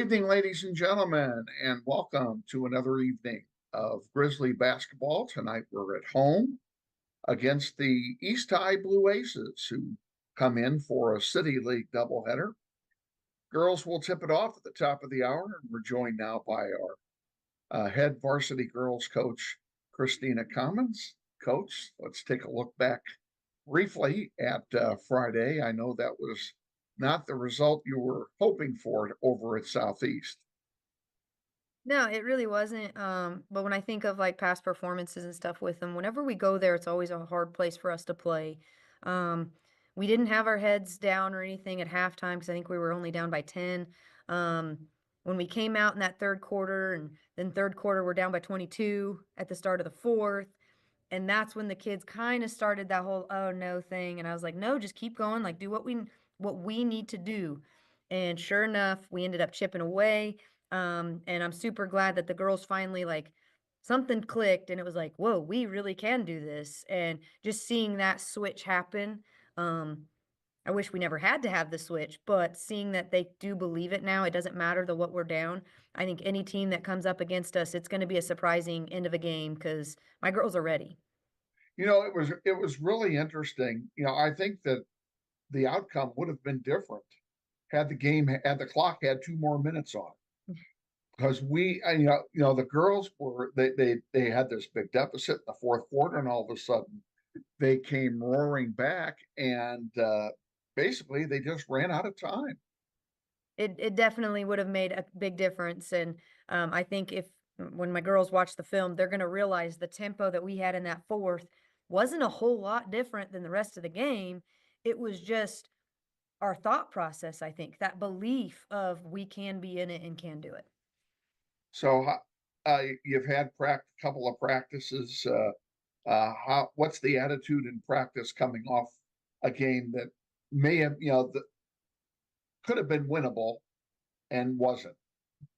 Evening, ladies and gentlemen, and welcome to another evening of Grizzly basketball. Tonight we're at home against the East High Blue Aces, who come in for a City League doubleheader. Girls will tip it off at the top of the hour, and we're joined now by our head varsity girls coach, Christina Commons. Coach, let's take a look back briefly at Friday. I know that was not the result you were hoping for over at Southeast. No, it really wasn't. But when I think of like past performances and stuff with them, whenever we go there, it's always a hard place for us to play. Um, we didn't have our heads down or anything at halftime because I think we were only down by 10. When we came out in that third quarter, and then third quarter, we're down by 22 at the start of the fourth. And that's when the kids kind of started that whole oh no thing. And I was like, no, just keep going, like do what we need to do. And sure enough, we ended up chipping away. And I'm super glad that the girls finally like something clicked and it was like, whoa, we really can do this. And just seeing that switch happen, um, I wish we never had to have the switch, but seeing that they do believe it now, it doesn't matter the what we're down. I think any team that comes up against us, it's going to be a surprising end of a game because my girls are ready. It was really interesting. I think that the outcome would have been different had the clock had 2 more minutes on it. Because the girls they had this big deficit in the fourth quarter, and all of a sudden they came roaring back, and basically they just ran out of time. It definitely would have made a big difference, and, I think if when my girls watch the film, they're gonna realize the tempo that we had in that 4th wasn't a whole lot different than the rest of the game. It was just our thought process, I think, that belief of we can be in it and can do it. So you've had couple of practices. What's the attitude in practice coming off a game that may have that could have been winnable and wasn't?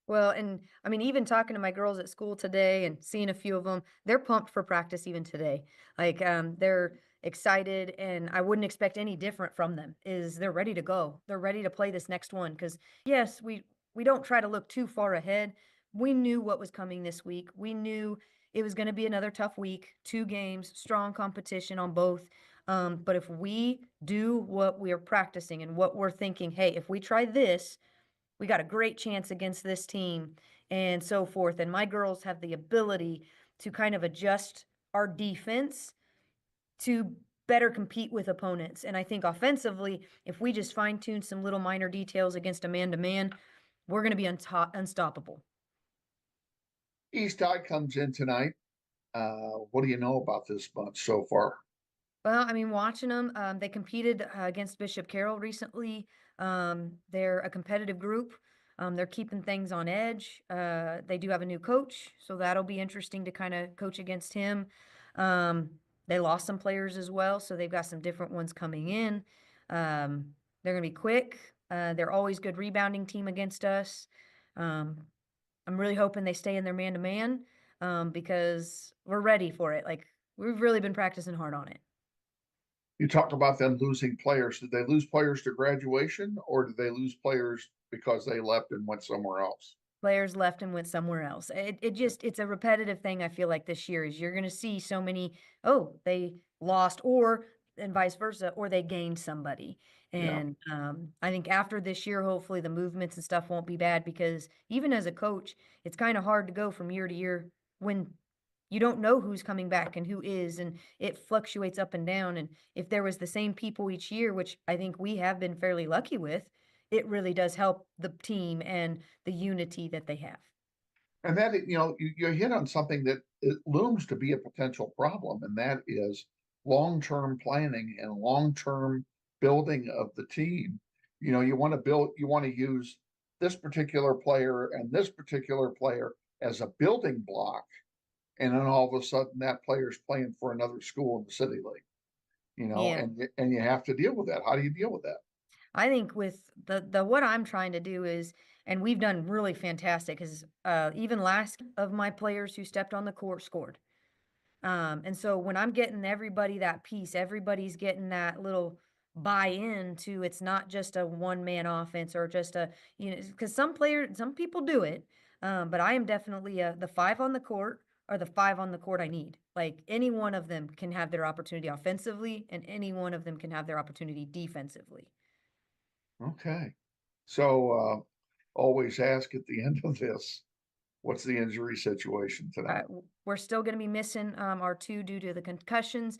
Well, and I mean, even talking to my girls at school today and seeing a few of them, they're pumped for practice even today. Like, they're excited, and I wouldn't expect any different from them. Is they're ready to go. They're ready to play this next one because yes, we don't try to look too far ahead. We knew what was coming this week. We knew it was going to be another tough week, 2 games, strong competition on both. But if we do what we are practicing and what we're thinking, hey, if we try this we got a great chance against this team and so forth. And my girls have the ability to kind of adjust our defense to better compete with opponents. And I think offensively, if we just fine tune some little minor details against a man to man, we're going to be unstoppable. East High comes in tonight. What do you know about this bunch so far? Well, I mean, watching them, they competed against Bishop Carroll recently. They're a competitive group. They're keeping things on edge. They do have a new coach, so that'll be interesting to kind of coach against him. They lost some players as well, so they've got some different ones coming in. They're going to be quick. They're always good rebounding team against us. Um, I'm really hoping they stay in their man to man because we're ready for it. Like we've really been practicing hard on it. You talked about them losing players. Did they lose players to graduation, or did they lose players because they left and went somewhere else? Players left and went somewhere else. It just it's a repetitive thing I feel like this year is you're gonna see so many, "Oh, they lost," or and vice versa, or they gained somebody. Yeah. And, I think after this year, hopefully, the movements and stuff won't be bad because even as a coach, it's kinda hard to go from year to year when you don't know who's coming back and who is, and it fluctuates up and down, and if there was the same people each year, which I think we have been fairly lucky with, it really does help the team and the unity that they have. And that, you hit on something that it looms to be a potential problem, and that is long-term planning and long-term building of the team. You want to use this particular player and this particular player as a building block, and then all of a sudden that player's playing for another school in the city league, Yeah. and you have to deal with that. How do you deal with that? I think with the what I'm trying to do is and we've done really fantastic is, even last of my players who stepped on the court scored. And so when I'm getting everybody that piece, everybody's getting that little buy into it's not just a one-man offense or just a, because some people do it, but I am definitely the five on the court are the five on the court I need. Like any one of them can have their opportunity offensively, and any one of them can have their opportunity defensively. Okay. So always ask at the end of this, what's the injury situation tonight? We're still going to be missing our two due to the concussions.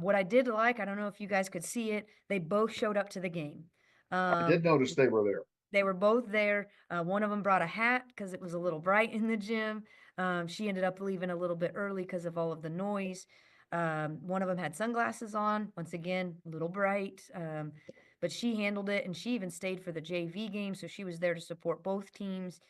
What I did like, I don't know if you guys could see it, they both showed up to the game. I did notice they were there. They were both there. One of them brought a hat because it was a little bright in the gym. She ended up leaving a little bit early because of all of the noise. One of them had sunglasses on. Once again, a little bright. But she handled it, and she even stayed for the JV game, so she was there to support both teams.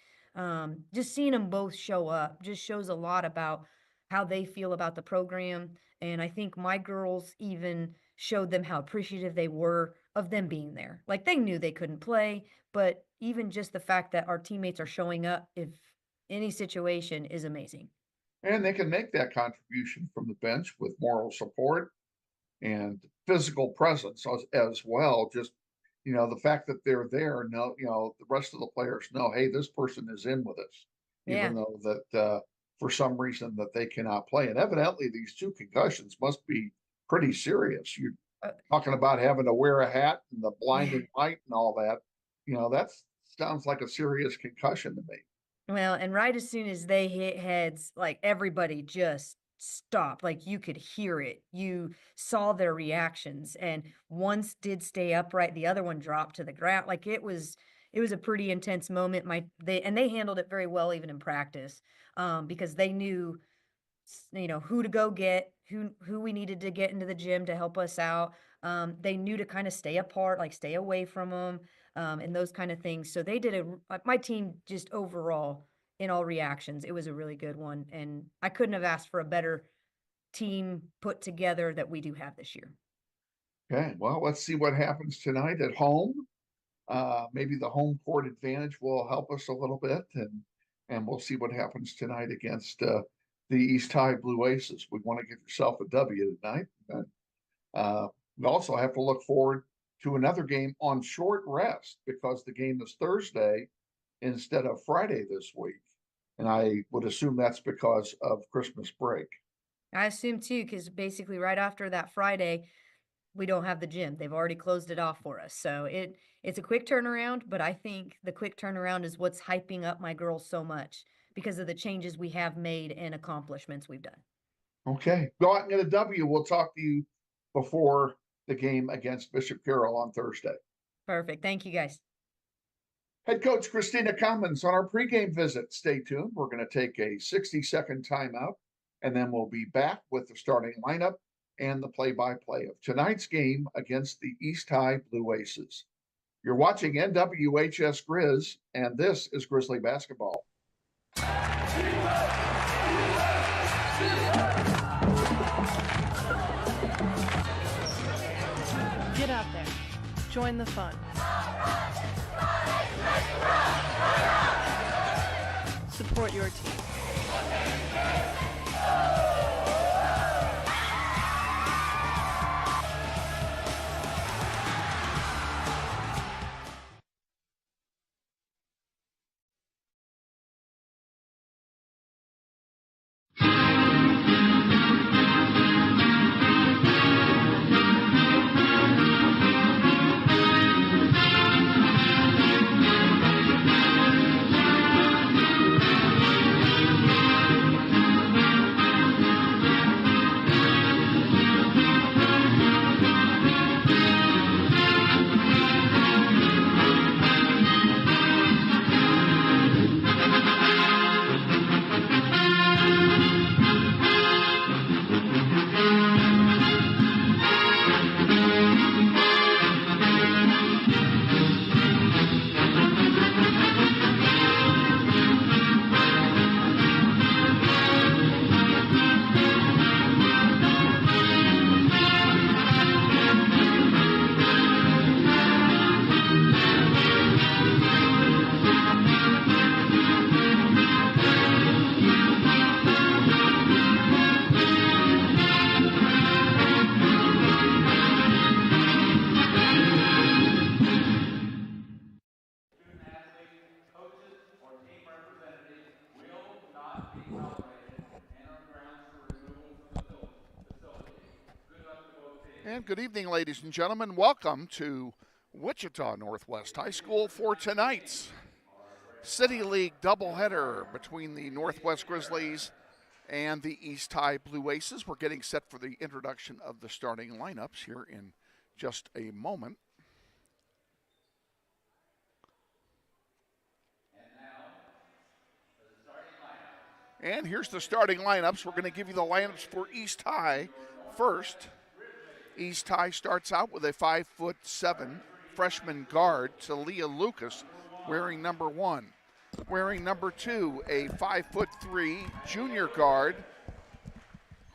Just seeing them both show up just shows a lot about how they feel about the program. And I think my girls even showed them how appreciative they were of them being there. Like they knew they couldn't play, but even just the fact that our teammates are showing up if any situation is amazing. And they can make that contribution from the bench with moral support and physical presence as well. Just, the fact that they're there, the rest of the players know, hey, this person is in with us, Yeah. even though that for some reason that they cannot play. And evidently these two concussions must be pretty serious. You're talking about having to wear a hat and the blinding light and all that. That sounds like a serious concussion to me. Well, and right as soon as they hit heads, like everybody just stopped. Like you could hear it. You saw their reactions. And once did stay upright, the other one dropped to the ground. Like it was a pretty intense moment. They handled it very well even in practice. Because they knew who to go get, who we needed to get into the gym to help us out. They knew to kind of stay apart, like stay away from them, and those kind of things. So they did my team just overall in all reactions, it was a really good one. And I couldn't have asked for a better team put together that we do have this year. Okay, well, let's see what happens tonight at home. Maybe the home court advantage will help us a little bit, and we'll see what happens tonight against the East High Blue Aces. We want to get yourself a W tonight. And, we also have to look forward to another game on short rest because the game is Thursday instead of Friday this week. And I would assume that's because of Christmas break. I assume too, because basically right after that Friday, we don't have the gym. They've already closed it off for us. So it's a quick turnaround, but I think the quick turnaround is what's hyping up my girls so much because of the changes we have made and accomplishments we've done. Okay, go out and get a W. We'll talk to you before the game against Bishop Carroll on Thursday. Perfect. Thank you, guys. Head coach Christina Cummins on our pregame visit. Stay tuned. We're going to take a 60-second timeout, and then we'll be back with the starting lineup and the play-by-play of tonight's game against the East High Blue Aces. You're watching NWHS Grizz, and this is Grizzly Basketball. Get out there. Join the fun. Support your team. And good evening, ladies and gentlemen. Welcome to Wichita Northwest High School for tonight's City League doubleheader between the Northwest Grizzlies and the East High Blue Aces. We're getting set for the introduction of the starting lineups here in just a moment. And here's the starting lineups. We're going to give you the lineups for East High first. East High starts out with a 5'7" freshman guard, Talia Lucas, wearing number 1. Wearing number 2, a 5'3" junior guard,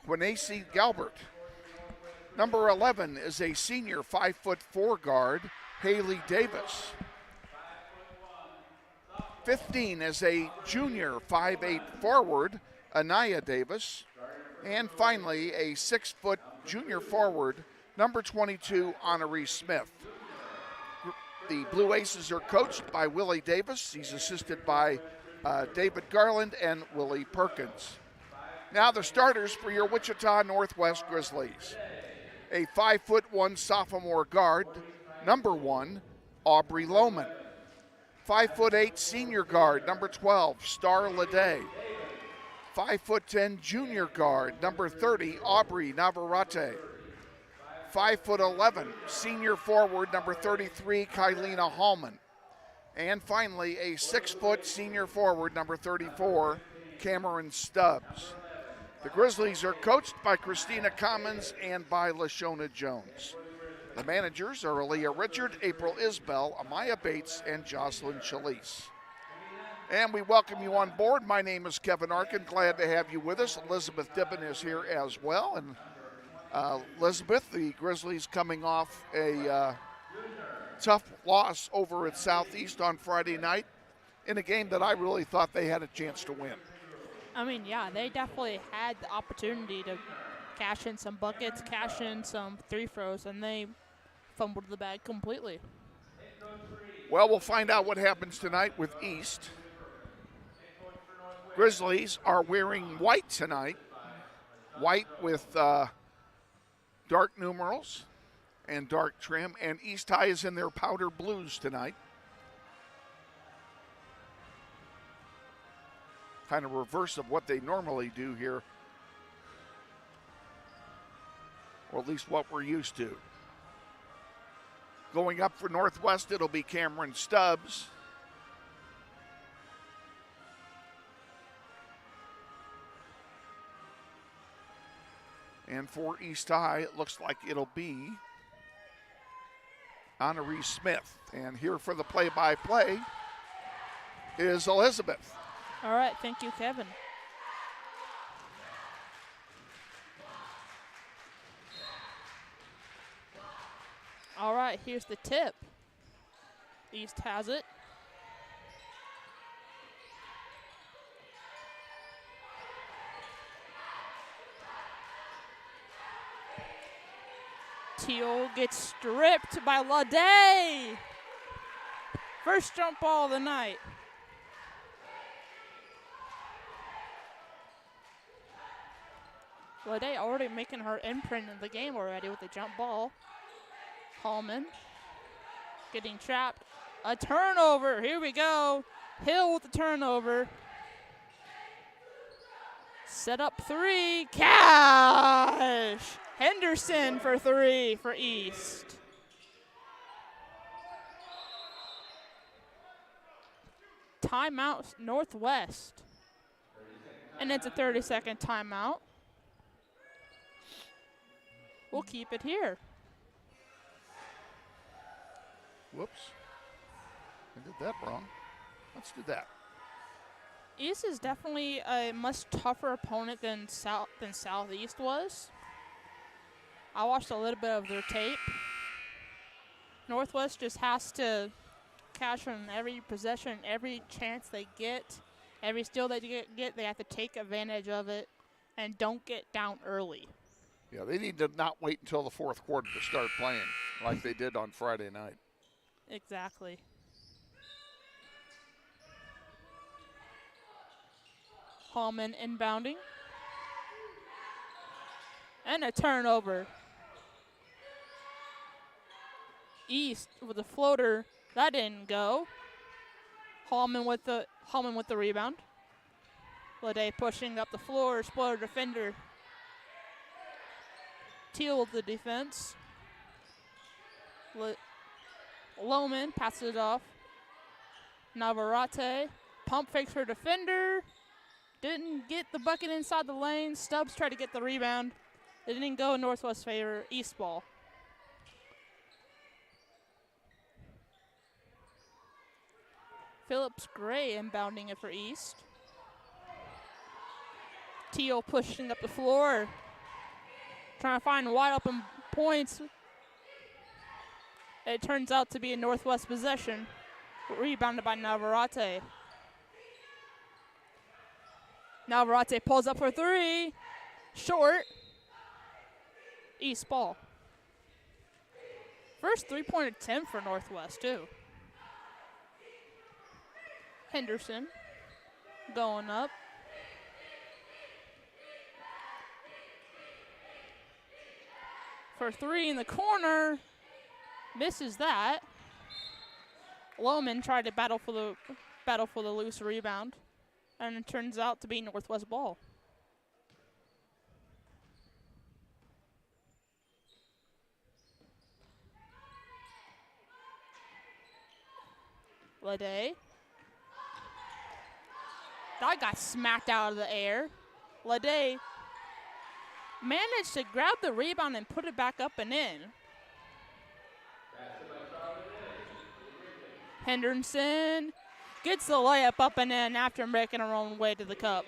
Quincy Galbert. Number 11 is a senior 5'4" guard, Haley Davis. 15 is a junior 5'8" forward, Anaya Davis. And finally, a 6-foot junior forward, number 22, Honoree Smith. The Blue Aces are coached by Willie Davis. He's assisted by David Garland and Willie Perkins. Now the starters for your Wichita Northwest Grizzlies. A 5'1" sophomore guard, number 1, Aubrey Lohman. 5'8" senior guard, number 12, Star Leday. 5'10" junior guard, number 30, Aubrey Navarrete. 5'11", senior forward, number 33, Kylena Hallman. And finally, a 6-foot senior forward, number 34, Cameron Stubbs. The Grizzlies are coached by Christina Commons and by LaShona Jones. The managers are Aaliyah Richard, April Isbell, Amaya Bates, and Jocelyn Chalise. And we welcome you on board. My name is Kevin Arkin. Glad to have you with us. Elizabeth Dibben is here as well. And Elizabeth, the Grizzlies coming off a tough loss over at Southeast on Friday night in a game that I really thought they had a chance to win. I mean, yeah, they definitely had the opportunity to cash in some buckets, cash in some three throws, and they fumbled the bag completely. Well, we'll find out what happens tonight with East. Grizzlies are wearing white tonight. White with dark numerals and dark trim, and East High is in their powder blues tonight. Kind of reverse of what they normally do here, or at least what we're used to. Going up for Northwest, it'll be Cameron Stubbs. And for East High, it looks like it'll be Honoree Smith. And here for the play-by-play is Elizabeth. All right, thank you, Kevin. All right, here's the tip. East has it. Teal gets stripped by Leday. First jump ball of the night. Leday already making her imprint in the game already with the jump ball. Hallman getting trapped. A turnover. Here we go. Hill with the turnover. Set up three. Cash. Henderson for three for East. Timeout Northwest. And it's a 30-second timeout. We'll keep it here. Whoops. I did that wrong. Let's do that. East is definitely a much tougher opponent than Southeast was. I watched a little bit of their tape. Northwest just has to cash on every possession, every chance they get, every steal they get, they have to take advantage of it and don't get down early. Yeah, they need to not wait until the fourth quarter to start playing like they did on Friday night. Exactly. Hallman inbounding. And a turnover. East with a floater. That didn't go. Hallman with the rebound. Lede pushing up the floor, spoiler defender. Teal with the defense. Lohman passes it off. Navarrete. Pump fakes her defender. Didn't get the bucket inside the lane. Stubbs tried to get the rebound. It didn't go in Northwest favor. East ball. Phillips Gray inbounding it for East. Teal pushing up the floor. Trying to find wide open points. It turns out to be a Northwest possession. Rebounded by Navarrete. Navarrete pulls up for three. Short. East ball. First three-point attempt for Northwest, too. Henderson going up. For three in the corner. Misses that. Lohman tried to battle for the loose rebound. And it turns out to be Northwest ball. Lede. That got smacked out of the air. Lede managed to grab the rebound and put it back up and in. Henderson gets the layup up and in after making her own way to the cup.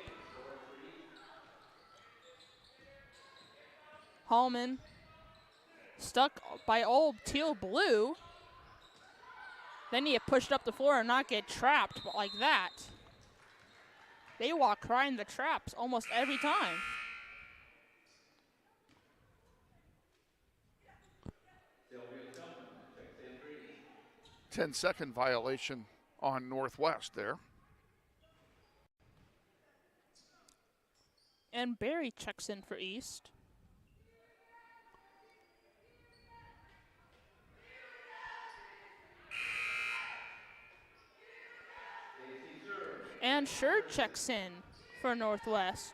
Hallman stuck by old teal blue. Then he pushed up the floor and not get trapped like that. They walk right in the traps almost every time. Ten-second violation on Northwest there. And Barry checks in for East. And Sherd checks in for Northwest.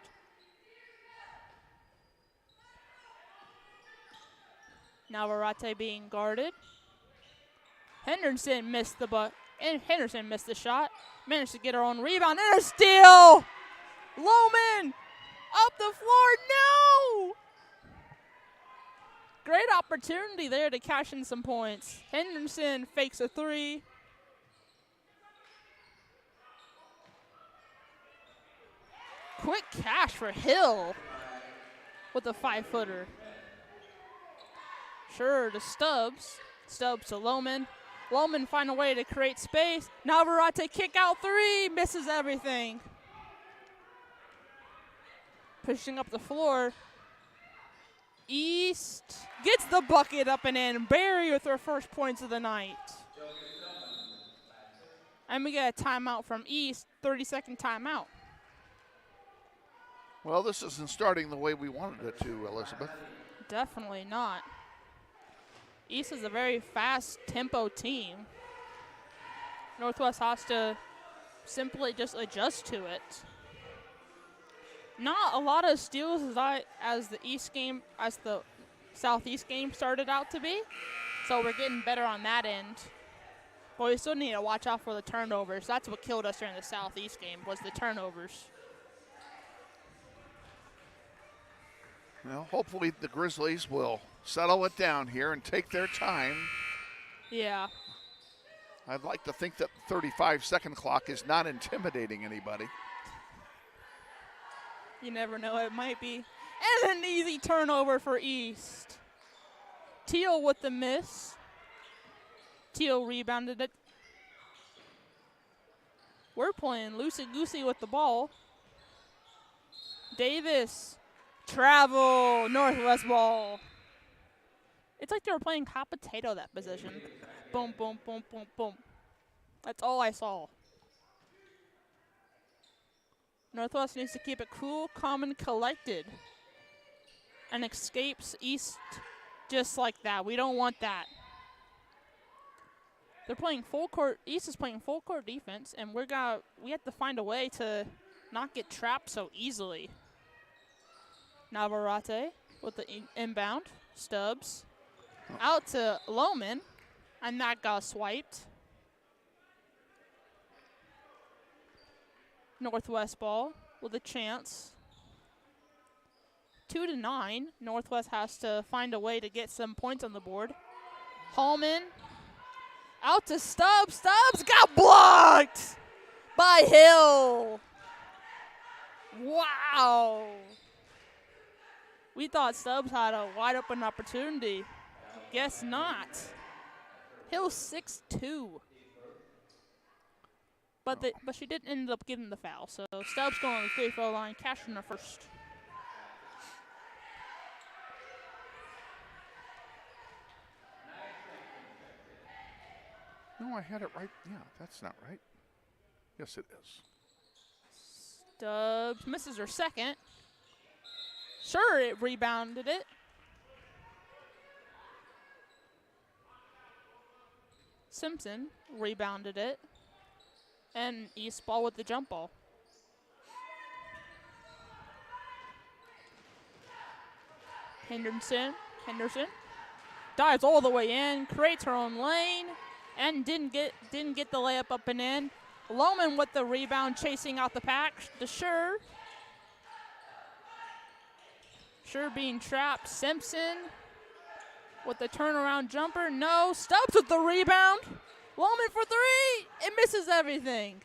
Navarrete being guarded. Henderson missed the shot. Managed to get her own rebound and a steal. Lohman up the floor. No! Great opportunity there to cash in some points. Henderson fakes a three. Quick cash for Hill with a 5-footer. Sure to Stubbs. Stubbs to Lohman. Lohman find a way to create space. Navarrete kick out three. Misses everything. Pushing up the floor. East gets the bucket up and in. Barry with her first points of the night. And we get a timeout from East. 30-second timeout. Well, this isn't starting the way we wanted it to, Elizabeth. Definitely not. East is a very fast tempo team. Northwest has to simply just adjust to it. Not a lot of steals as the Southeast game started out to be. So we're getting better on that end. But we still need to watch out for the turnovers. That's what killed us during the Southeast game, was the turnovers. Well, hopefully the Grizzlies will settle it down here and take their time. Yeah. I'd like to think that the 35-second clock is not intimidating anybody. You never know, it might be. And an easy turnover for East. Teal with the miss. Teal rebounded it. We're playing loosey-goosey with the ball. Davis. Travel, Northwest ball. It's like they were playing hot potato that position. Boom, boom, boom, boom, boom. That's all I saw. Northwest needs to keep it cool, calm, and collected. And escapes East just like that. We don't want that. They're playing full court. East is playing full court defense, and we have to find a way to not get trapped so easily. Navarrete with the inbound. Stubbs out to Lohman, and that got swiped. Northwest ball with a chance. 2-9. Northwest has to find a way to get some points on the board. Hallman out to Stubbs. Stubbs got blocked by Hill. Wow. We thought Stubbs had a wide open opportunity. Guess not. Hill 6'2". But she did end up getting the foul. So Stubbs going on the free throw line, cashing her first. No, I had it right. Yeah, that's not right. Yes, it is. Stubbs misses her second. Sure, it rebounded it. Simpson rebounded it. And East ball with the jump ball. Henderson dives all the way in, creates her own lane, and didn't get the layup up and in. Lohman with the rebound, chasing out the pack. Sure being trapped. Simpson with the turnaround jumper. No. Stubbs with the rebound. Lohman for three. It misses everything.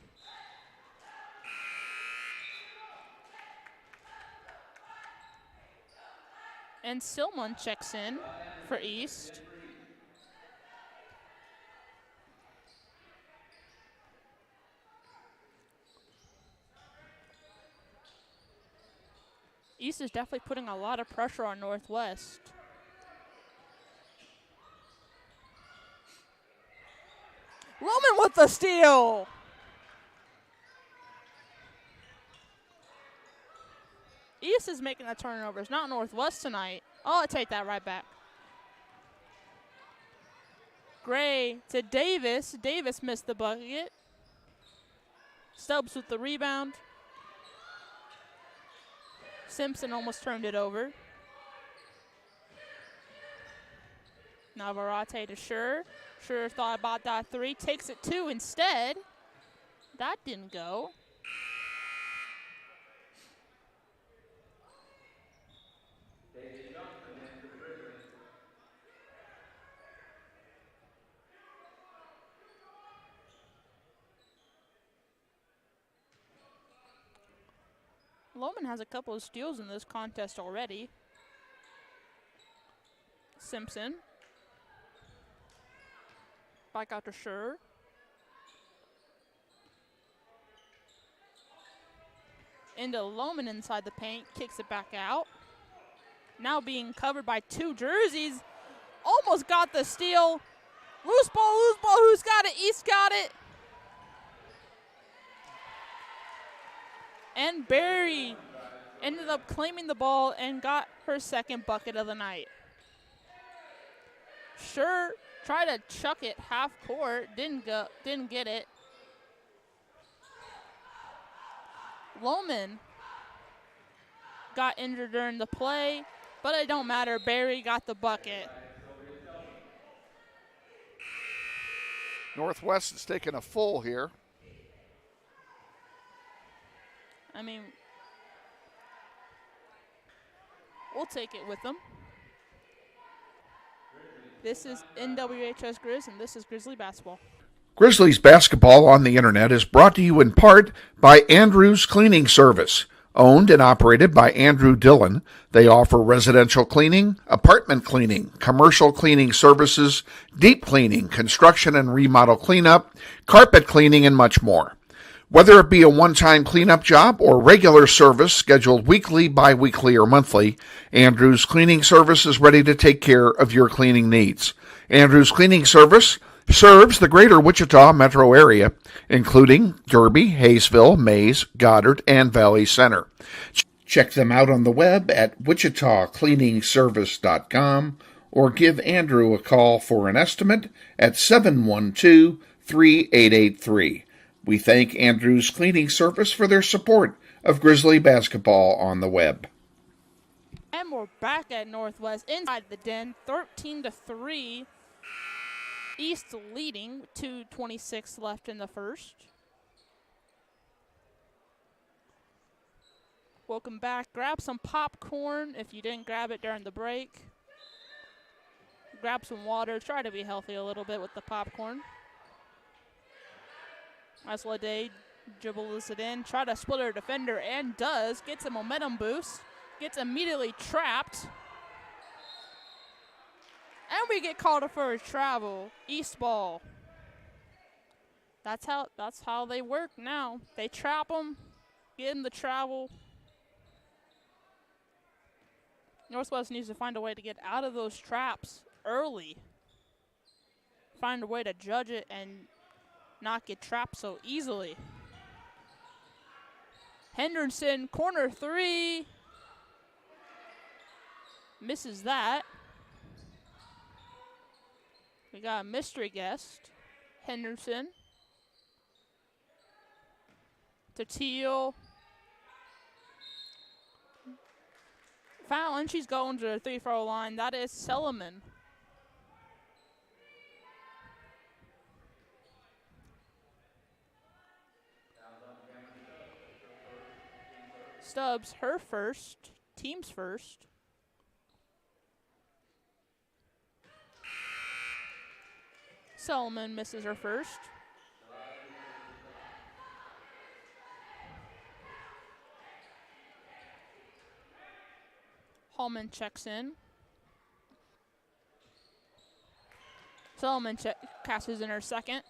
And Silman checks in for East. East is definitely putting a lot of pressure on Northwest. Lohman with the steal. East is making the turnovers, not Northwest tonight. Oh, I take that right back. Gray to Davis. Davis missed the bucket. Stubbs with the rebound. Simpson almost turned it over. Navarrete to Sure. Sure thought about that three. Takes it two instead. That didn't go. Lohman has a couple of steals in this contest already. Simpson. Back out to Sure. Into Lohman inside the paint. Kicks it back out. Now being covered by two jerseys. Almost got the steal. Loose ball, loose ball. Who's got it? East got it. And Barry ended up claiming the ball and got her second bucket of the night. Sure tried to chuck it half court, didn't get it. Lohman got injured during the play, but it don't matter. Barry got the bucket. Northwest is taking a full here. I mean, we'll take it with them. This is NWHS Grizz, and this is Grizzly basketball. Grizzlies basketball on the internet is brought to you in part by Andrew's Cleaning Service. Owned and operated by Andrew Dillon, they offer residential cleaning, apartment cleaning, commercial cleaning services, deep cleaning, construction and remodel cleanup, carpet cleaning, and much more. Whether it be a one-time cleanup job or regular service scheduled weekly, bi-weekly, or monthly, Andrew's Cleaning Service is ready to take care of your cleaning needs. Andrew's Cleaning Service serves the greater Wichita metro area, including Derby, Hayesville, Mays, Goddard, and Valley Center. Check them out on the web at wichitacleaningservice.com or give Andrew a call for an estimate at 712-3883. We thank Andrew's Cleaning Service for their support of Grizzly basketball on the web. And we're back at Northwest inside the den, 13-3. East leading, 2:26 left in the first. Welcome back. Grab some popcorn if you didn't grab it during the break. Grab some water. Try to be healthy a little bit with the popcorn. As Lede dribbles it in. Try to split her defender and does. Gets a momentum boost. Gets immediately trapped. And we get called for a travel. East ball. That's how they work now. They trap them, get them the travel. Northwest needs to find a way to get out of those traps early. Find a way to judge it and not get trapped so easily. Henderson, corner three. Misses that. We got a mystery guest. Henderson. To Teal. Foul, and she's going to the free-throw line. That is Solomon. Stubbs, her first. Team's first. Solomon misses her first. Hallman checks in. Solomon passes in her second.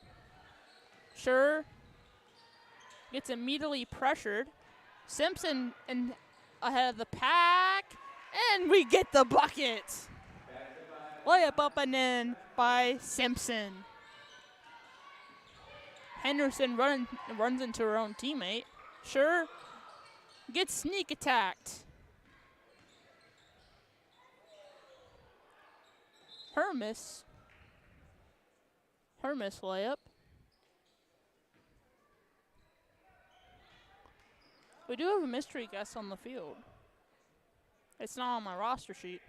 Sure. Gets immediately pressured. Simpson ahead of the pack. And we get the bucket. Layup up and in by Simpson. Henderson runs into her own teammate. Sure. Gets sneak attacked. Hermis layup. We do have a mystery guest on the field. It's not on my roster sheet.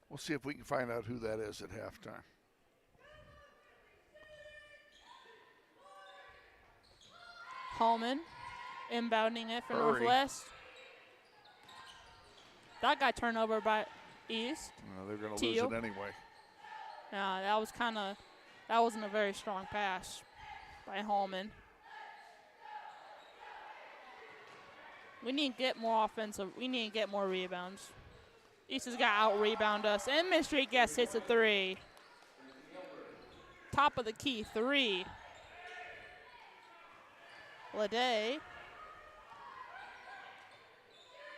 We'll see if we can find out who that is at halftime. Hallman inbounding it for Hurry. Northwest. That got turned over by East. No, they're going to Teal. lose it anyway. That wasn't a very strong pass by Hallman. We need to get more offensive. We need to get more rebounds. East has got to out-rebound us. And mystery guest hits a three. Top of the key, three. Lede.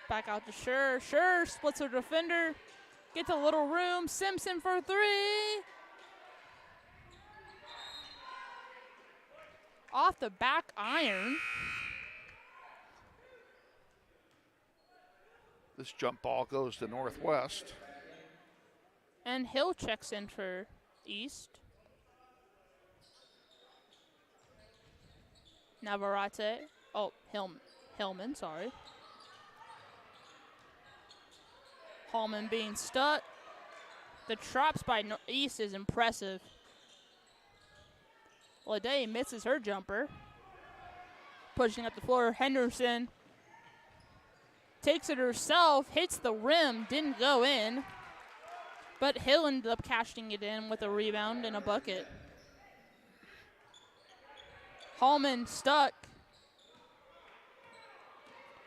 Back out to Sure. Sure splits her defender. Gets a little room. Simpson for three. Off the back iron. This jump ball goes to Northwest. And Hill checks in for East. Navarrete. Oh, Hillman, sorry. Hallman being stuck. The traps by East is impressive. Lede misses her jumper. Pushing up the floor. Henderson takes it herself, hits the rim, didn't go in. But Hill ended up cashing it in with a rebound and a bucket. Hallman stuck.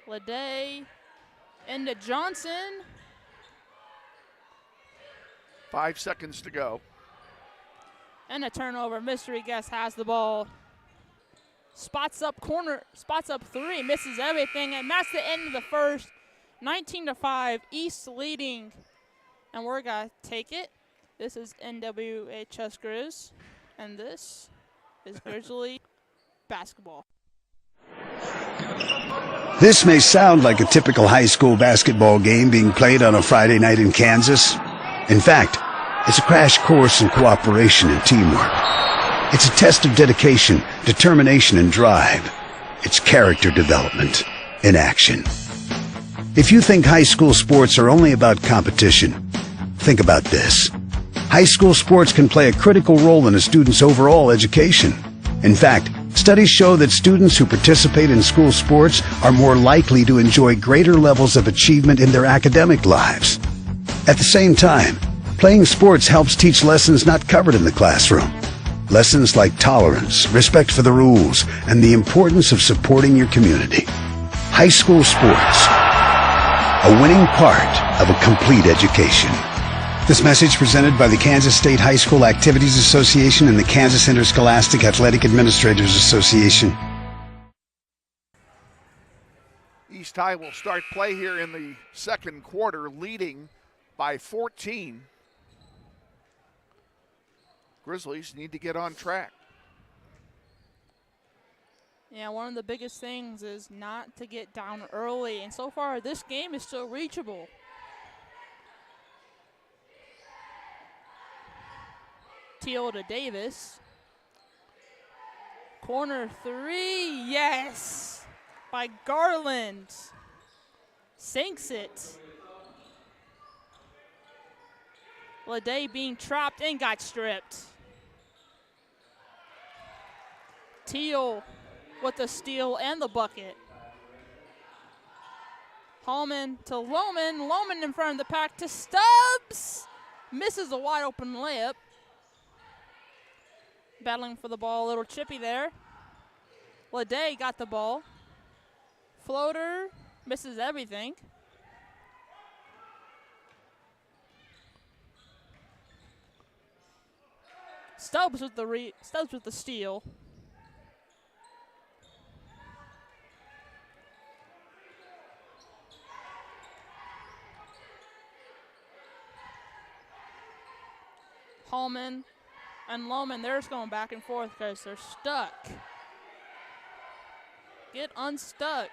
Lede into Johnson. 5 seconds to go. And a turnover. Mystery guest has the ball. Spots up three, misses everything, and that's the end of the first. 19-5, East leading. And we're going to take it This is NWHS Grizz, and this is Grizzly basketball. This may sound like a typical high school basketball game being played on a Friday night in Kansas. In fact, it's a crash course in cooperation and teamwork. It's a test of dedication, determination, and drive. It's character development in action. If you think high school sports are only about competition, think about this. High school sports can play a critical role in a student's overall education. In fact, studies show that students who participate in school sports are more likely to enjoy greater levels of achievement in their academic lives. At the same time, playing sports helps teach lessons not covered in the classroom. Lessons like tolerance, respect for the rules, and the importance of supporting your community. High school sports, a winning part of a complete education. This message presented by the Kansas State High School Activities Association and the Kansas Interscholastic Athletic Administrators Association. East High will start play here in the second quarter, leading by 14. Grizzlies need to get on track. Yeah, one of the biggest things is not to get down early, and so far this game is still reachable. Teal to Davis. Corner three, yes! By Garland. Sinks it. Lede being trapped and got stripped. Teal with the steal and the bucket. Hallman to Lohman. Lohman in front of the pack to Stubbs. Misses a wide open layup. Battling for the ball, a little chippy there. Lede got the ball. Floater, misses everything. Stubbs with the steal. Hallman and Lohman, they're just going back and forth because they're stuck. Get unstuck.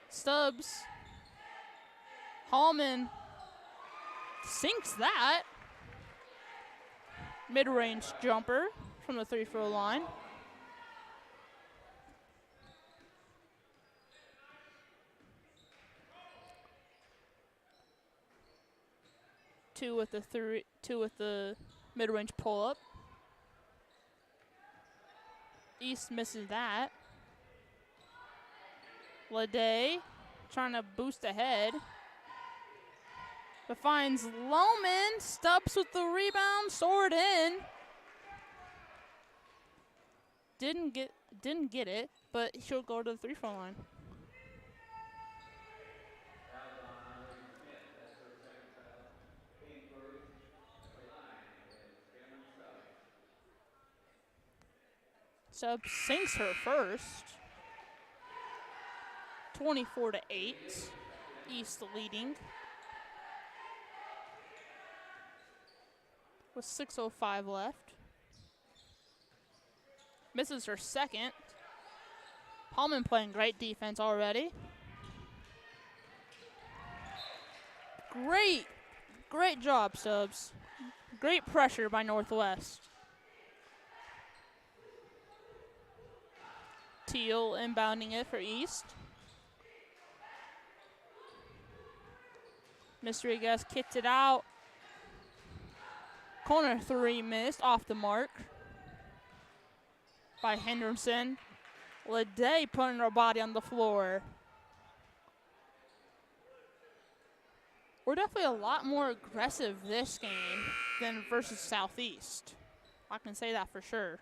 Stubbs. Hallman sinks that. Mid-range jumper from the 3-throw line. Two with the mid-range pull-up. East misses that. Lede trying to boost ahead. But finds Lohman. Stubbs with the rebound. Soared in. Didn't get it, but she'll go to the 3-throw line. Stubbs sinks her first. 24-8. East leading. With 6:05 left. Misses her second. Hallman playing great defense already. Great job, Stubbs. Great pressure by Northwest. Teal inbounding it for East. Mystery Guest kicked it out. Corner three missed, off the mark by Henderson. Lede putting her body on the floor. We're definitely a lot more aggressive this game than versus Southeast. I can say that for sure.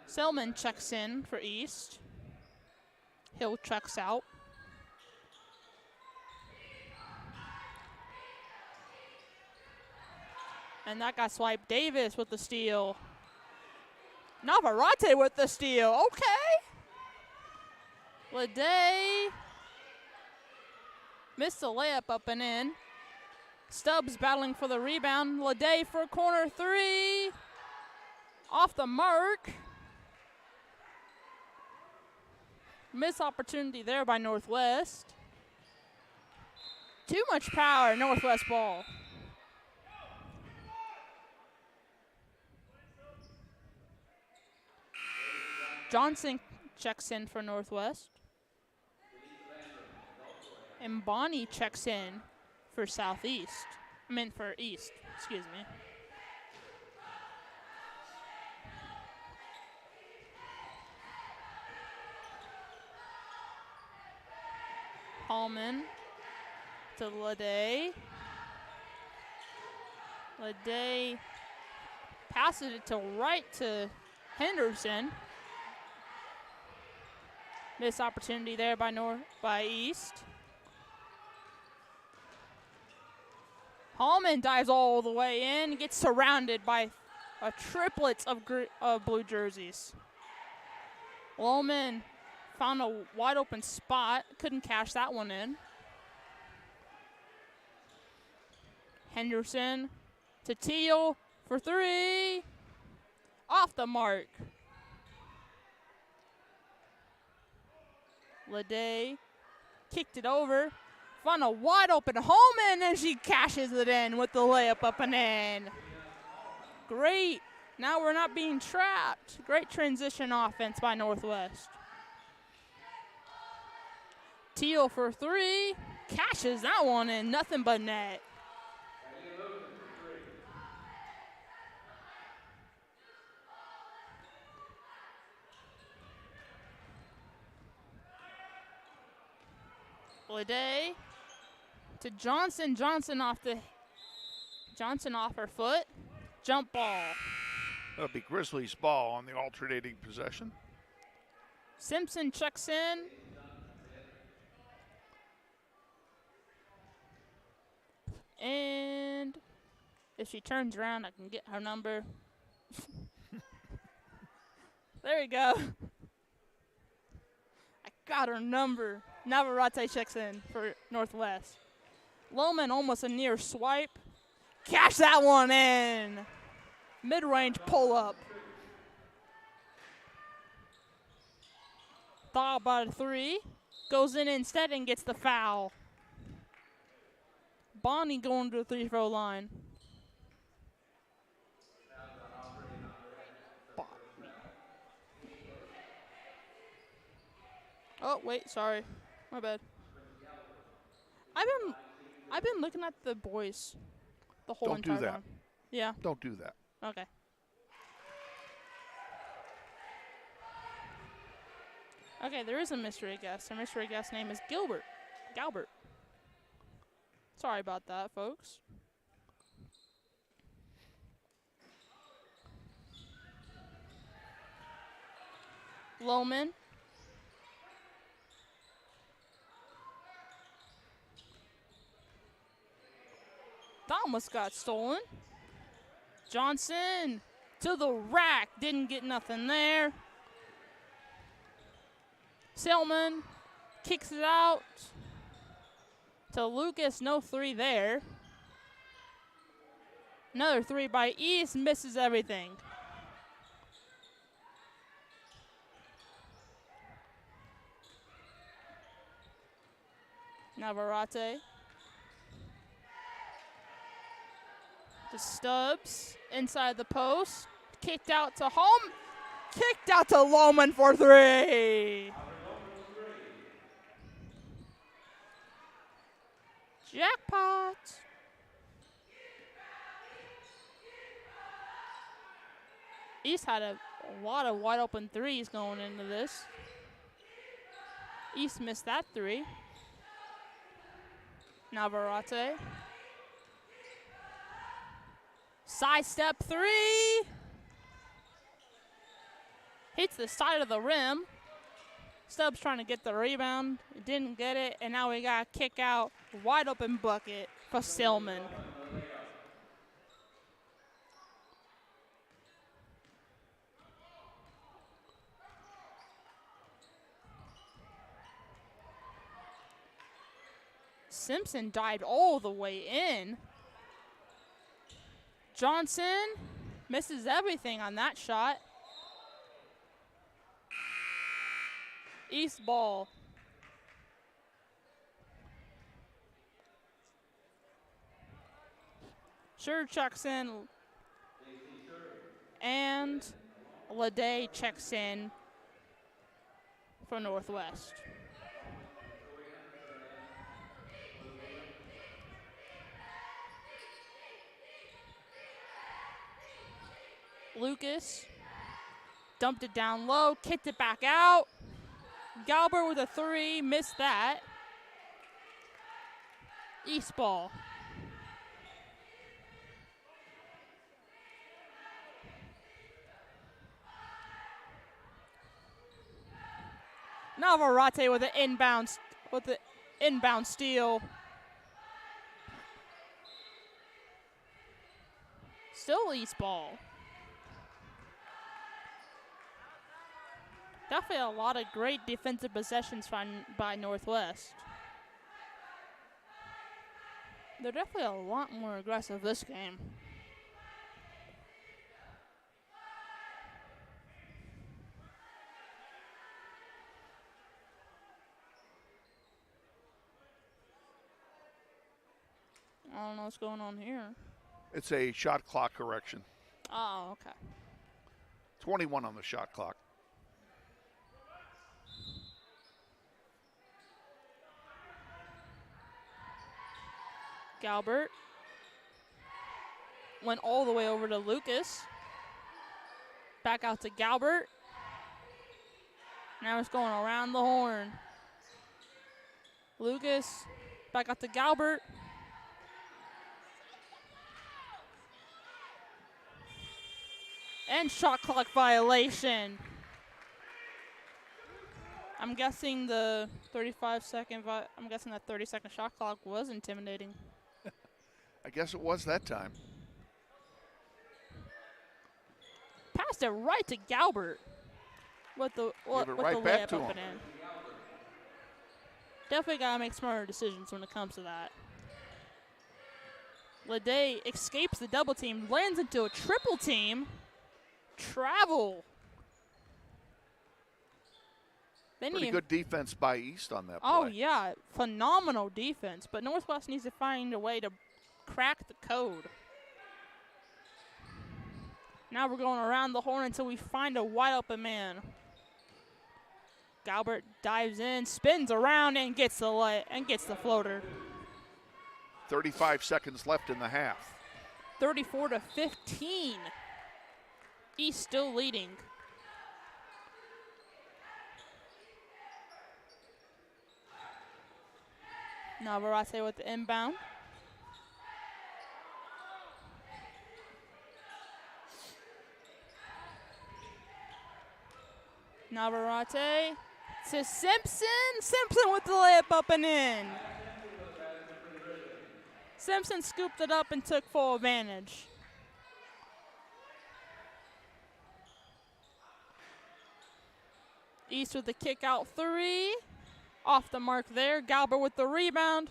Selman checks in for East. Hill checks out. And that got swiped. Davis with the steal. Navarrete with the steal. Okay. Lede Missed the layup up and in. Stubbs battling for the rebound. Lede for a corner three. Off the mark. Missed opportunity there by Northwest. Too much power, Northwest ball. Johnson checks in for Northwest. And Bonnie checks in for Southeast. For East, excuse me. Hallman to Lede. Lede passes it to right to Henderson. Missed opportunity there by East. Hallman dives all the way in, gets surrounded by a triplet of blue jerseys. Lohman found a wide open spot, couldn't cash that one in. Henderson to Teal for three. Off the mark. Lede kicked it over. Found a wide open Holman, and she cashes it in with the layup up and in. Great. Now we're not being trapped. Great transition offense by Northwest. Teal for three. Cashes that one in. Nothing but net. Lede to Johnson. Johnson off her foot. Jump ball. That'll be Grizzlies ball on the alternating possession. Simpson checks in. And if she turns around, I can get her number. There we go. I got her number. Navarrete checks in for Northwest. Lohman almost a near swipe. Cash that one in. Mid-range pull-up. Thought about a three. Goes in instead and gets the foul. Bonnie going to the free-throw line. Oh, wait, sorry. My bad. I've been looking at the boys the whole Don't entire do that. time. Yeah. Don't do that. Okay. Okay, there is a mystery guest. Our mystery guest name is Galbert. Sorry about that, folks. Lohman. That almost got stolen. Johnson to the rack. Didn't get nothing there. Selman kicks it out to Lucas. No three there. Another three by East. Misses everything. Navarrete. To Stubbs. Inside the post. Kicked out to home. Kicked out to Lohman for three. Jackpot. East had a lot of wide open threes going into this. East missed that three. Navarrete. Side step three. Hits the side of the rim. Stubbs trying to get the rebound. Didn't get it, and now we got a kick out. Wide open bucket for Selman. Simpson dived all the way in. Johnson misses everything on that shot. East ball. Sure checks in. And Lede checks in for Northwest. Lucas dumped it down low, kicked it back out. Galbert with a 3, missed that. East ball. Navarrete with the inbound steal. Still East ball. Definitely a lot of great defensive possessions by Northwest. They're definitely a lot more aggressive this game. I don't know what's going on here. It's a shot clock correction. Oh, okay. 21 on the shot clock. Galbert went all the way over to Lucas. Back out to Galbert. Now it's going around the horn. Lucas back out to Galbert. And shot clock violation. I'm guessing the 35-second, I'm guessing that 30-second shot clock was intimidating. I guess it was that time. Passed it right to Galbert with the right back layup to up him. and in. Definitely gotta make smarter decisions when it comes to that. Lede escapes the double team, lands into a triple team. Travel. Pretty good defense by East on that play. Oh, yeah. Phenomenal defense. But Northwest needs to find a way to crack the code. Now we're going around the horn until we find a wide open man. Galbert dives in, spins around, and gets the floater. 35 seconds left in the half. 34-15. East still leading. Navarrete with the inbound. Navarrete to Simpson. Simpson with the layup up and in. Simpson scooped it up and took full advantage. East with the kick out 3. Off the mark there. Galbert with the rebound.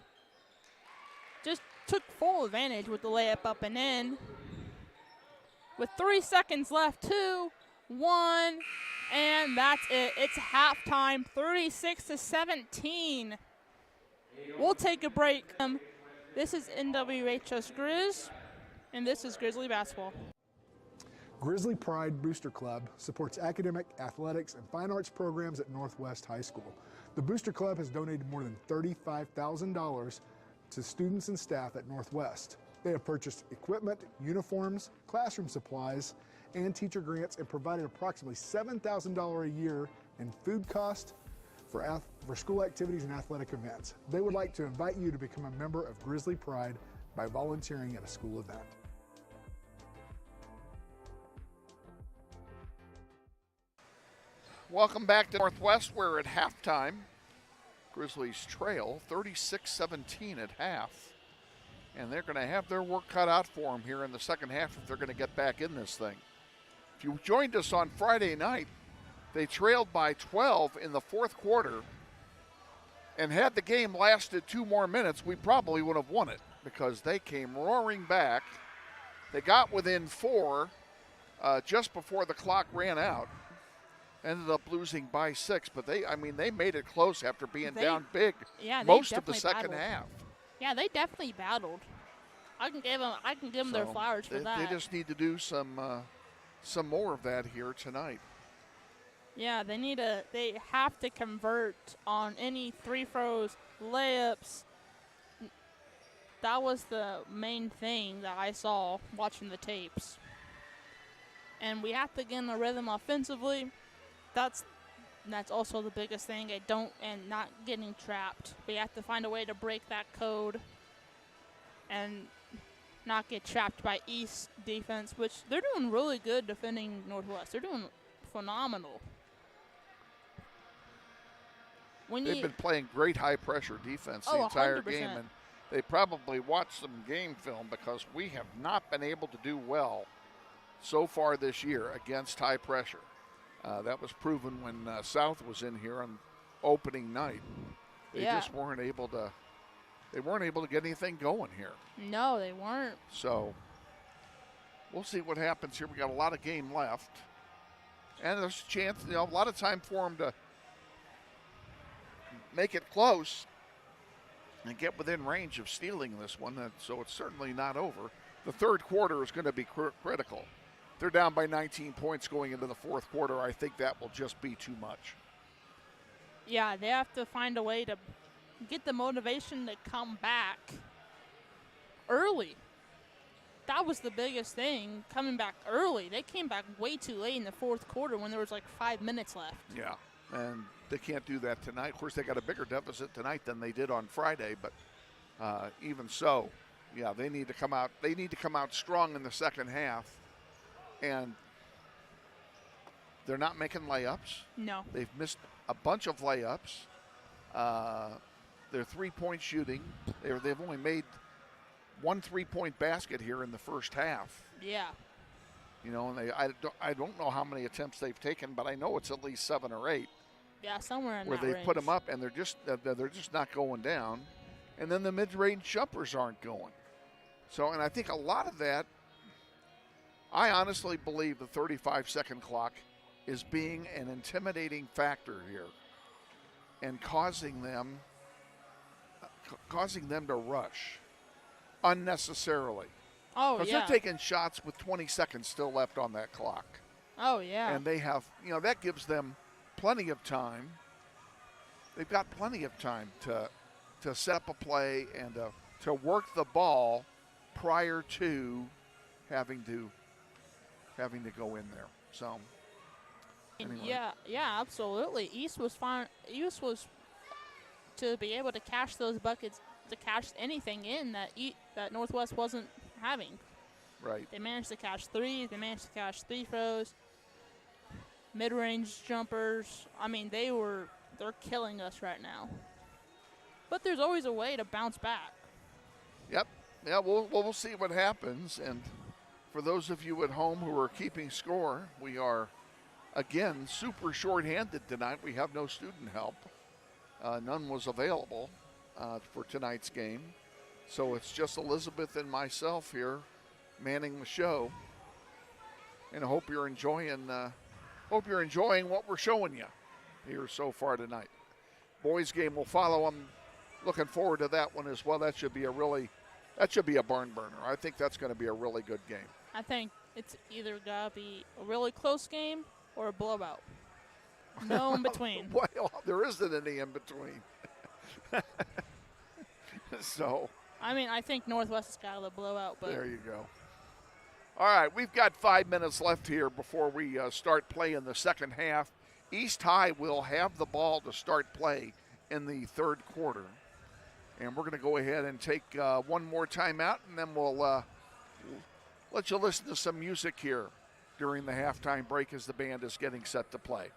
Just took full advantage with the layup up and in. With 3 seconds left, 2, 1, and that's it. It's halftime, 36-17. We'll take a break. This is NWHS Grizz, and this is Grizzly Basketball. Grizzly Pride Booster Club supports academic, athletics, and fine arts programs at Northwest High School. The Booster Club has donated more than $35,000 to students and staff at Northwest. They have purchased equipment, uniforms, classroom supplies, and teacher grants, and provided approximately $7,000 a year in food cost for school activities and athletic events. They would like to invite you to become a member of Grizzly Pride by volunteering at a school event. Welcome back to Northwest. We're at halftime. Grizzlies trail 36-17 at half. And they're going to have their work cut out for them here in the second half if they're going to get back in this thing. If you joined us on Friday night, they trailed by 12 in the fourth quarter. And had the game lasted 2 more minutes, we probably would have won it because they came roaring back. They got within 4 just before the clock ran out. Ended up losing by 6, but they made it close after being down big most of the second half. Yeah, they definitely battled. I can give them their flowers for that. They just need to do some more of that here tonight. Yeah, they have to convert on any free throws, layups. That was the main thing that I saw watching the tapes. And we have to get in the rhythm offensively. That's also the biggest thing. And not getting trapped. We have to find a way to break that code and not get trapped by East defense, which they're doing really good defending Northwest. They're doing phenomenal. They've been playing great high-pressure defense the entire 100%. game, and they probably watched some game film because we have not been able to do well so far this year against high pressure. That was proven when South was in here on opening night. They just weren't able to. They weren't able to get anything going here. No, they weren't. So we'll see what happens here. We got a lot of game left, and there's a chance, a lot of time for them to make it close and get within range of stealing this one. So it's certainly not over. The third quarter is going to be critical. They're down by 19 points going into the fourth quarter. I think that will just be too much. Yeah, they have to find a way to get the motivation to come back early. That was the biggest thing, coming back early. They came back way too late in the fourth quarter when there was like 5 minutes left. Yeah, and they can't do that tonight. Of course, they got a bigger deficit tonight than they did on Friday, but even so, yeah, they need to come out. They need to come out strong in the second half, and they're not making layups. No. They've missed a bunch of layups. Their three-point shooting, they've only made 1 3-point basket here in the first half. Yeah. And I don't know how many attempts they've taken, but I know it's at least 7 or 8. Yeah, somewhere in where that they've range. put them up, and they're just not going down, and then the mid-range jumpers aren't going. So, and I think a lot of that, I honestly believe the 35-second clock is being an intimidating factor here, and causing them to rush unnecessarily. Oh, Because yeah. they're taking shots with 20 seconds still left on that clock. Oh, yeah. And they have, that gives them plenty of time. They've got plenty of time to set up a play and to work the ball prior to having to go in there. So, anyway. Yeah, absolutely. East was fine. East was to be able to cash those buckets, to cash anything in that Northwest wasn't having. Right. They managed to cash threes. They managed to cash free throws, mid-range jumpers. I mean, they're killing us right now. But there's always a way to bounce back. Yep. Yeah, we'll see what happens. And for those of you at home who are keeping score, we are, again, super short-handed tonight. We have no student help. None was available for tonight's game. So it's just Elizabeth and myself here manning the show. And I hope you're enjoying what we're showing you here so far tonight. Boys game will follow. I'm looking forward to that one as well. That should be a barn burner. I think that's going to be a really good game. I think it's either got to be a really close game or a blowout. No in between. Well, there isn't any in between. So. I mean, I think Northwest has got a blowout, but. There you go. All right, we've got 5 minutes left here before we start play in the second half. East High will have the ball to start play in the third quarter. And we're going to go ahead and take one more timeout, and then we'll let you listen to some music here during the halftime break as the band is getting set to play.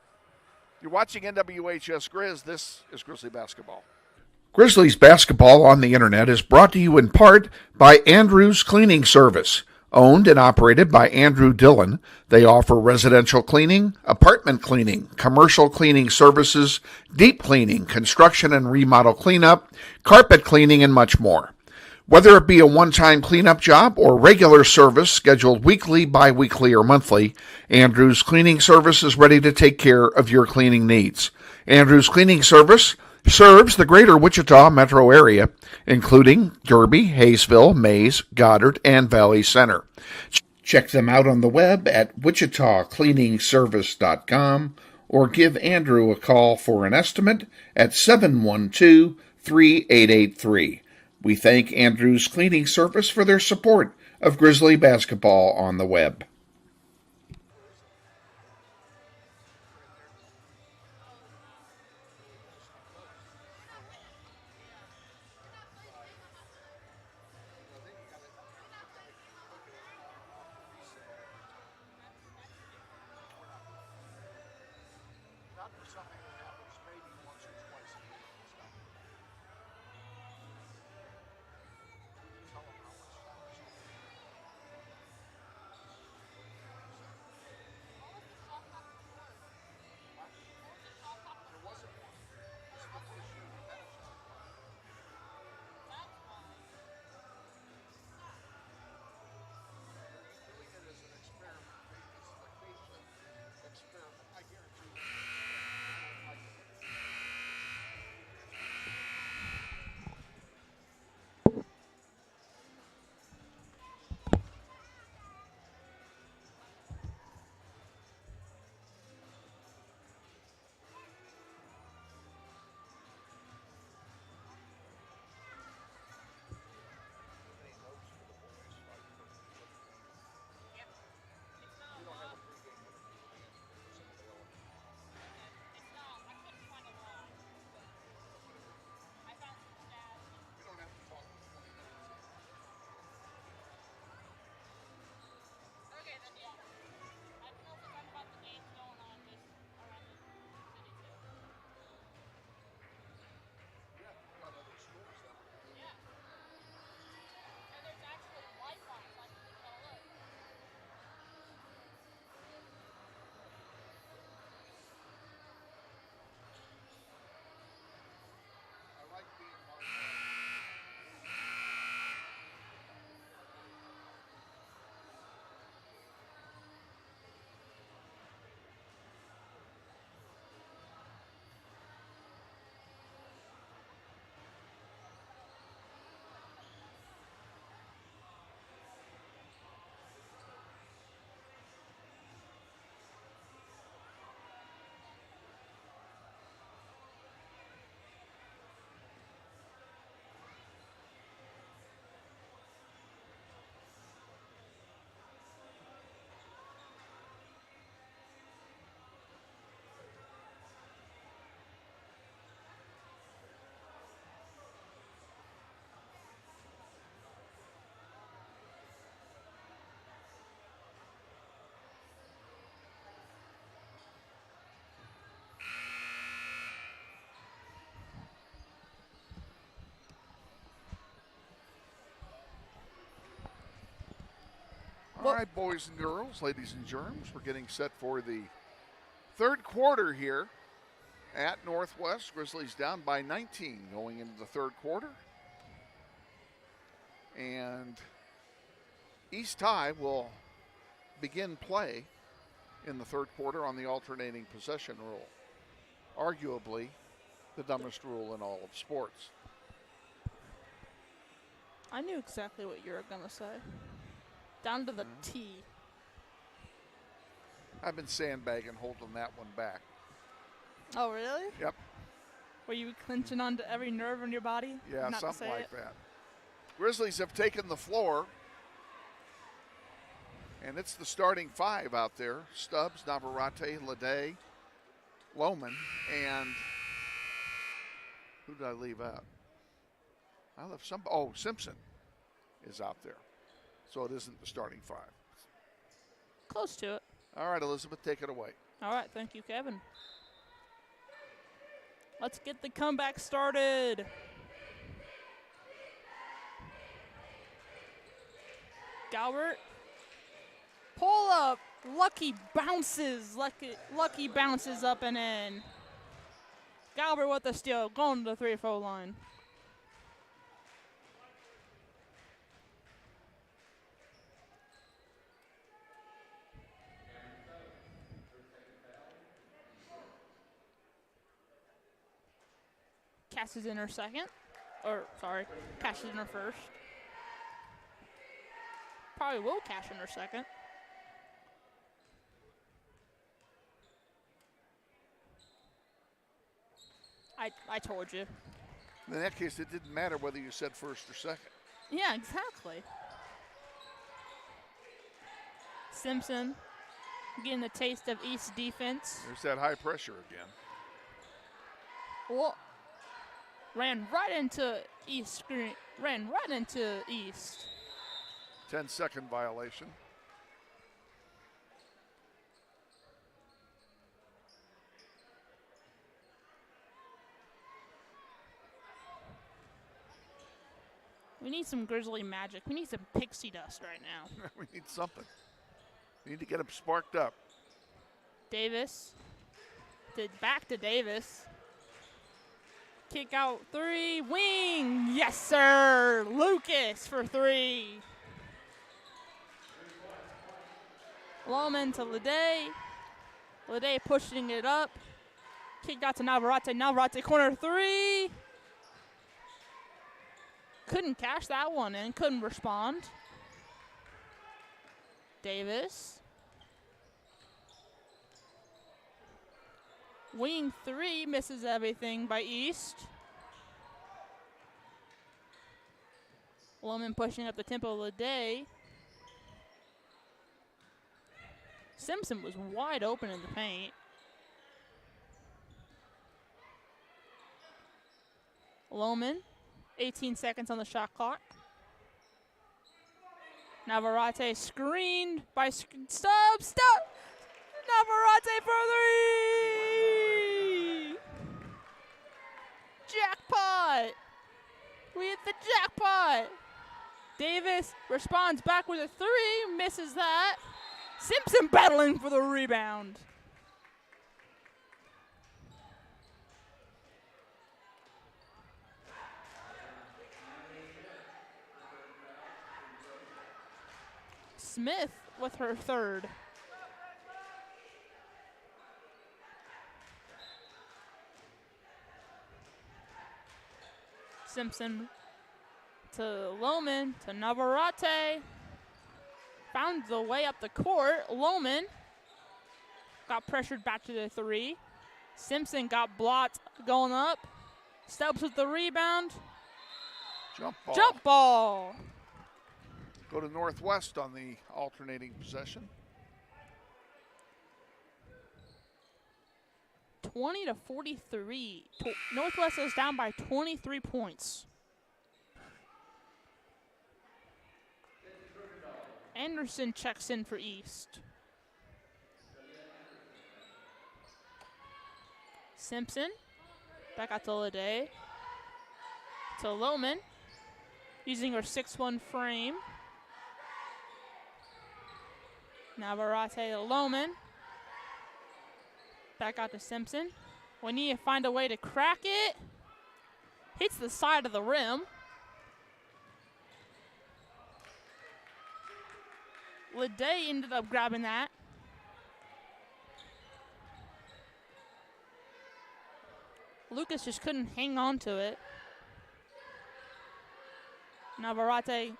You're watching NWHS Grizz. This is Grizzly Basketball. Grizzlies Basketball on the Internet is brought to you in part by Andrews Cleaning Service, Owned and operated by Andrew Dillon, they offer residential cleaning, apartment cleaning, commercial cleaning services, deep cleaning, construction and remodel cleanup, carpet cleaning, and much more. Whether it be a one-time cleanup job or regular service scheduled weekly, bi-weekly, or monthly, Andrew's Cleaning Service is ready to take care of your cleaning needs. Andrew's Cleaning Service serves the greater Wichita metro area, including Derby, Hayesville, Mays, Goddard, and Valley Center. Check them out on the web at wichitacleaningservice.com or give Andrew a call for an estimate at 712-3883. We thank Andrew's Cleaning Service for their support of Grizzly basketball on the web. All right, boys and girls, ladies and germs, we're getting set for the third quarter here at Northwest. Grizzlies down by 19 going into the third quarter. And East High will begin play in the third quarter on the alternating possession rule. Arguably the dumbest rule in all of sports. I knew exactly what you were going to say. Down to the T. I've been sandbagging, holding that one back. Oh, really? Yep. Were you clenching onto every nerve in your body? Yeah, Not to something say like it? that. Grizzlies have taken the floor. And it's the starting five out there. Stubbs, Navarrete, Lede, Lohman, and who did I leave out? I left some. Oh, Simpson is out there. So it isn't the starting five. Close to it. All right, Elizabeth, take it away. All right, thank you, Kevin. Let's get the comeback started. Galbert Pull up. Lucky bounces. Lucky bounces up and in. Galbert with the steal. Going to the 3-4 line. Cass is in her second. Cash is in her first. Probably will cash in her second. I told you. In that case, it didn't matter whether you said first or second. Yeah, exactly. Simpson getting a taste of East defense. There's that high pressure again. Well, ran right into East screen. Ran right into East. 10-second violation. We need some Grizzly magic. We need some pixie dust right now. We need something. We need to get him sparked up. Davis. Back to Davis. Kick out 3. Wing. Yes, sir. Lucas for 3. Loman to Lede. Lede pushing it up. Kicked out to Navarrete. Navarrete corner 3. Couldn't cash that one in. Couldn't respond. Davis. Wing 3 misses everything by East. Loman pushing up the tempo of the day. Simpson was wide open in the paint. Loman, 18 seconds on the shot clock. Navarrete screened by Stop! Navarrete for 3! Jackpot! We hit the jackpot! Davis responds back with a 3, misses that. Simpson battling for the rebound. Smith with her 3rd. Simpson to Loman to Navarrete. Found the way up the court. Loman got pressured back to the 3. Simpson got blocked going up. Stubbs with the rebound. Jump ball. Go to Northwest on the alternating possession. 20-43. Northwest is down by 23 points. Anderson checks in for East. Simpson back out to Lede. To Loman, using her 6'1" frame. Navarrete to Loman. Back out to Simpson. We need to find a way to crack it. Hits the side of the rim. Lede ended up grabbing that. Lucas just couldn't hang on to it. Navarrete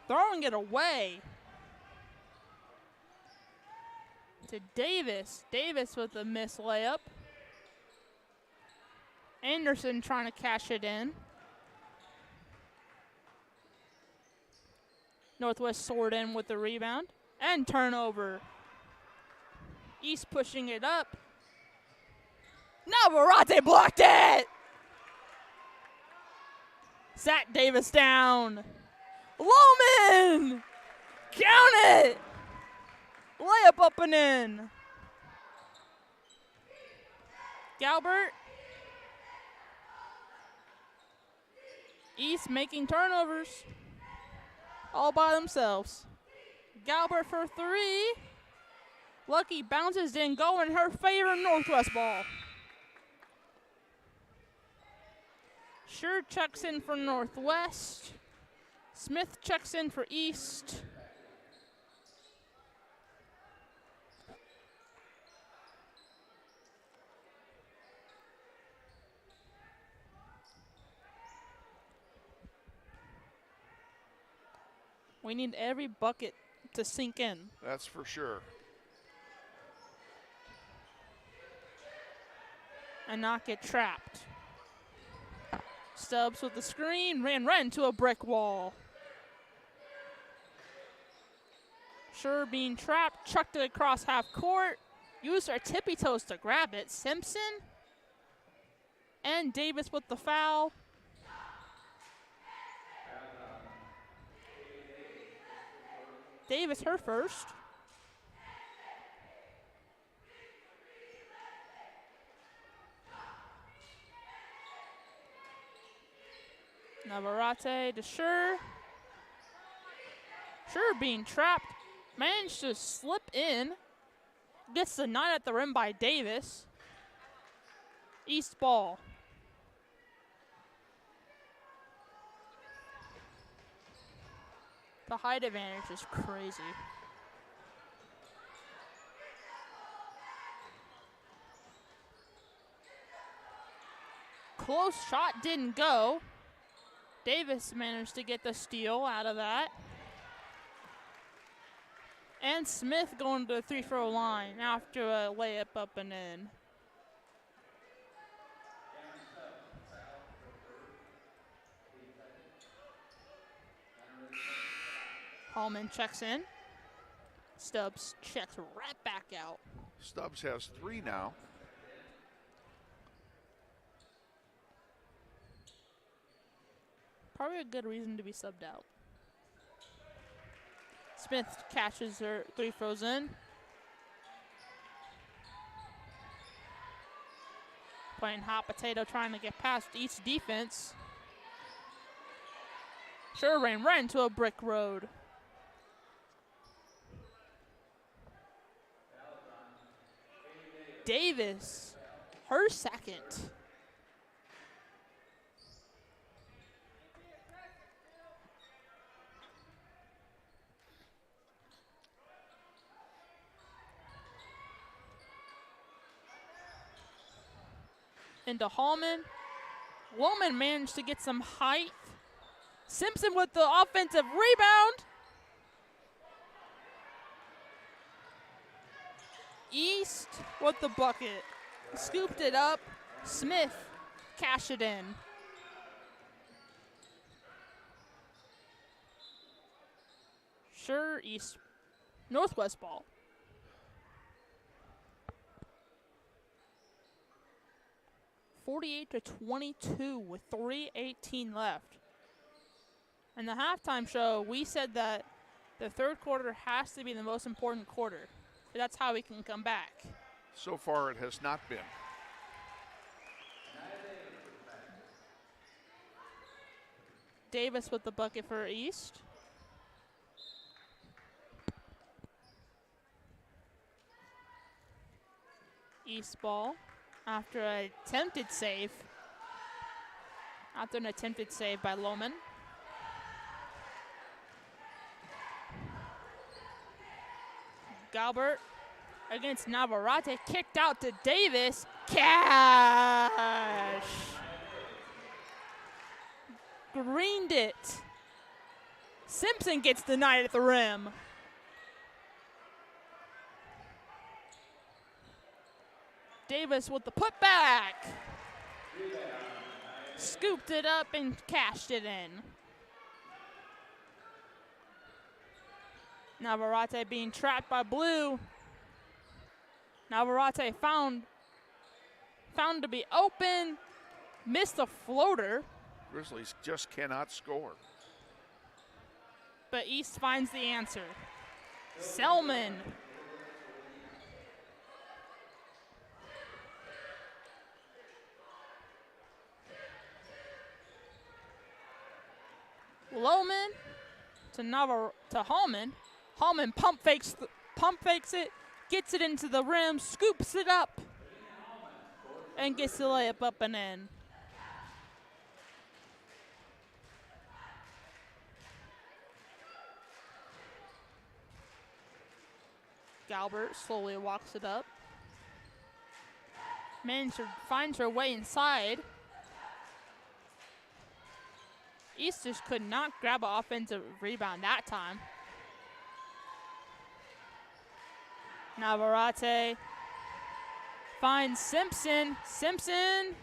throwing it away. To Davis. Davis with a missed layup. Anderson trying to cash it in. Northwest soared in with the rebound. And turnover. East pushing it up. Navarrete blocked it! Sat Davis down. Loman! Count it! Layup up and in. Galbert. East making turnovers all by themselves. Galbert for three. Lucky bounces, didn't go in her favor. Northwest ball. Sure checks in for Northwest. Smith checks in for East. We need every bucket to sink in. That's for sure. And not get trapped. Stubbs with the screen, ran right into a brick wall. Sure being trapped, chucked it across half court. Used her tippy toes to grab it. Simpson and Davis with the foul. Davis, her first. Navarrete to Sure. Sure being trapped. Managed to slip in. Gets denied at the rim by Davis. East ball. The height advantage is crazy. Close shot didn't go. Davis managed to get the steal out of that. And Smith going to the free-throw line after a layup up and in. Hallman checks in. Stubbs checks right back out. Stubbs has 3 now. Probably a good reason to be subbed out. Smith catches her 3 throws in. Playing hot potato, trying to get past each defense. Sure ran right into a brick road. Davis, her second. Into Hallman. Woman managed to get some height. Simpson with the offensive rebound. East with the bucket. Scooped it up. Smith cashed it in. Sure, East. Northwest ball. (48-22) with 3:18 left. In the halftime show, we said that the third quarter has to be the most important quarter. That's how we can come back. So far, it has not been. Davis with the bucket for East. East ball after an attempted save. After an attempted save by Lohman. Galbert against Navarrete, kicked out to Davis. Cash! Greened it. Simpson gets denied at the rim. Davis with the putback. Scooped it up and cashed it in. Navarrete being trapped by Blue. Navarrete found to be open. Missed the floater. Grizzlies just cannot score. But East finds the answer. Selman. Lohman to Hallman. Hallman pump fakes it, gets it into the rim, scoops it up, and gets the layup up and in. Galbert slowly walks it up. Finds her way inside. East just could not grab an offensive rebound that time. Navarrete finds Simpson. Simpson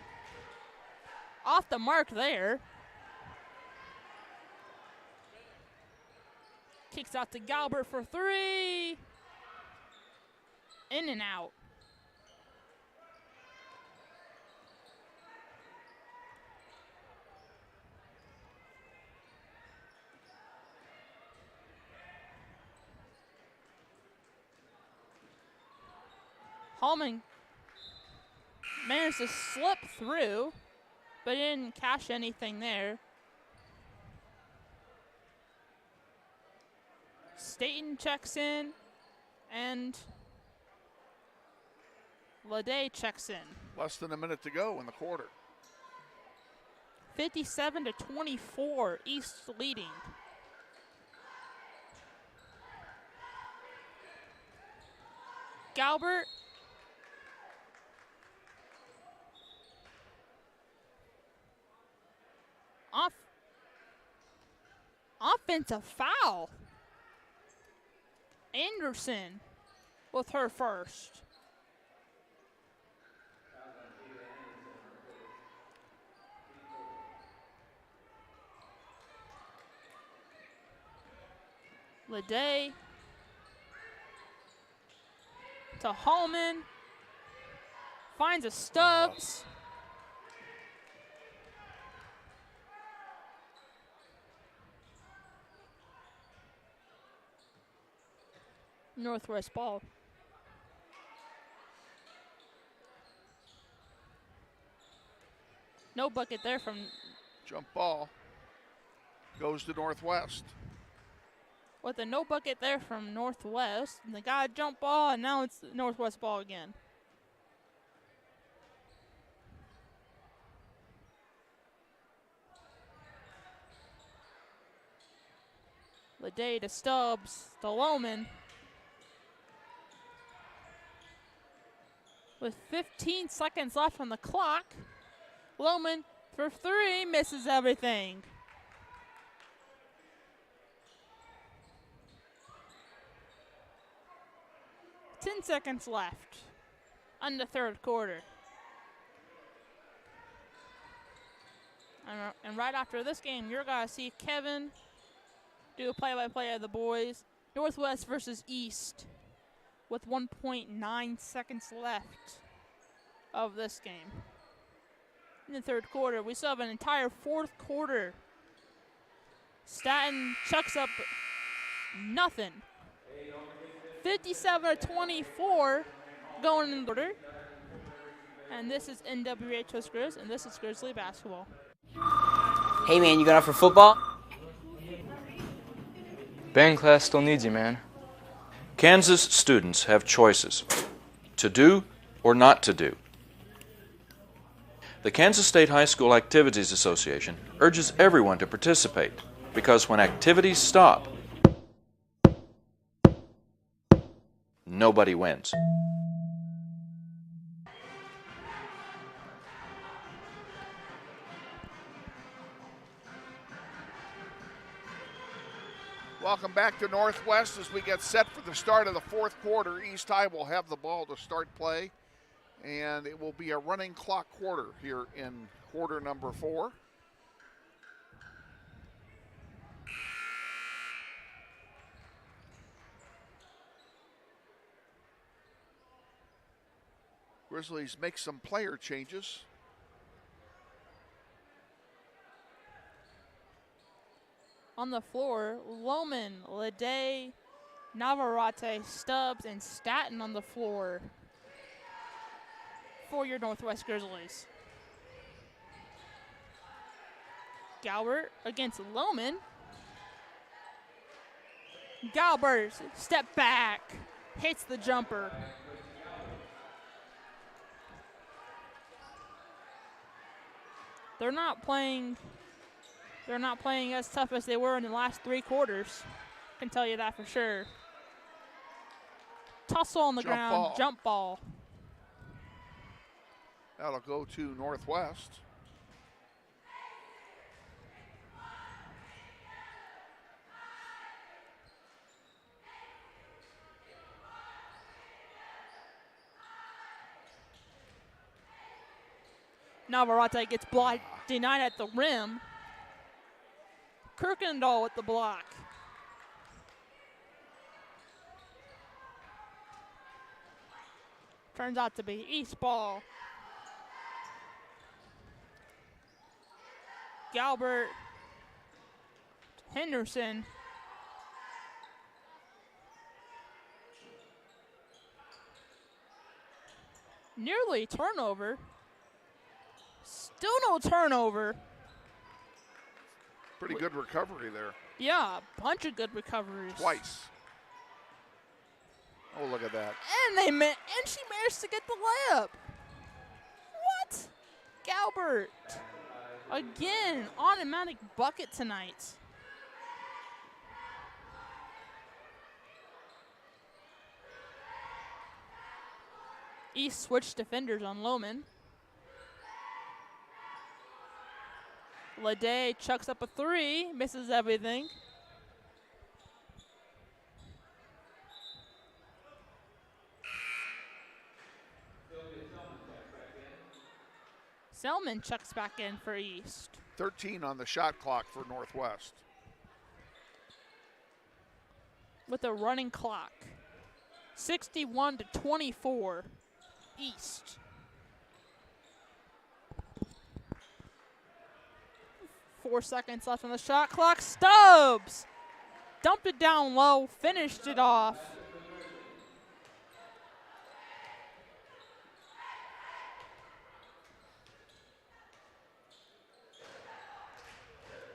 off the mark there. Kicks out to Galbert for three. In and out. Hallman managed to slip through, but didn't cash anything there. Staten checks in, and Lede checks in. Less than a minute to go in the quarter. 57-24, East leading. Galbert offensive foul. Anderson with her first. Lede to Hallman. Finds a Stubbs. Northwest ball. No bucket there from. Jump ball goes to Northwest. With a no bucket there from Northwest. And they got a jump ball, and now it's Northwest ball again. Lede to Stubbs to Lohman. With 15 seconds left on the clock, Lohman for three misses everything. Ten seconds left on the third quarter. And right after this game, you're going to see Kevin do a play-by-play of the boys. Northwest versus East with 1.9 seconds left of this game. In the third quarter, we still have an entire fourth quarter. Staten chucks up nothing. 57-24 going in the quarter. And this is NWH Host Grizz, and this is Grizzly basketball. Hey man, you going out for football? Band class still needs you, man. Kansas students have choices to do or not to do. The Kansas State High School Activities Association urges everyone to participate because when activities stop, nobody wins. Welcome back to Northwest as we get set for the start of the fourth quarter. East High will have the ball to start play, and it will be a running clock quarter here in quarter number 4. Grizzlies make some player changes. On the floor, Lohman, Lede, Navarrete, Stubbs, and Staten on the floor for your Northwest Grizzlies. Galbert against Lohman. Galbert, step back, hits the jumper. They're not playing as tough as they were in the last 3 quarters. I can tell you that for sure. Tussle on the ground, jump ball. That'll go to Northwest. Navarrete gets blocked, denied at the rim. Kirkendall with the block. Turns out to be East ball. Galbert, Henderson. Nearly turnover. Still no turnover. Pretty good recovery there. Yeah, a bunch of good recoveries. Twice. Oh, look at that. And she managed to get the layup. What? Galbert. Again, automatic bucket tonight. East switched defenders on Lohman. Leday chucks up a 3, misses everything. Selman checks back in for East. 13 on the shot clock for Northwest. With a running clock. 61-24, East. Four seconds left on the shot clock. Stubbs dumped it down low, finished it off.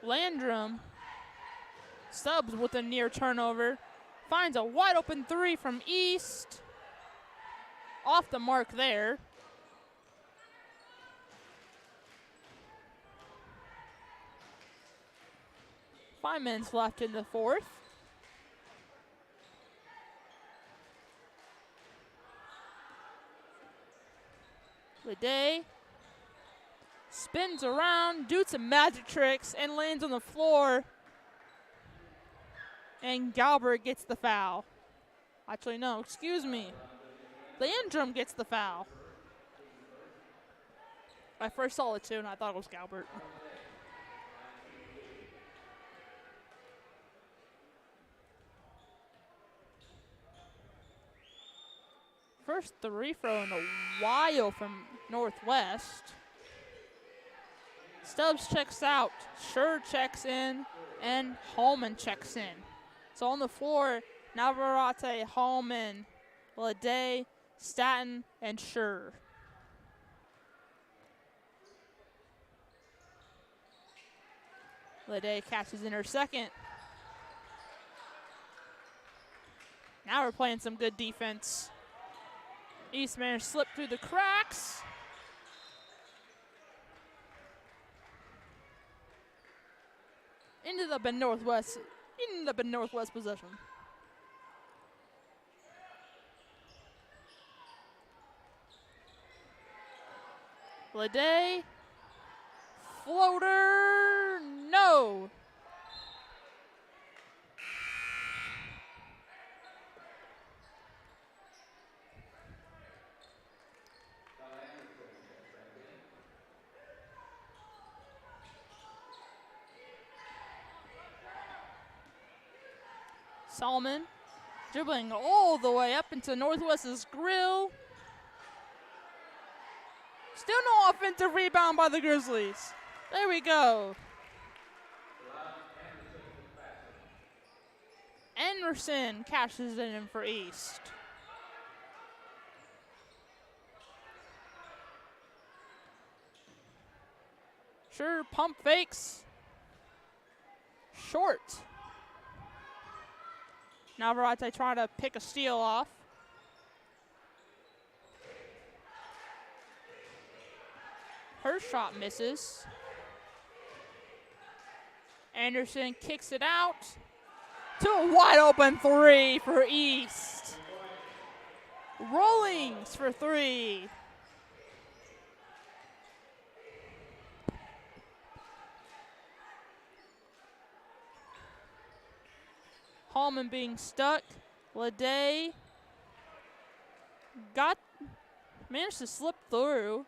Landrum, Stubbs with a near turnover, finds a wide open 3 from East. Off the mark there. Five minutes left in the fourth. Leday spins around, does some magic tricks, and lands on the floor. And Galbert gets the foul. Actually, no, excuse me. Landrum gets the foul. I first saw it too, and I thought it was Galbert. First 3 throw in a while from Northwest. Stubbs checks out, Schur checks in, and Holman checks in. So on the floor, Navarrete, Holman, Leday, Staten, and Schur. Leday catches in her second. Now we're playing some good defense. Eastman slipped through the cracks. Ended up in Northwest possession. Leday, floater, no. Solomon dribbling all the way up into Northwest's grill. Still no offensive rebound by the Grizzlies. There we go. Anderson cashes it in for East. Sure, pump fakes. Short. Now Varsity trying to pick a steal off. Her shot misses. Anderson kicks it out to a wide open three for East. Rollings for three. Hallman being stuck. Lede managed to slip through.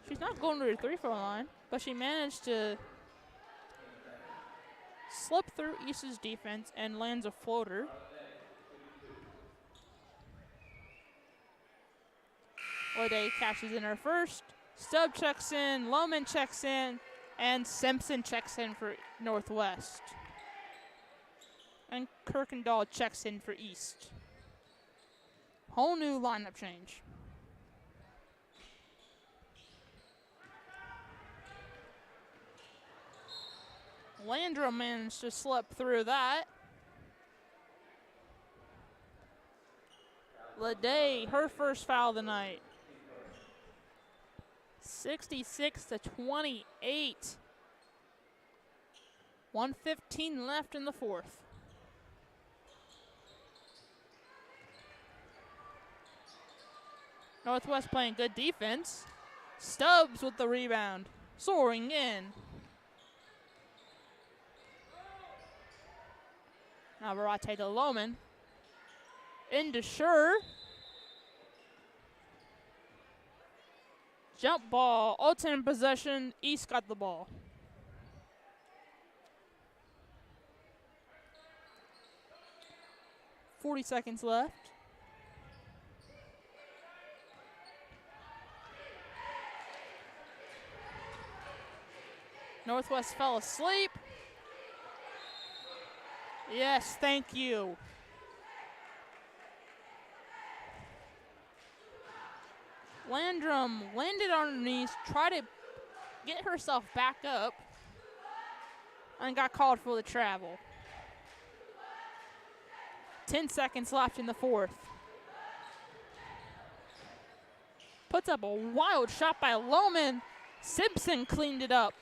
She's not going to the 3-point line, but she managed to slip through East's defense and lands a floater. Lede catches in her first. Stubb checks in, Lohman checks in, and Simpson checks in for Northwest. And Kirkendall checks in for East. Whole new lineup change. Landrum managed to slip through that. Lede, her first foul of the night. 66-28. 1:15 left in the fourth. Northwest playing good defense. Stubbs with the rebound. Soaring in. Now Varsity to Lohman. Into Schur. Jump ball. Alternate possession. East got the ball. .40 seconds left. Northwest fell asleep. Yes, thank you. Landrum landed on her knees, tried to get herself back up, and got called for the travel. 10 seconds left in the fourth. Puts up a wild shot by Lohman. Simpson cleaned it up.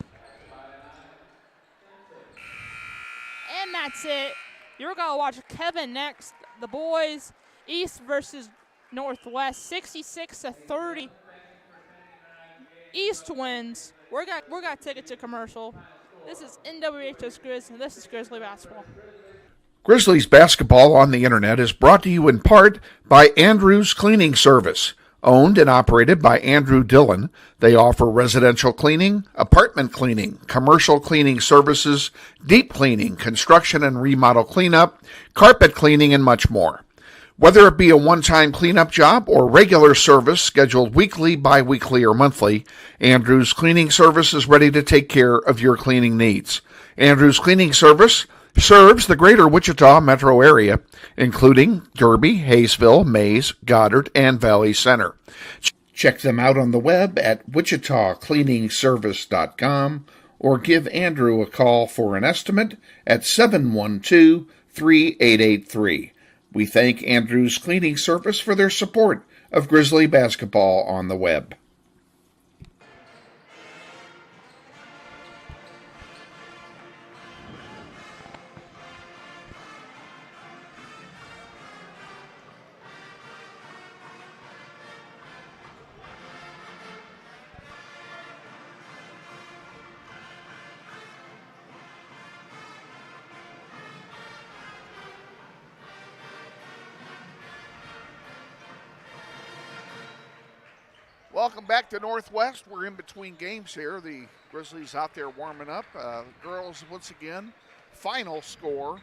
And that's it. You're going to watch Kevin next. The boys, East versus Northwest, 66-30. East wins. We're got tickets to commercial. This is NWHS Grizz, and this is Grizzly basketball. Grizzlies basketball on the internet is brought to you in part by Andrew's Cleaning Service. Owned and operated by Andrew Dillon, they offer residential cleaning, apartment cleaning, commercial cleaning services, deep cleaning, construction and remodel cleanup, carpet cleaning, and much more. Whether it be a one-time cleanup job or regular service scheduled weekly, bi-weekly, or monthly, Andrew's Cleaning Service is ready to take care of your cleaning needs. Andrew's Cleaning Service serves the greater Wichita metro area, including Derby, Hayesville, Mays, Goddard, and Valley Center. Check them out on the web at wichitacleaningservice.com or give Andrew a call for an estimate at 712-3883. We thank Andrew's Cleaning Service for their support of Grizzly basketball on the web. Welcome back to Northwest. We're in between games here. The Grizzlies out there warming up. Girls, once again, final score,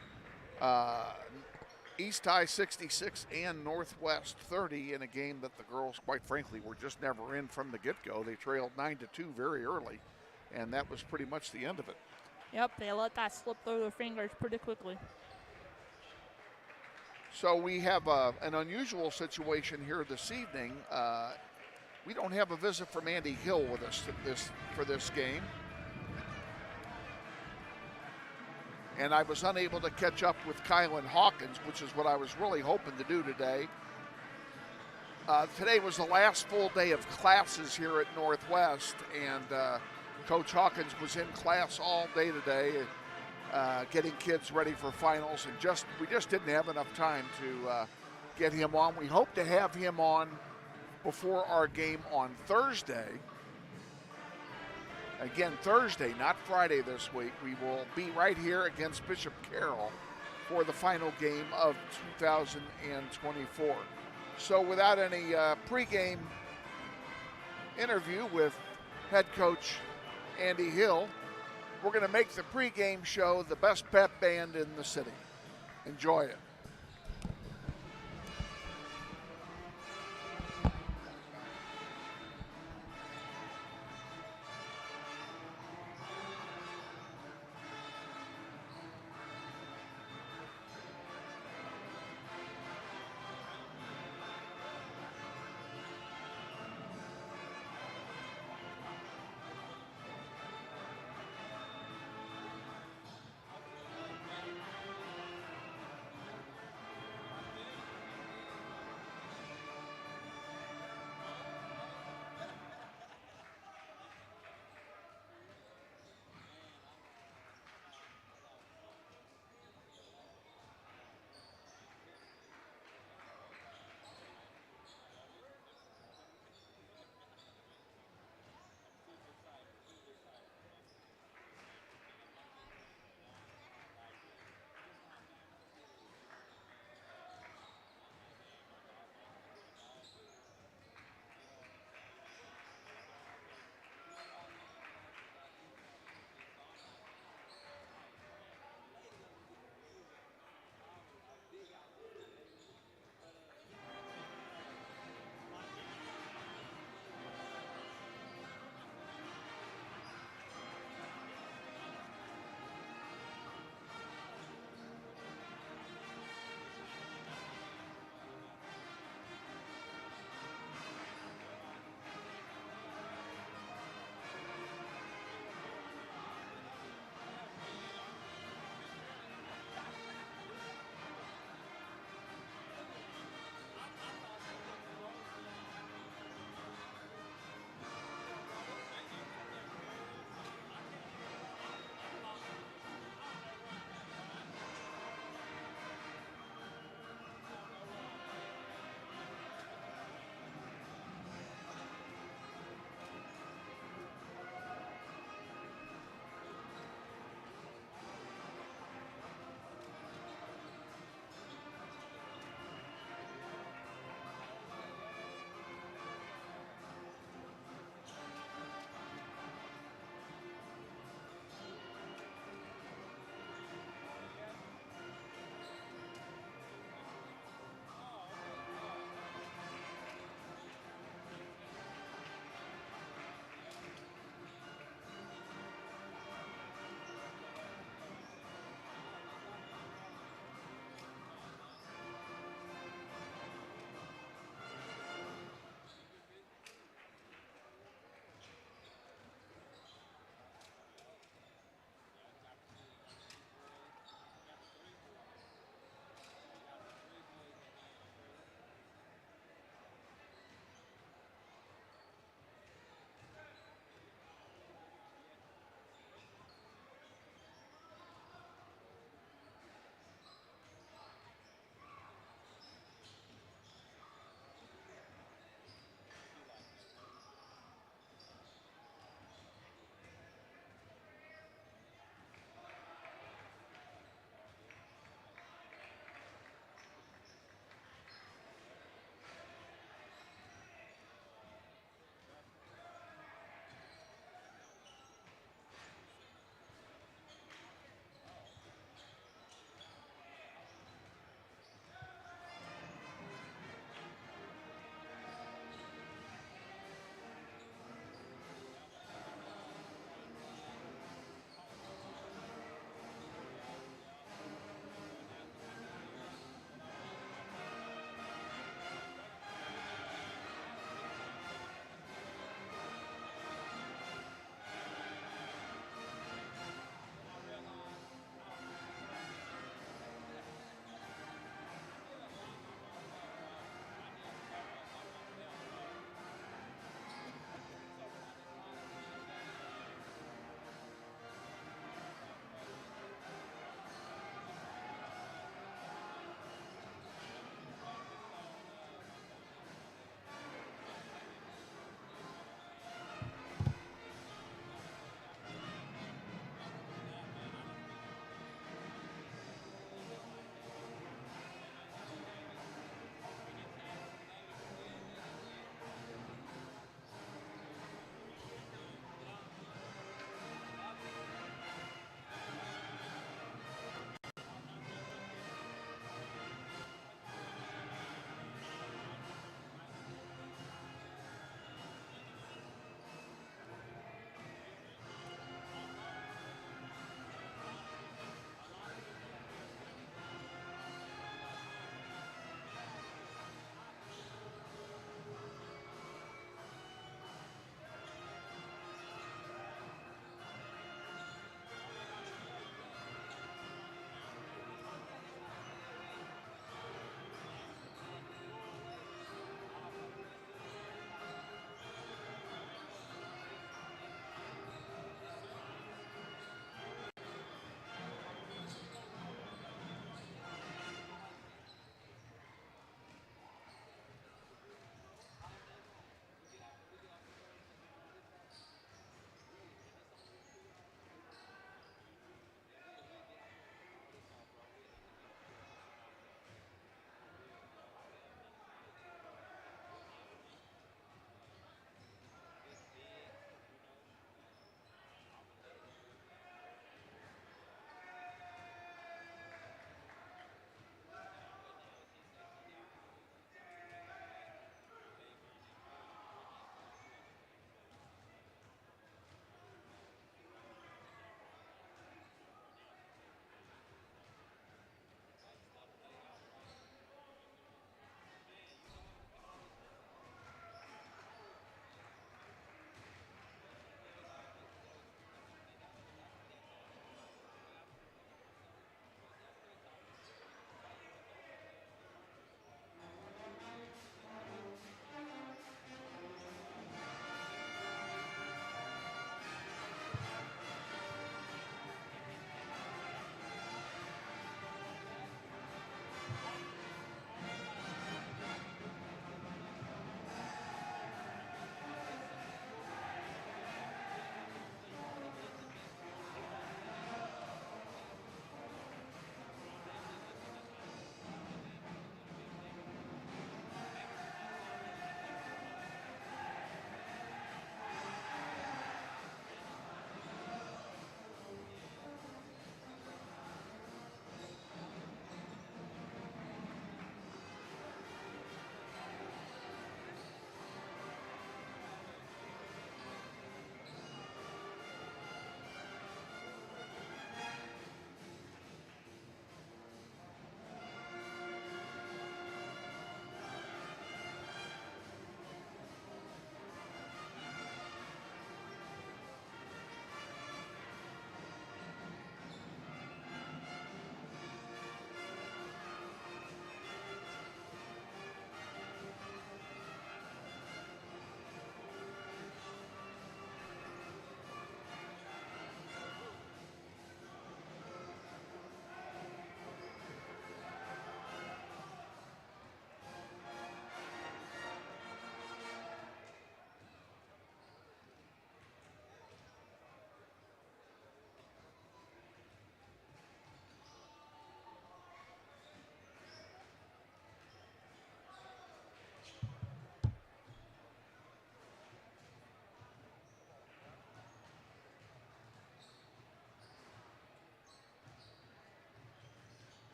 East High 66 and Northwest 30 in a game that the girls, quite frankly, were just never in from the get-go. They trailed 9-2 very early, and that was pretty much the end of it. Yep, they let that slip through their fingers pretty quickly. So we have an unusual situation here this evening. We don't have a visit from Andy Hill with us for this game. and I was unable to catch up with Kylan Hawkins, which is what I was really hoping to do today. Today was the last full day of classes here at Northwest, and Coach Hawkins was in class all day today, getting kids ready for finals, and we just didn't have enough time to get him on. We hope to have him on before our game on Thursday. Again, Thursday, not Friday this week. We will be right here against Bishop Carroll for the final game of 2024. So without any pregame interview with head coach Andy Hill, we're going to make the pregame show the best pep band in the city. Enjoy it.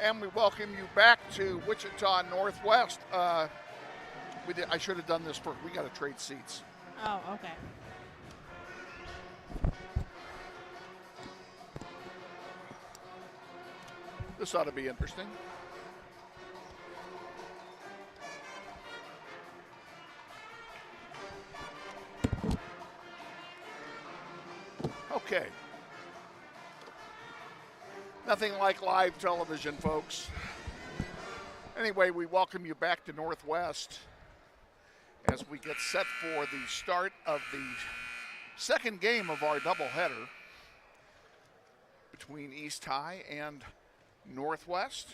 And we welcome you back to Wichita Northwest. I should have done this first. We got to trade seats. Oh, okay. This ought to be interesting. Okay. Nothing like live television, folks. Anyway, we welcome you back to Northwest as we get set for the start of the second game of our doubleheader between East High and Northwest.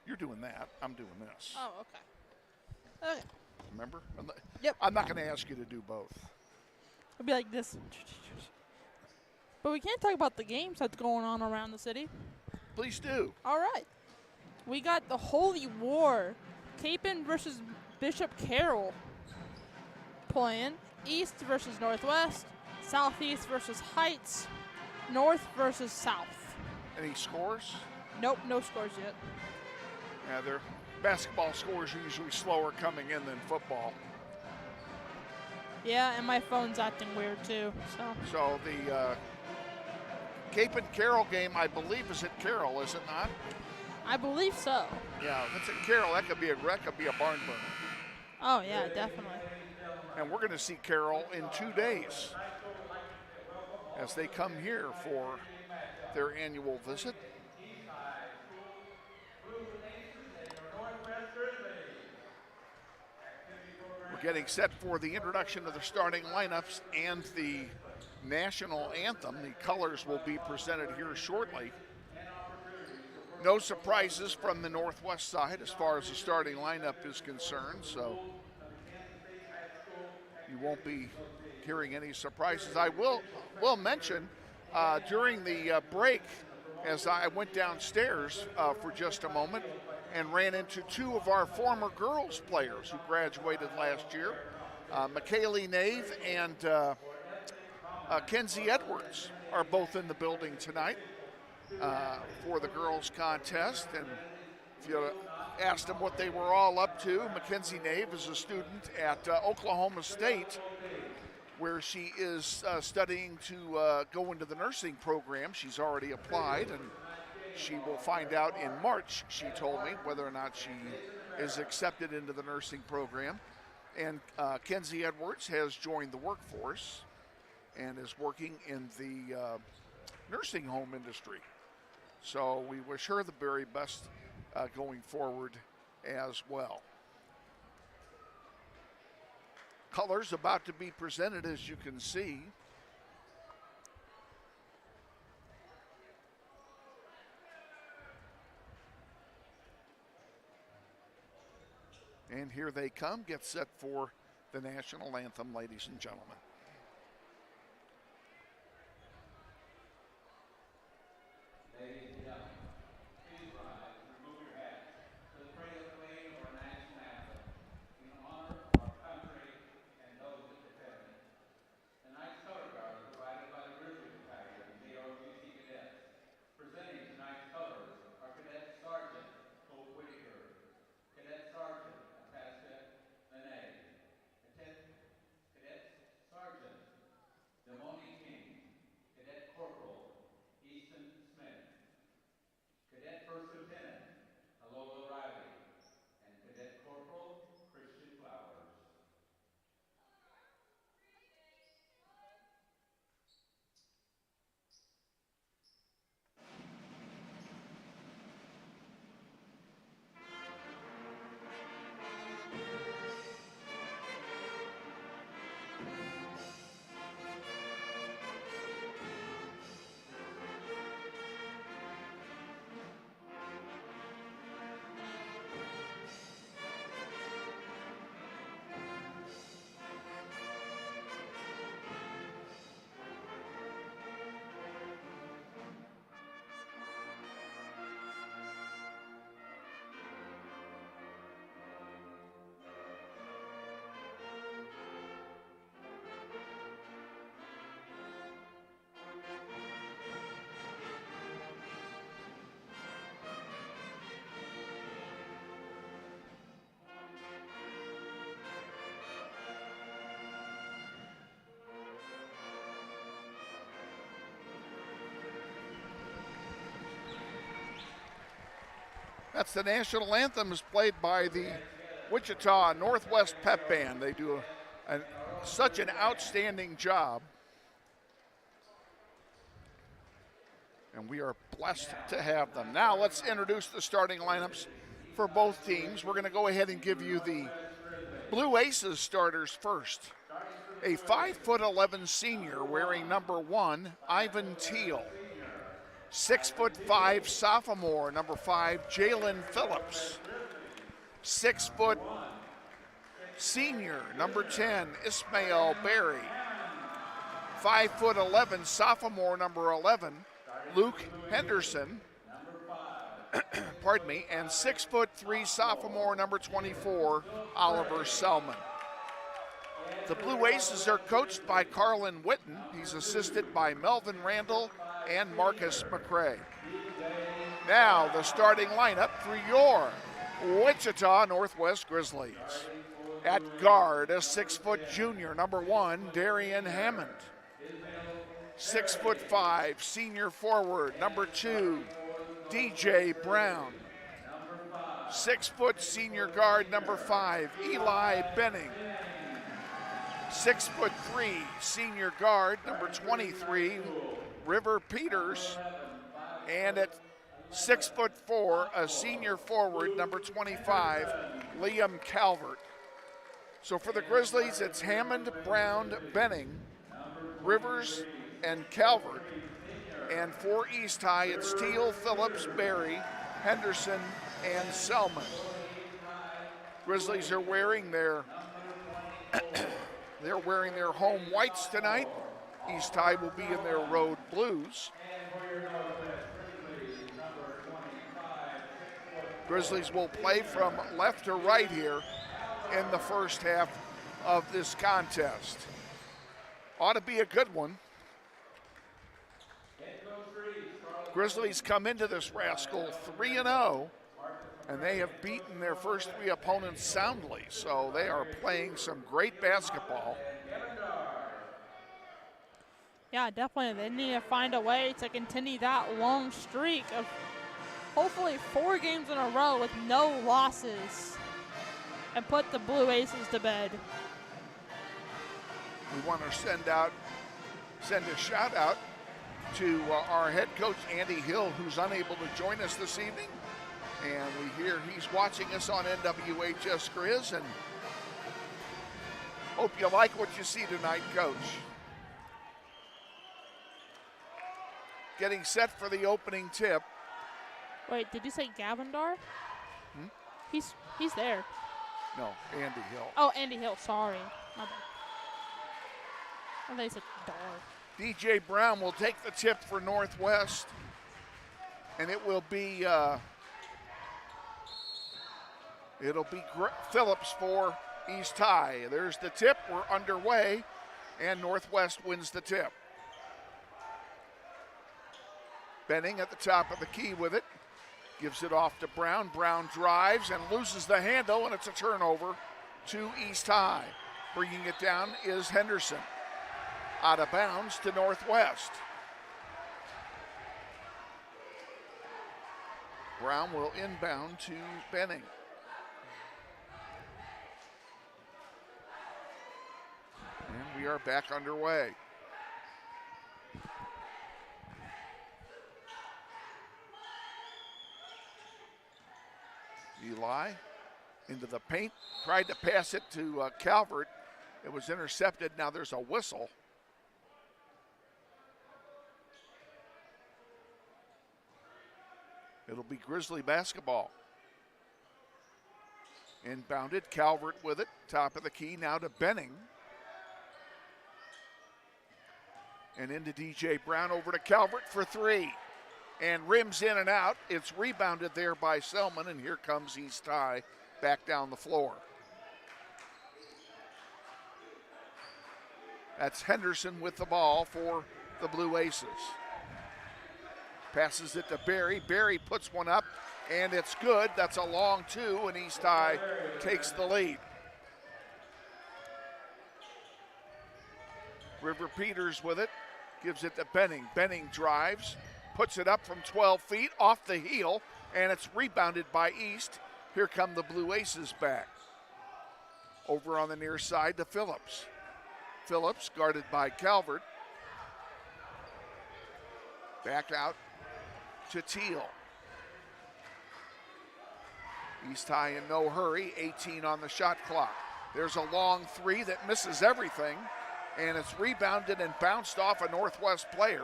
You're doing that. I'm doing this. Oh, okay. Okay. Remember? Yep. I'm not going to ask you to do both. It'll be like this. But we can't talk about the games that's going on around the city. Please do. All right. We got the Holy War. Capon versus Bishop Carroll playing. East versus Northwest. Southeast versus Heights. North versus South. Any scores? Nope, no scores yet. Yeah, their basketball scores are usually slower coming in than football. Yeah, and my phone's acting weird too. So the Capon Carroll game, I believe, is at Carroll, is it not? I believe so. Yeah, if it's at Carroll, that could be a barn burner. Oh yeah, definitely. And we're going to see Carroll in 2 days as they come here for their annual visit. We're getting set for the introduction of the starting lineups and the national anthem. The colors will be presented here shortly. No surprises from the Northwest side as far as the starting lineup is concerned, so you won't be hearing any surprises. I will mention during the break, as I went downstairs for just a moment and ran into two of our former girls players who graduated last year, McKaylee Nave and Kenzie Edwards are both in the building tonight for the girls contest. And if you asked them what they were all up to, Mackenzie Nave is a student at Oklahoma State, where she is studying to go into the nursing program. She's already applied, and she will find out in March, she told me, whether or not she is accepted into the nursing program. And Kenzie Edwards has joined the workforce and is working in the nursing home industry. So we wish her the very best going forward as well. Colors about to be presented, as you can see. And here they come, get set for the national anthem, ladies and gentlemen. That's the national anthem is played by the Wichita Northwest Pep Band. They do such an outstanding job. And we are blessed to have them. Now let's introduce the starting lineups for both teams. We're going to go ahead and give you the Blue Aces starters first. A 5'11" senior wearing number 1, Ivan Teal. 6'5" sophomore, number 5, Jalen Phillips. 6 foot senior, number 10, Ismail Berry. 5'11" sophomore, number 11, Luke Henderson. Pardon me, and 6'3" sophomore, number 24, Oliver Selman. The Blue Aces are coached by Carlin Witten. He's assisted by Melvin Randall and Marcus McCray. Now the starting lineup for your Wichita Northwest Grizzlies. At guard, a 6-foot junior, number 1, Darian Hammond. 6'5" senior forward, number 2, DJ Brown. 6-foot senior guard, number 5, Eli Benning. 6'3" senior guard, number 23, River Peters. And at 6'4", a senior forward, number 25, Liam Calvert. So for the Grizzlies, it's Hammond, Brown, Benning, Rivers, and Calvert. And for East High, it's Teal, Phillips, Berry, Henderson, and Selman. Grizzlies are wearing their they're wearing their home whites tonight. East High will be in their road blues. Grizzlies will play from left to right here in the first half of this contest. Ought to be a good one. Grizzlies come into this rascal 3-0, and they have beaten their first 3 opponents soundly, so they are playing some great basketball. Yeah, definitely. They need to find a way to continue that long streak of hopefully 4 games in a row with no losses and put the Blue Aces to bed. We want to send a shout out to our head coach, Andy Hill, who's unable to join us this evening. And we hear he's watching us on NWHS Grizz, and hope you like what you see tonight, Coach. Getting set for the opening tip. Wait, did you say Gavindar? He's there. No, Andy Hill. Oh, Andy Hill, sorry. My bad. I thought you said Dar. DJ Brown will take the tip for Northwest, and it will be Phillips for East High. There's the tip. We're underway, and Northwest wins the tip. Benning at the top of the key with it. Gives it off to Brown. Brown drives and loses the handle, and it's a turnover to East High. Bringing it down is Henderson. Out of bounds to Northwest. Brown will inbound to Benning. And we are back underway. Eli into the paint, tried to pass it to Calvert. It was intercepted. Now there's a whistle. It'll be Grizzly basketball. Inbounded, Calvert with it, top of the key, now to Benning. And into DJ Brown, over to Calvert for 3. And rims in and out. It's rebounded there by Selman, and here comes East High back down the floor. That's Henderson with the ball for the Blue Aces. Passes it to Berry. Berry puts one up, and it's good. That's a long 2, and East High takes the lead. River Peters with it. Gives it to Benning. Benning drives. Puts it up from 12 feet, off the heel, and it's rebounded by East. Here come the Blue Aces back. Over on the near side to Phillips. Phillips guarded by Calvert. Back out to Teal. East High in no hurry, 18 on the shot clock. There's a long three that misses everything, and it's rebounded and bounced off a Northwest player.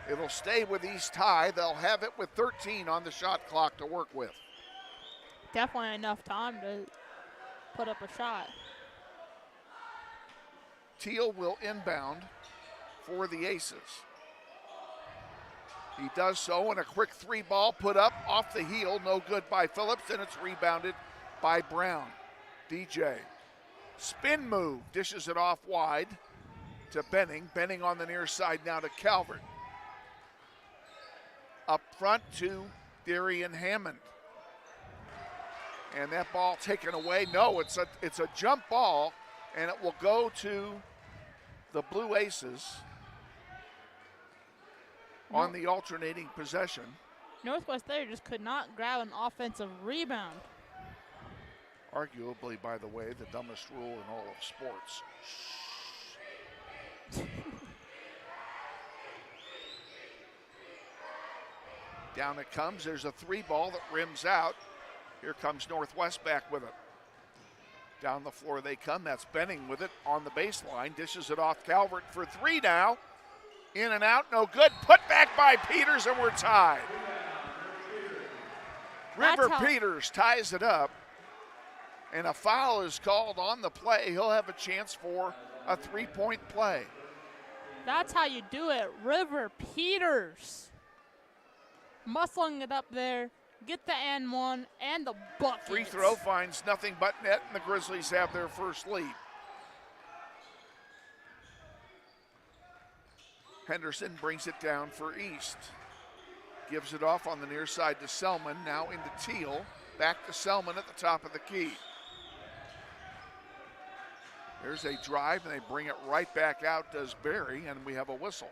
It'll stay with East High. They'll have it with 13 on the shot clock to work with. Definitely enough time to put up a shot. Teal will inbound for the Aces. He does so, and a quick three ball put up off the heel, no good by Phillips, and it's rebounded by Brown. DJ, spin move, dishes it off wide to Benning. Benning on the near side now to Calvert. Up front to Darian Hammond. And that ball taken away. No, it's a jump ball, and it will go to the Blue Aces on the alternating possession. Northwest there just could not grab an offensive rebound. Arguably, by the way, the dumbest rule in all of sports. Down it comes. There's a three ball that rims out. Here comes Northwest back with it. Down the floor they come. That's Benning with it on the baseline. Dishes it off Calvert for three now. In and out, no good. Put back by Peters, and we're tied. River Peters ties it up, and a foul is called on the play. He'll have a chance for a three-point play. That's how you do it. River Peters. Muscling it up there. Get the and one and the bucket. Free throw finds nothing but net, and the Grizzlies have their first lead. Henderson brings it down for East. Gives it off on the near side to Selman, now into Teal. Back to Selman at the top of the key. There's a drive, and they bring it right back out, does Barry, and we have a whistle.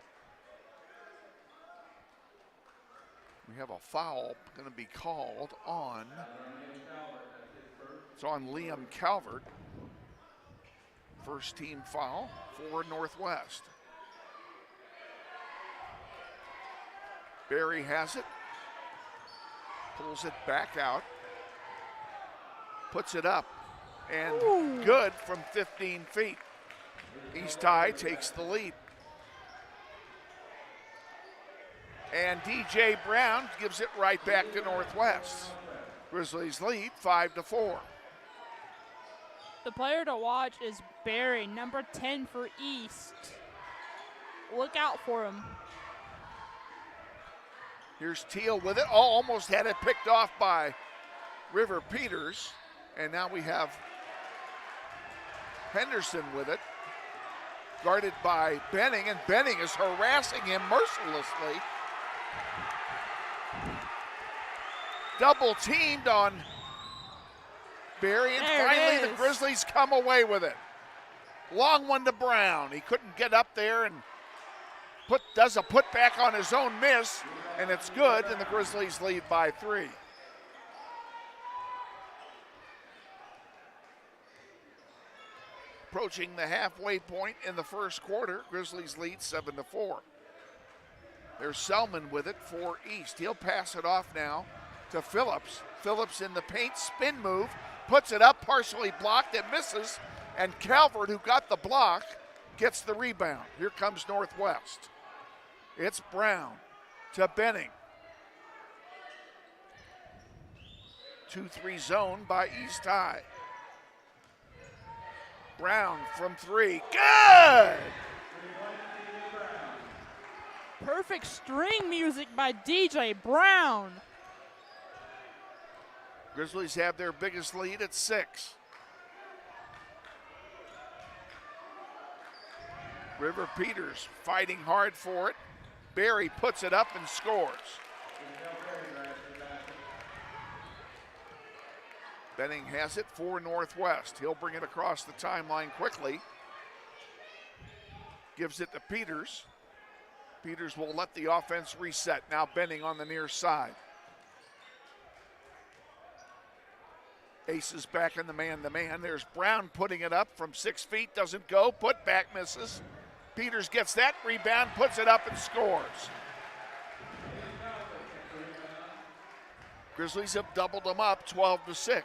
We have a foul going to be called on. It's on Liam Calvert. First team foul for Northwest. Barry has it. Pulls it back out. Puts it up. And good from 15 feet. East High takes the lead. And DJ Brown gives it right back to Northwest. Grizzlies lead 5-4. The player to watch is Barry, number 10 for East. Look out for him. Here's Teal with it. Oh, almost had it picked off by River Peters. And now we have Henderson with it. Guarded by Benning, and Benning is harassing him mercilessly. Double teamed on Barry, and finally the Grizzlies come away with it. Long one to Brown. He couldn't get up there and does a putback on his own miss, and it's good, and the Grizzlies lead by 3. Approaching the halfway point in the first quarter, Grizzlies lead 7-4. There's Selman with it for East. He'll pass it off now to Phillips. Phillips in the paint, spin move, puts it up, partially blocked, it misses, and Calvert, who got the block, gets the rebound. Here comes Northwest. It's Brown to Benning. 2-3 zone by East High. Brown from 3, good! Perfect string music by DJ Brown. Grizzlies have their biggest lead at 6. River Peters fighting hard for it. Barry puts it up and scores. Benning has it for Northwest. He'll bring it across the timeline quickly. Gives it to Peters. Peters will let the offense reset. Now Benning on the near side. Aces back in the man-to-man. There's Brown putting it up from 6 feet. Doesn't go. Put back misses. Peters gets that rebound, puts it up and scores. Grizzlies have doubled them up 12-6.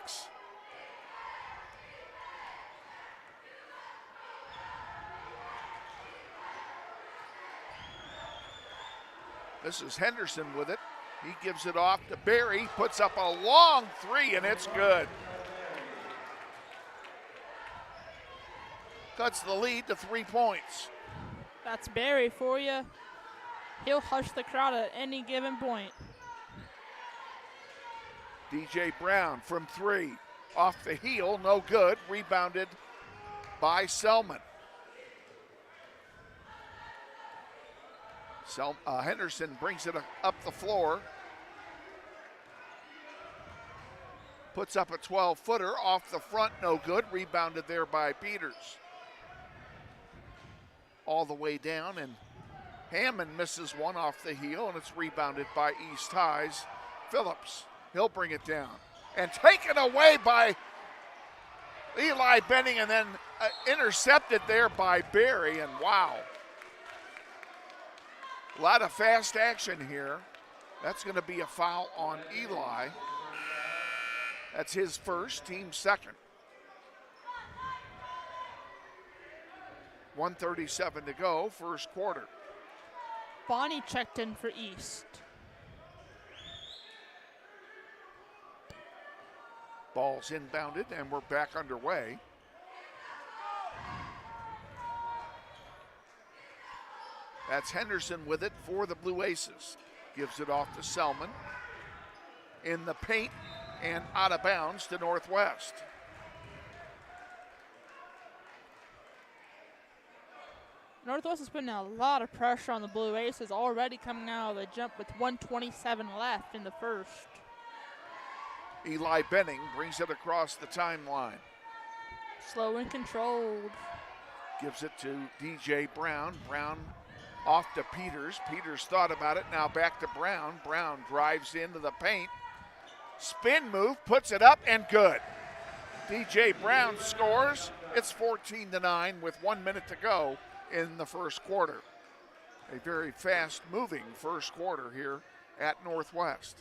This is Henderson with it. He gives it off to Barry, puts up a long three, and it's good. Cuts the lead to 3 points. That's Barry for you. He'll hush the crowd at any given point. DJ Brown from 3. Off the heel, no good. Rebounded by Selman. Henderson brings it up the floor. Puts up a 12-footer off the front, no good. Rebounded there by Peters. All the way down, and Hammond misses one off the heel, and it's rebounded by East High's Phillips. He'll bring it down. And taken away by Eli Benning, and then intercepted there by Barry, and wow. A lot of fast action here. That's going to be a foul on Eli. That's his first, team second. 1:37 to go, first quarter. Bonnie checked in for East. Ball's inbounded, and we're back underway. That's Henderson with it for the Blue Aces. Gives it off to Selman. In the paint and out of bounds to Northwest. Northwest is putting a lot of pressure on the Blue Aces, already coming out of the jump with 1:27 left in the first. Eli Benning brings it across the timeline. Slow and controlled. Gives it to DJ Brown. Brown off to Peters. Peters thought about it, now back to Brown. Brown drives into the paint. Spin move, puts it up, and good. DJ Brown scores. It's 14-9 with 1 minute to go in the first quarter. A very fast-moving first quarter here at Northwest.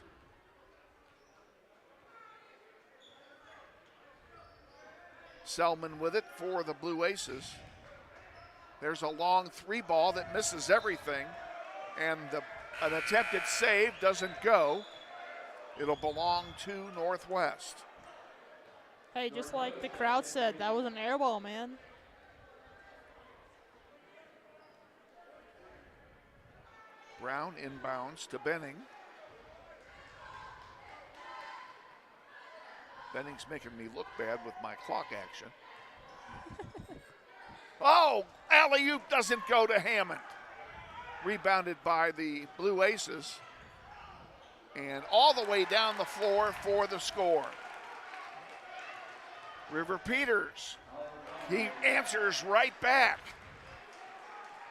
Selman with it for the Blue Aces. There's a long three ball that misses everything, and an attempted save doesn't go. It'll belong to Northwest. Hey, just like the crowd said, that was an air ball, man. Brown inbounds to Benning. Benning's making me look bad with my clock action. Oh, alley-oop doesn't go to Hammond. Rebounded by the Blue Aces. And all the way down the floor for the score. River Peters. He answers right back.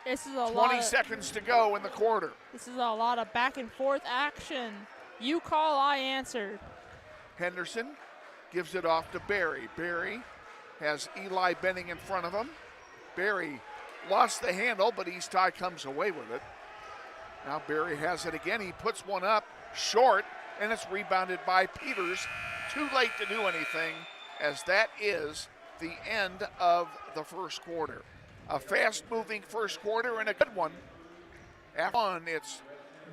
This is a 20 seconds to go in the quarter. This is a lot of back and forth action. You call, I answer. Henderson gives it off to Barry. Barry has Eli Benning in front of him. Barry lost the handle, but East High comes away with it. Now Barry has it again. He puts one up short, and it's rebounded by Peters. Too late to do anything, as that is the end of the first quarter. A fast-moving first quarter and a good one. After one, it's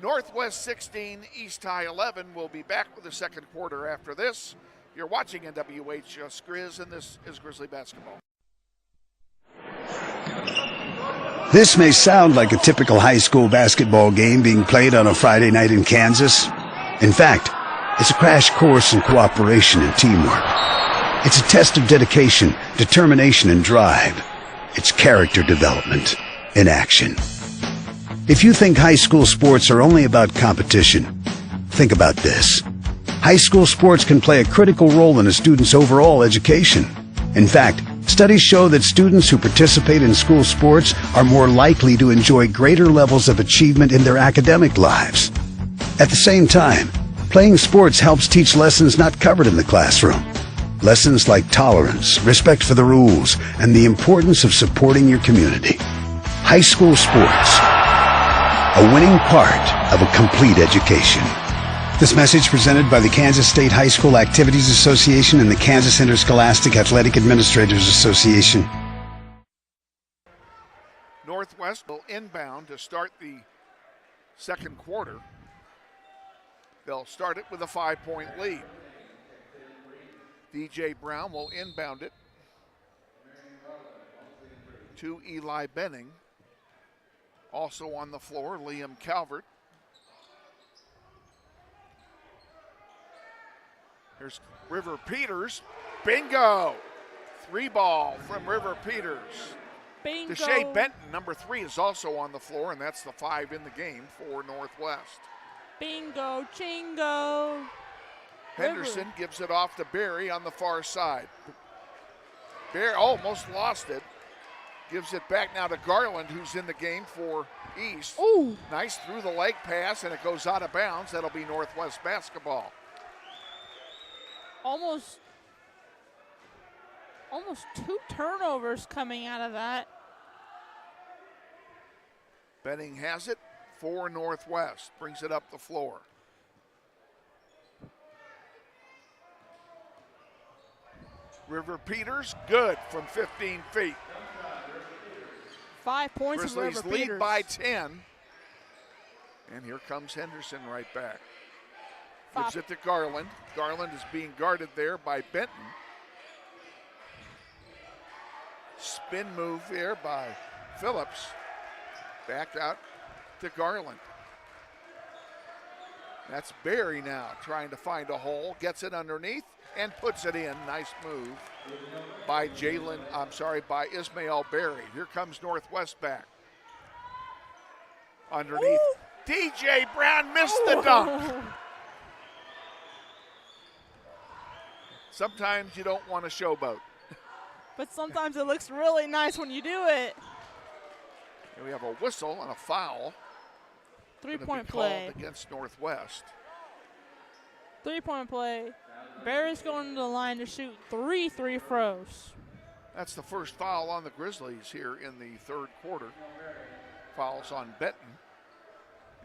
Northwest 16, East High 11. We'll be back with the second quarter after this. You're watching NWHS Grizz, and this is Grizzly Basketball. This may sound like a typical high school basketball game being played on a Friday night in Kansas. In fact, it's a crash course in cooperation and teamwork. It's a test of dedication, determination, and drive. It's character development in action. If you think high school sports are only about competition, think about this. High school sports can play a critical role in a student's overall education. In fact, studies show that students who participate in school sports are more likely to enjoy greater levels of achievement in their academic lives. At the same time, playing sports helps teach lessons not covered in the classroom. Lessons like tolerance, respect for the rules, and the importance of supporting your community. High school sports, a winning part of a complete education. This message presented by the Kansas State High School Activities Association and the Kansas Interscholastic Athletic Administrators Association. Northwest will inbound to start the second quarter. They'll start it with a 5-point lead. DJ Brown will inbound it to Eli Benning. Also on the floor, Liam Calvert. Here's River Peters. Bingo! 3-ball from River Peters. Bingo. Deshae Benton, number 3, is also on the floor, and that's the 5 in the game for Northwest. Bingo, chingo. Henderson gives it off to Barry on the far side. Barry almost lost it. Gives it back now to Garland, who's in the game for East. Ooh. Nice through the leg pass, and it goes out of bounds. That'll be Northwest basketball. Almost 2 turnovers coming out of that. Benning has it for Northwest. Brings it up the floor. River Peters, good from 15 feet. 5 points from Grizzlies River lead Peters. by 10. And here comes Henderson right back. Gives it to Garland. Garland is being guarded there by Benton. Spin move there by Phillips. Back out to Garland. That's Barry now trying to find a hole. Gets it underneath and puts it in. Nice move by by Ismail Barry. Here comes Northwest back. Underneath. Ooh. DJ Brown missed the dunk. Sometimes you don't want to showboat. But sometimes it looks really nice when you do it. Here we have a whistle and a foul. 3-point play. Against Northwest. 3-point play. Barry's going to the line to shoot 3 free throws. That's the first foul on the Grizzlies here in the third quarter. Fouls on Benton.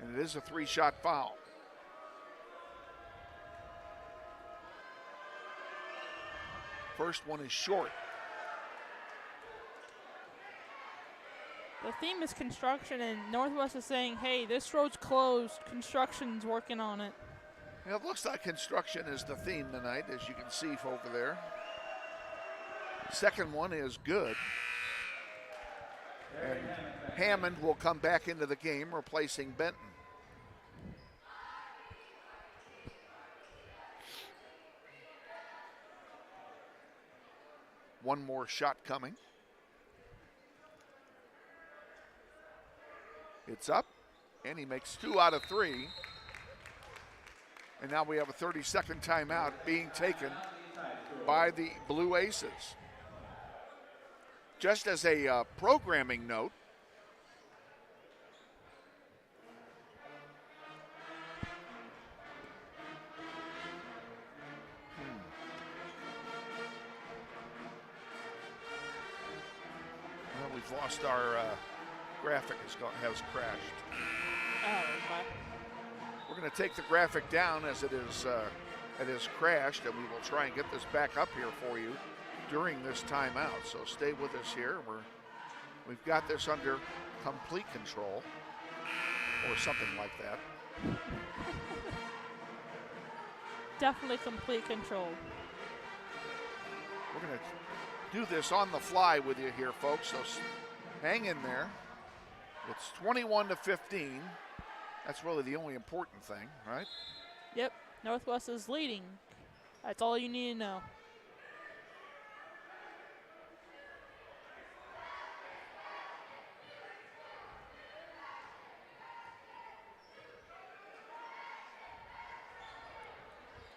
And it is a 3-shot foul. First one is short. The theme is construction, and Northwest is saying, hey, this road's closed. Construction's working on it. It looks like construction is the theme tonight, as you can see over there. Second one is good. And Hammond will come back into the game, replacing Benton. One more shot coming. It's up, and he makes 2 out of 3. And now we have a 30-second timeout being taken by the Blue Aces. Just as a programming note, well, we've lost our graphic has crashed. Oh, okay. We're going to take the graphic down as it is crashed, and we will try and get this back up here for you during this timeout. So stay with us here. We've got this under complete control, or something like that. Definitely complete control. We're going to do this on the fly with you here, folks. So hang in there. It's 21-15. That's really the only important thing, right? Yep, Northwest is leading. That's all you need to know.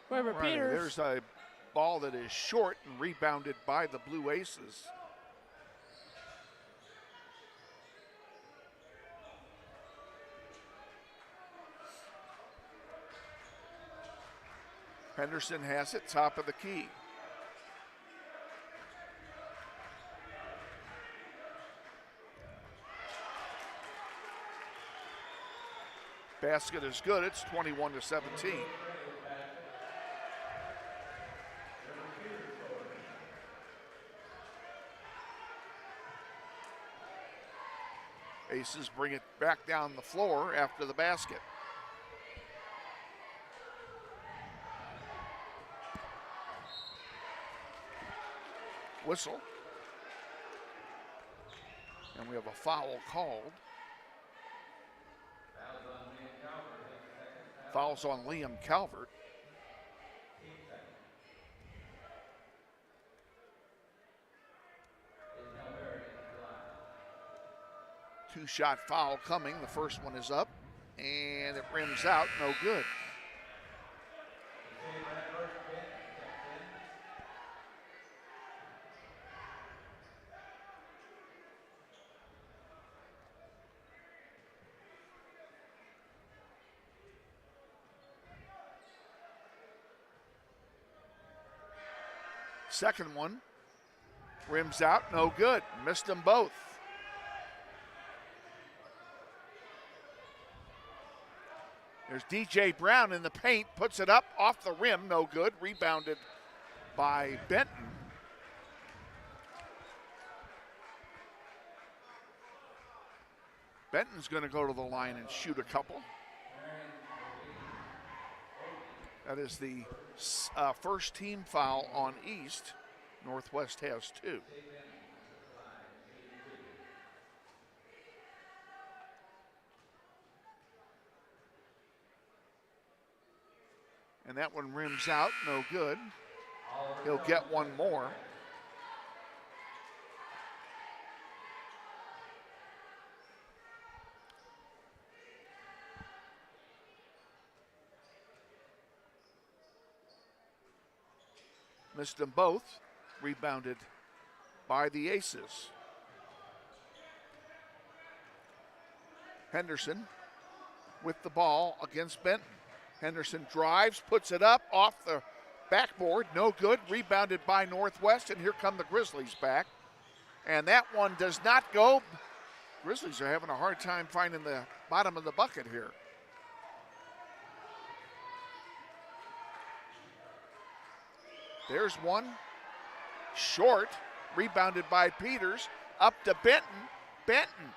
River Peters. There's a ball that is short and rebounded by the Blue Aces. Henderson has it, top of the key. Basket is good. It's 21-17. Aces bring it back down the floor after the basket. Whistle. And we have a foul called. Fouls on Liam Calvert. Two-shot foul coming. The first one is up, and it rims out. No good. Second one rims out. No good. Missed them both. There's DJ Brown in the paint, puts it up off the rim, no good. Rebounded by Benton. Benton's going to go to the line and shoot a couple. That is the first team foul on East. Northwest has 2. And that one rims out, no good. He'll get one more. Missed them both. Rebounded by the Aces. Henderson with the ball against Benton. Henderson drives, puts it up off the backboard, no good. Rebounded by Northwest, and here come the Grizzlies back. And that one does not go. Grizzlies are having a hard time finding the bottom of the bucket here. There's one. Short, rebounded by Peters, up to Benton. Benton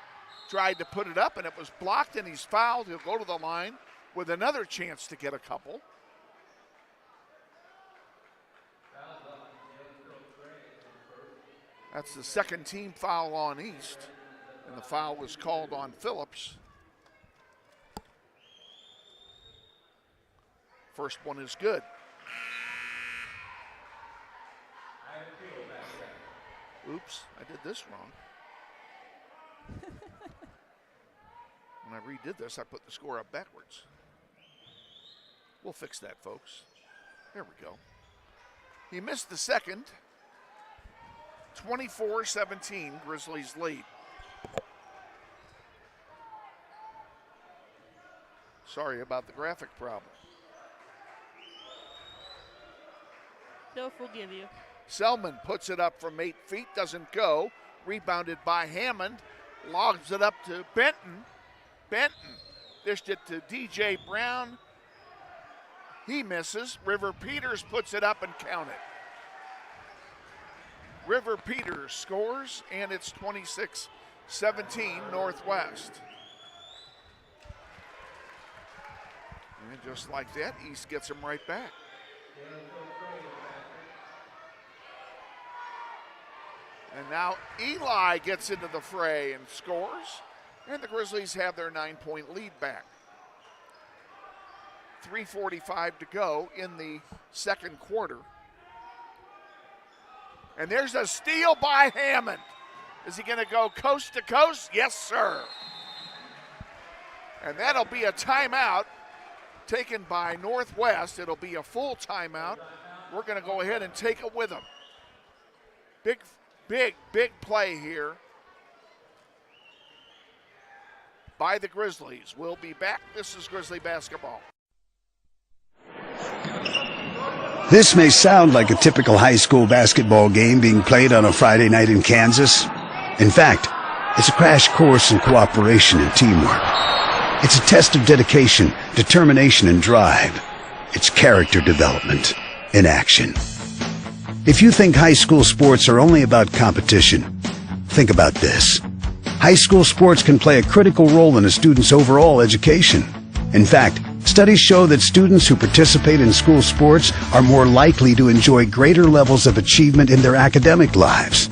tried to put it up, and it was blocked, and he's fouled. He'll go to the line with another chance to get a couple. That's the second team foul on East, and the foul was called on Phillips. First one is good. Oops, I did this wrong. When I redid this, I put the score up backwards. We'll fix that, folks. There we go. He missed the second. 24-17, Grizzlies lead. Sorry about the graphic problem. They'll forgive you. Selman puts it up from 8 feet, doesn't go. Rebounded by Hammond. Logs it up to Benton. Benton dished it to DJ Brown. He misses. River Peters puts it up and counted. River Peters scores, and it's 26-17 Northwest. And just like that, East gets him right back. And now Eli gets into the fray and scores. And the Grizzlies have their 9-point lead back. 3:45 to go in the second quarter. And there's a steal by Hammond. Is he going to go coast to coast? Yes, sir. And that'll be a timeout taken by Northwest. It'll be a full timeout. We're going to go ahead and take it with them. Big play here by the Grizzlies. We'll be back. This is Grizzly basketball. This may sound like a typical high school basketball game being played on a Friday night in Kansas. In fact, it's a crash course in cooperation and teamwork. It's It's a test of dedication, determination, and drive. It's character development in action. If you think high school sports are only about competition, think about this. High school sports can play a critical role in a student's overall education. In fact, studies show that students who participate in school sports are more likely to enjoy greater levels of achievement in their academic lives.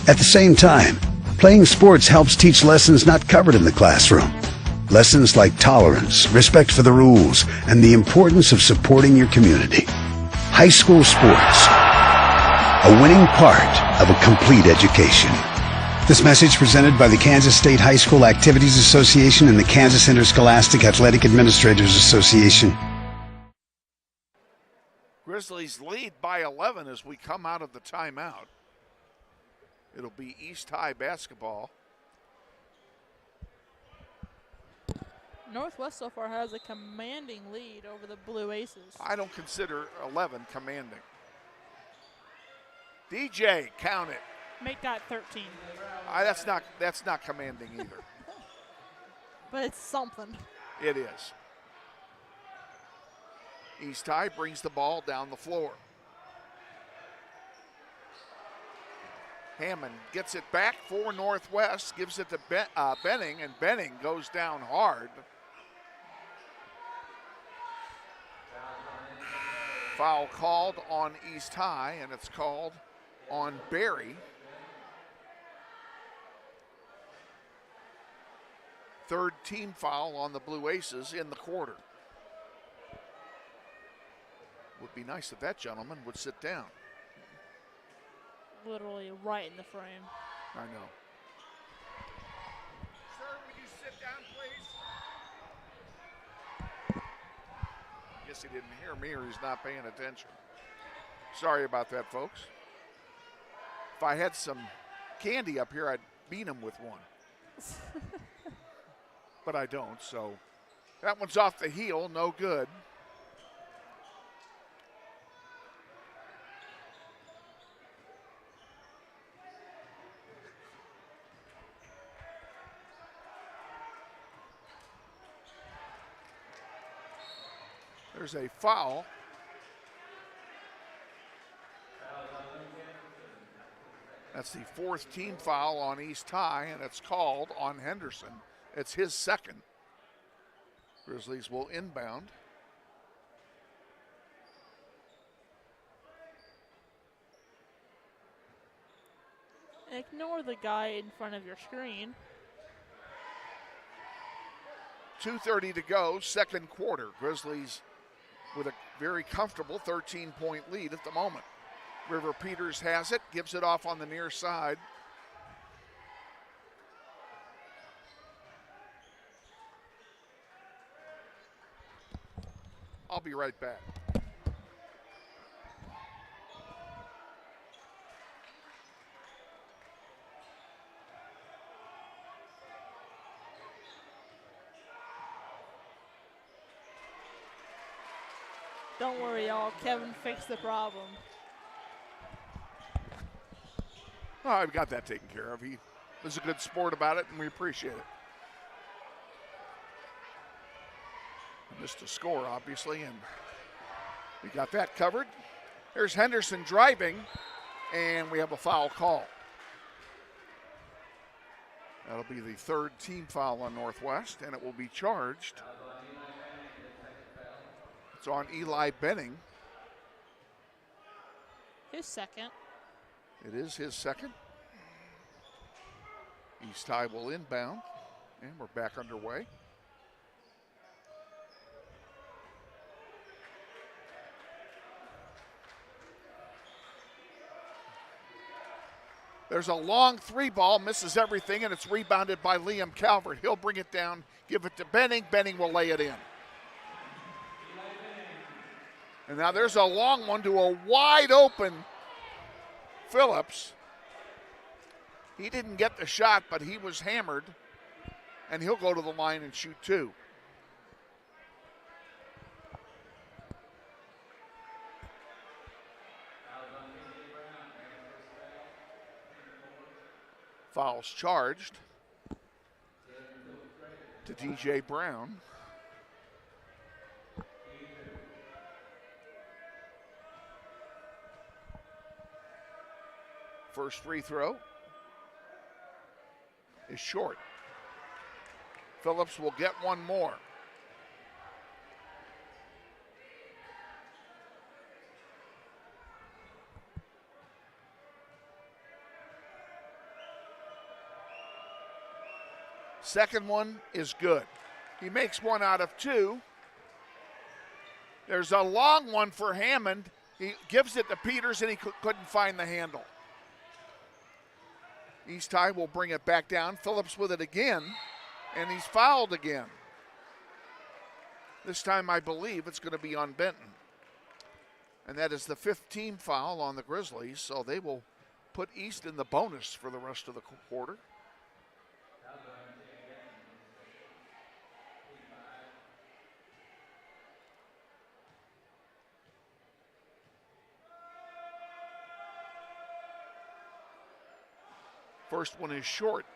At the same time, playing sports helps teach lessons not covered in the classroom. Lessons like tolerance, respect for the rules, and the importance of supporting your community. High school sports, a winning part of a complete education. This message presented by the Kansas State High School Activities Association and the Kansas Interscholastic Athletic Administrators Association. Grizzlies lead by 11 as we come out of the timeout. It'll be East High basketball. Northwest so far has a commanding lead over the Blue Aces. I don't consider 11 commanding. DJ, count it. Make that 13. That's not commanding either. But it's something. It is. East High brings the ball down the floor. Hammond gets it back for Northwest, gives it to Benning, and Benning goes down hard. Foul called on East High, and it's called on Berry. Third team foul on the Blue Aces in the quarter. Would be nice if that gentleman would sit down. Literally right in the frame. I know. Sir, would you sit down, please? Guess he didn't hear me or he's not paying attention. Sorry about that, folks. If I had some candy up here, I'd beat him with one. But I don't, so that one's off the heel, no good. There's a foul. That's the fourth team foul on East High, and it's called on Henderson. It's his second. Grizzlies will inbound. Ignore the guy in front of your screen. 2:30 to go, second quarter. Grizzlies with a very comfortable 13-point lead at the moment. River Peters has it, gives it off on the near side. I'll be right back. Don't worry, y'all. Kevin fixed the problem. Oh, I've got that taken care of. He was a good sport about it, and we appreciate it. Missed a score, obviously, and we got that covered. There's Henderson driving, and we have a foul call. That'll be the third team foul on Northwest, and it will be charged. It's on Eli Benning. His second. It is his second. East High will inbound, and we're back underway. There's a long three ball, misses everything, and it's rebounded by Liam Calvert. He'll bring it down, give it to Benning. Benning will lay it in. And now there's a long one to a wide open Phillips. He didn't get the shot, but he was hammered, and he'll go to the line and shoot two. Fouls charged. to DJ Brown. First free throw is short. Phillips will get one more. Second one is good. He makes one out of two. There's a long one for Hammond. He gives it to Peters and he couldn't find the handle. East High will bring it back down. Phillips with it again, and he's fouled again. This time I believe it's going to be on Benton. And that is the 5th team foul on the Grizzlies, so they will put East in the bonus for the rest of the quarter. First one is short.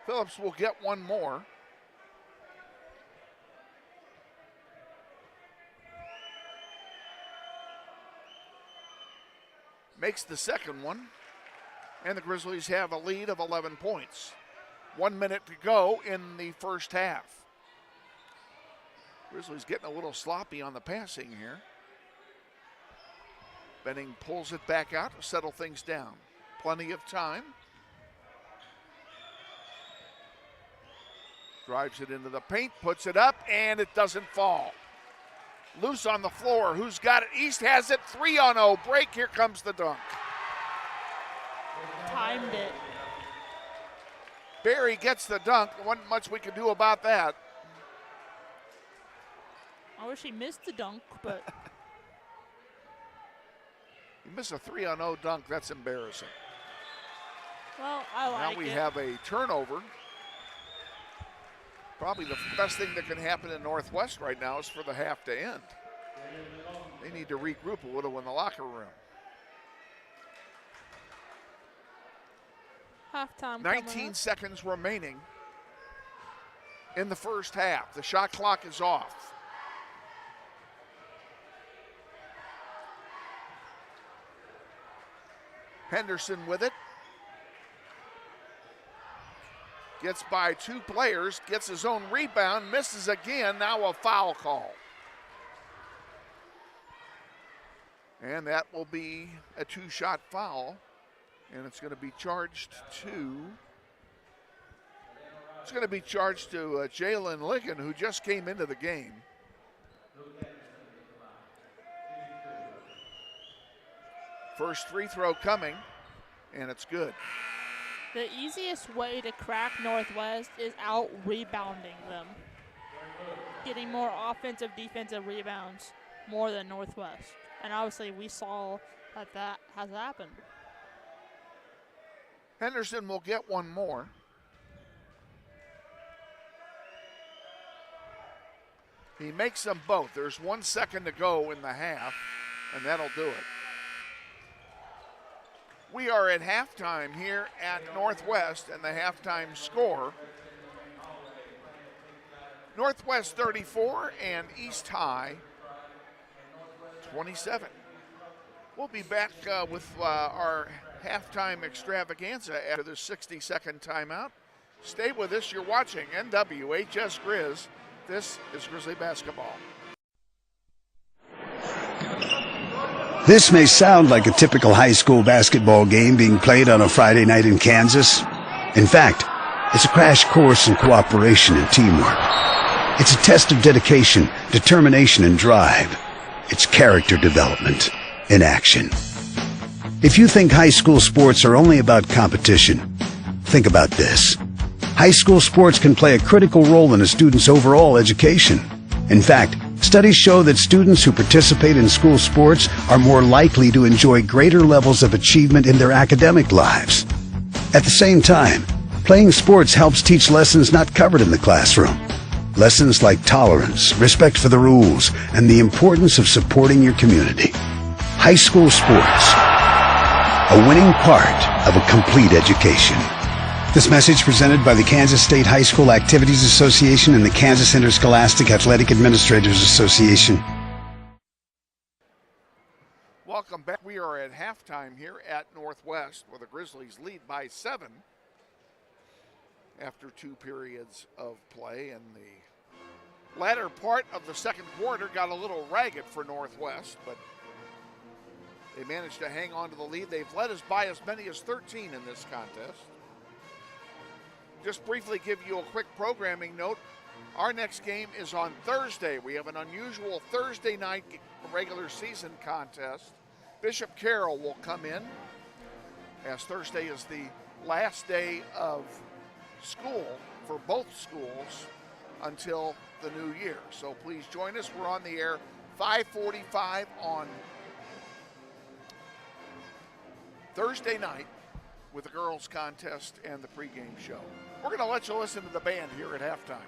Phillips will get one more. Makes the second one. And the Grizzlies have a lead of 11 points. 1 minute to go in the first half. Grizzlies getting a little sloppy on the passing here. Benning pulls it back out to settle things down. Plenty of time. Drives it into the paint, puts it up, and it doesn't fall. Loose on the floor. Who's got it? East has it. 3-on-0 break. Here comes the dunk. Timed it. Barry gets the dunk. There wasn't much we could do about that. I wish he missed the dunk, but You miss a 3-on-0 dunk, that's embarrassing. well, I like it. Now we have a turnover. Probably the best thing that can happen in Northwest right now is for the half to end. They need to regroup a little in the locker room. Halftime. 19 seconds remaining in the first half. The shot clock is off. Henderson with it. Gets by 2 players, gets his own rebound, misses again, now a foul call. And that will be a 2-shot foul. And it's going to be charged to Jalen Ligon, who just came into the game. First free throw coming, and it's good. The easiest way to crack Northwest is out rebounding them. Getting more offensive, defensive rebounds more than Northwest. And obviously we saw that has happened. Henderson will get one more. He makes them both. There's 1 second to go in the half, and that'll do it. We are at halftime here at Northwest, and the halftime score, Northwest 34 and East High 27. We'll be back with our halftime extravaganza after the 60-second timeout. Stay with us. You're watching NWHS Grizz. This is Grizzly Basketball. This may sound like a typical high school basketball game being played on a Friday night in Kansas. In fact, it's a crash course in cooperation and teamwork. It's a test of dedication, determination, and drive. It's character development in action. If you think high school sports are only about competition, think about this. High school sports can play a critical role in a student's overall education. In fact, studies show that students who participate in school sports are more likely to enjoy greater levels of achievement in their academic lives. At the same time, playing sports helps teach lessons not covered in the classroom. Lessons like tolerance, respect for the rules, and the importance of supporting your community. High school sports. a winning part of a complete education. This message presented by the Kansas State High School Activities Association and the Kansas Interscholastic Athletic Administrators Association. Welcome back. We are at halftime here at Northwest, where the Grizzlies lead by 7 after 2 periods of play. And the latter part of the second quarter got a little ragged for Northwest, but they managed to hang on to the lead. They've led us by as many as 13 in this contest. Just briefly give you a quick programming note. Our next game is on Thursday. We have an unusual Thursday night regular season contest. Bishop Carroll will come in, as Thursday is the last day of school for both schools until the new year. So please join us. We're on the air 5:45 on Thursday night with the girls contest and the pregame show. We're going to let you listen to the band here at halftime.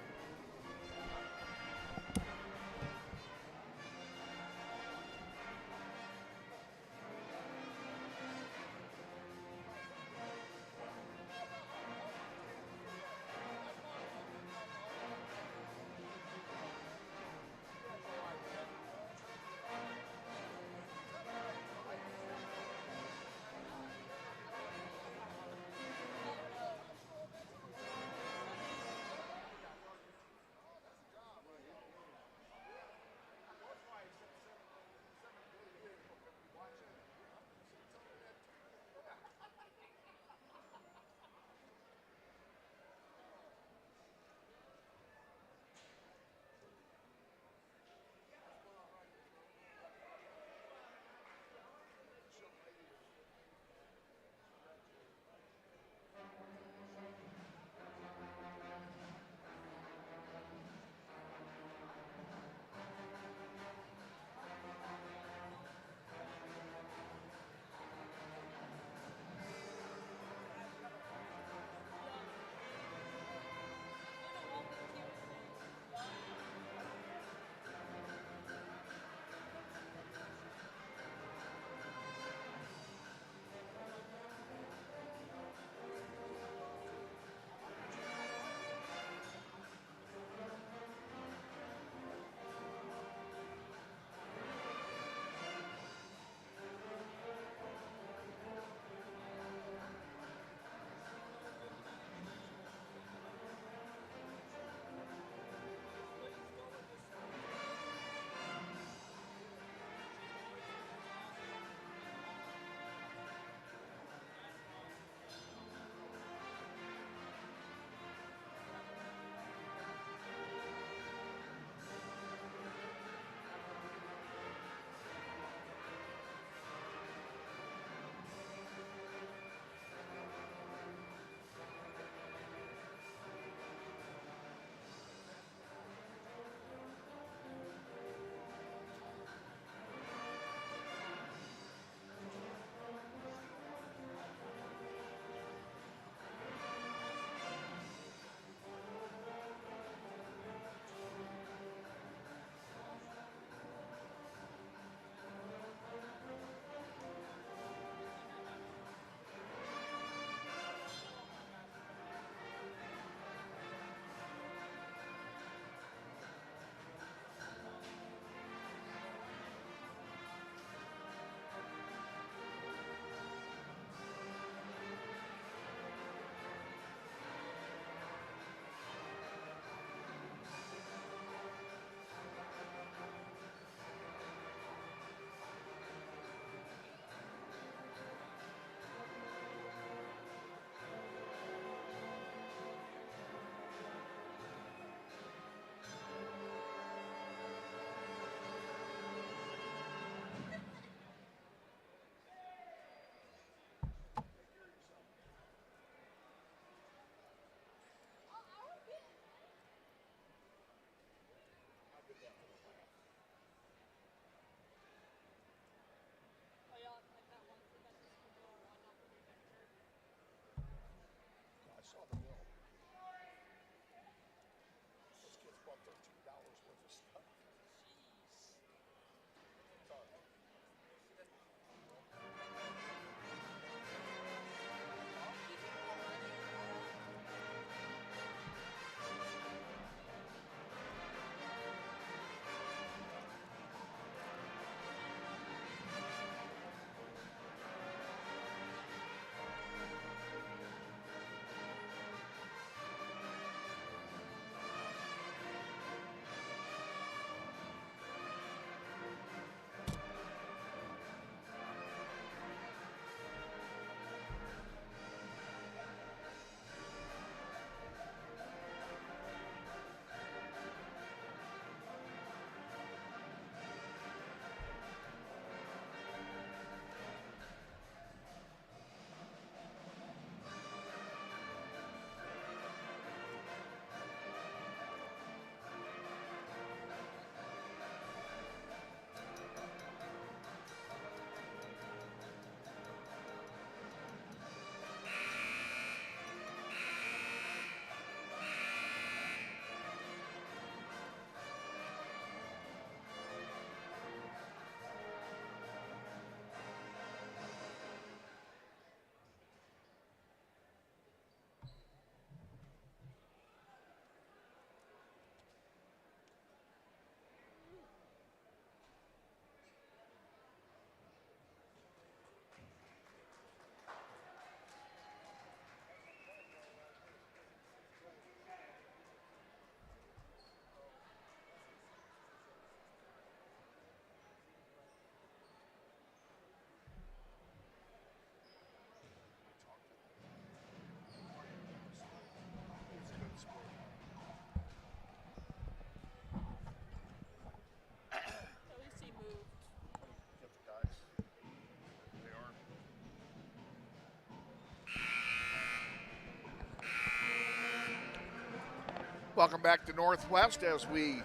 Welcome back to Northwest as we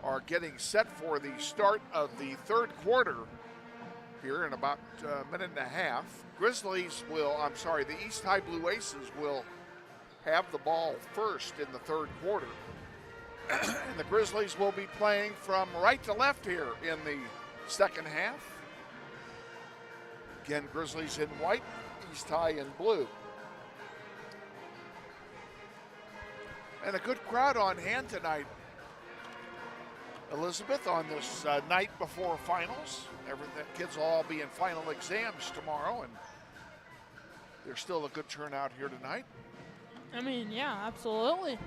are getting set for the start of the third quarter here in about a minute and a half. The East High Blue Aces will have the ball first in the third quarter. And the Grizzlies will be playing from right to left here in the second half. Again, Grizzlies in white, East High in blue. And a good crowd on hand tonight, Elizabeth, on this night before finals. The kids will all be in final exams tomorrow, and there's still a good turnout here tonight. I mean, yeah, absolutely.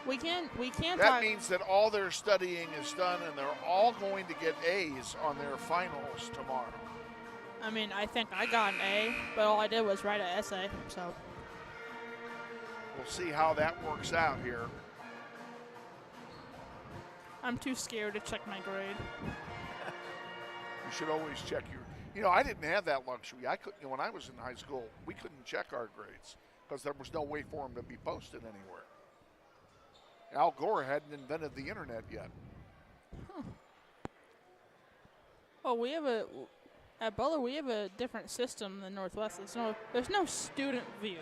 We can't. That means that all their studying is done, and they're all going to get A's on their finals tomorrow. I mean, I think I got an A, but all I did was write an essay, so. We'll see how that works out here. I'm too scared to check my grade. You should always check your. I didn't have that luxury. I couldn't. When I was in high school, we couldn't check our grades because there was no way for them to be posted anywhere. Al Gore hadn't invented the internet yet. Huh. Well, at Butler, we have a different system than Northwest. There's no student view.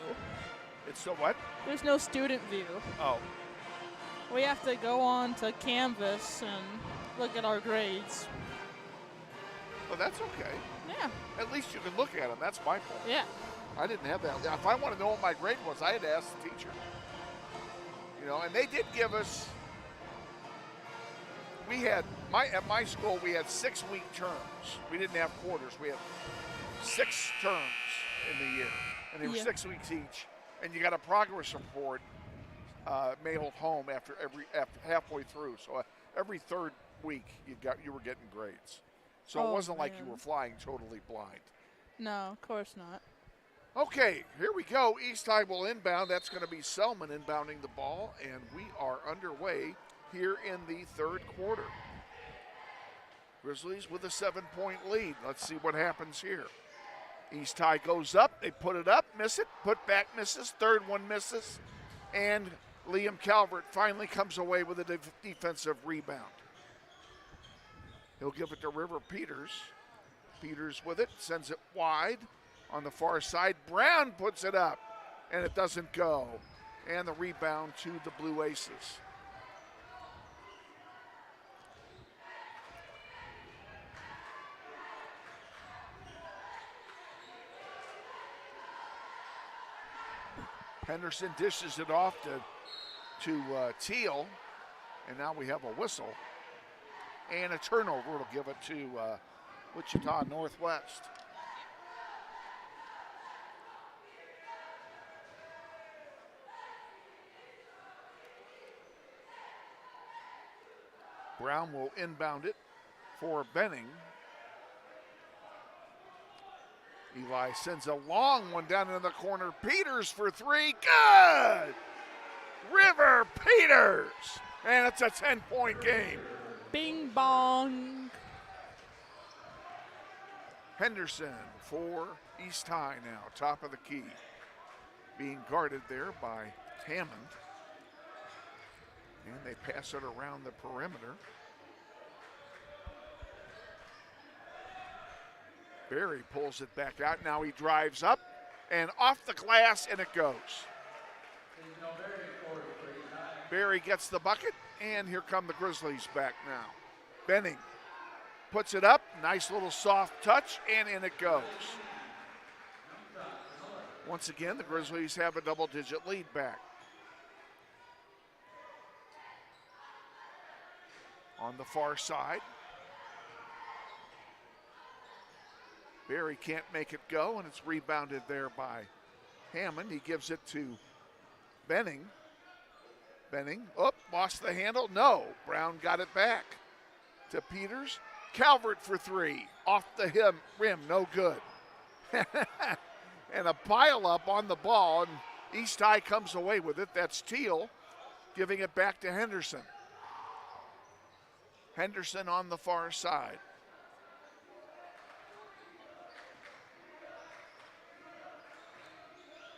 It's the what? There's no student view. Oh. We have to go on to Canvas and look at our grades. Well, that's okay. Yeah. At least you can look at them. That's my point. Yeah. I didn't have that. If I want to know what my grade was, I had to ask the teacher. And they did give us. At my school we had 6-week terms. We didn't have quarters. We had 6 terms in the year, and they were 6 weeks each. And you got a progress report mailed home after halfway through. So every third week you were getting grades. So it wasn't like you were flying totally blind. No, of course not. Okay, here we go. East High will inbound. That's going to be Selman inbounding the ball, and we are underway here in the third quarter. Grizzlies with a 7-point lead. Let's see what happens here. East High goes up. They put it up, miss it. Put back misses. Third one misses. And Liam Calvert finally comes away with a defensive rebound. He'll give it to River Peters. Peters with it, sends it wide. On the far side, Brown puts it up, and it doesn't go. And the rebound to the Blue Aces. Henderson dishes it off to Teal, and now we have a whistle. And a turnover will give it to Wichita Northwest. Brown will inbound it for Benning. Eli sends a long one down in the corner. Peters for 3. Good! River Peters! And it's a 10-point game. Bing bong. Henderson for East High now, top of the key. Being guarded there by Hammond. And they pass it around the perimeter. Berry pulls it back out. Now he drives up and off the glass, and it goes. Berry gets the bucket, and here come the Grizzlies back now. Benning puts it up. Nice little soft touch, and in it goes. Once again, the Grizzlies have a double-digit lead back. On the far side, Berry can't make it go, and it's rebounded there by Hammond. He gives it to Benning. Benning, lost the handle. No, Brown got it back to Peters. Calvert for 3, off the rim, no good. And a pile up on the ball, and East High comes away with it. That's Teal giving it back to Henderson. Henderson on the far side.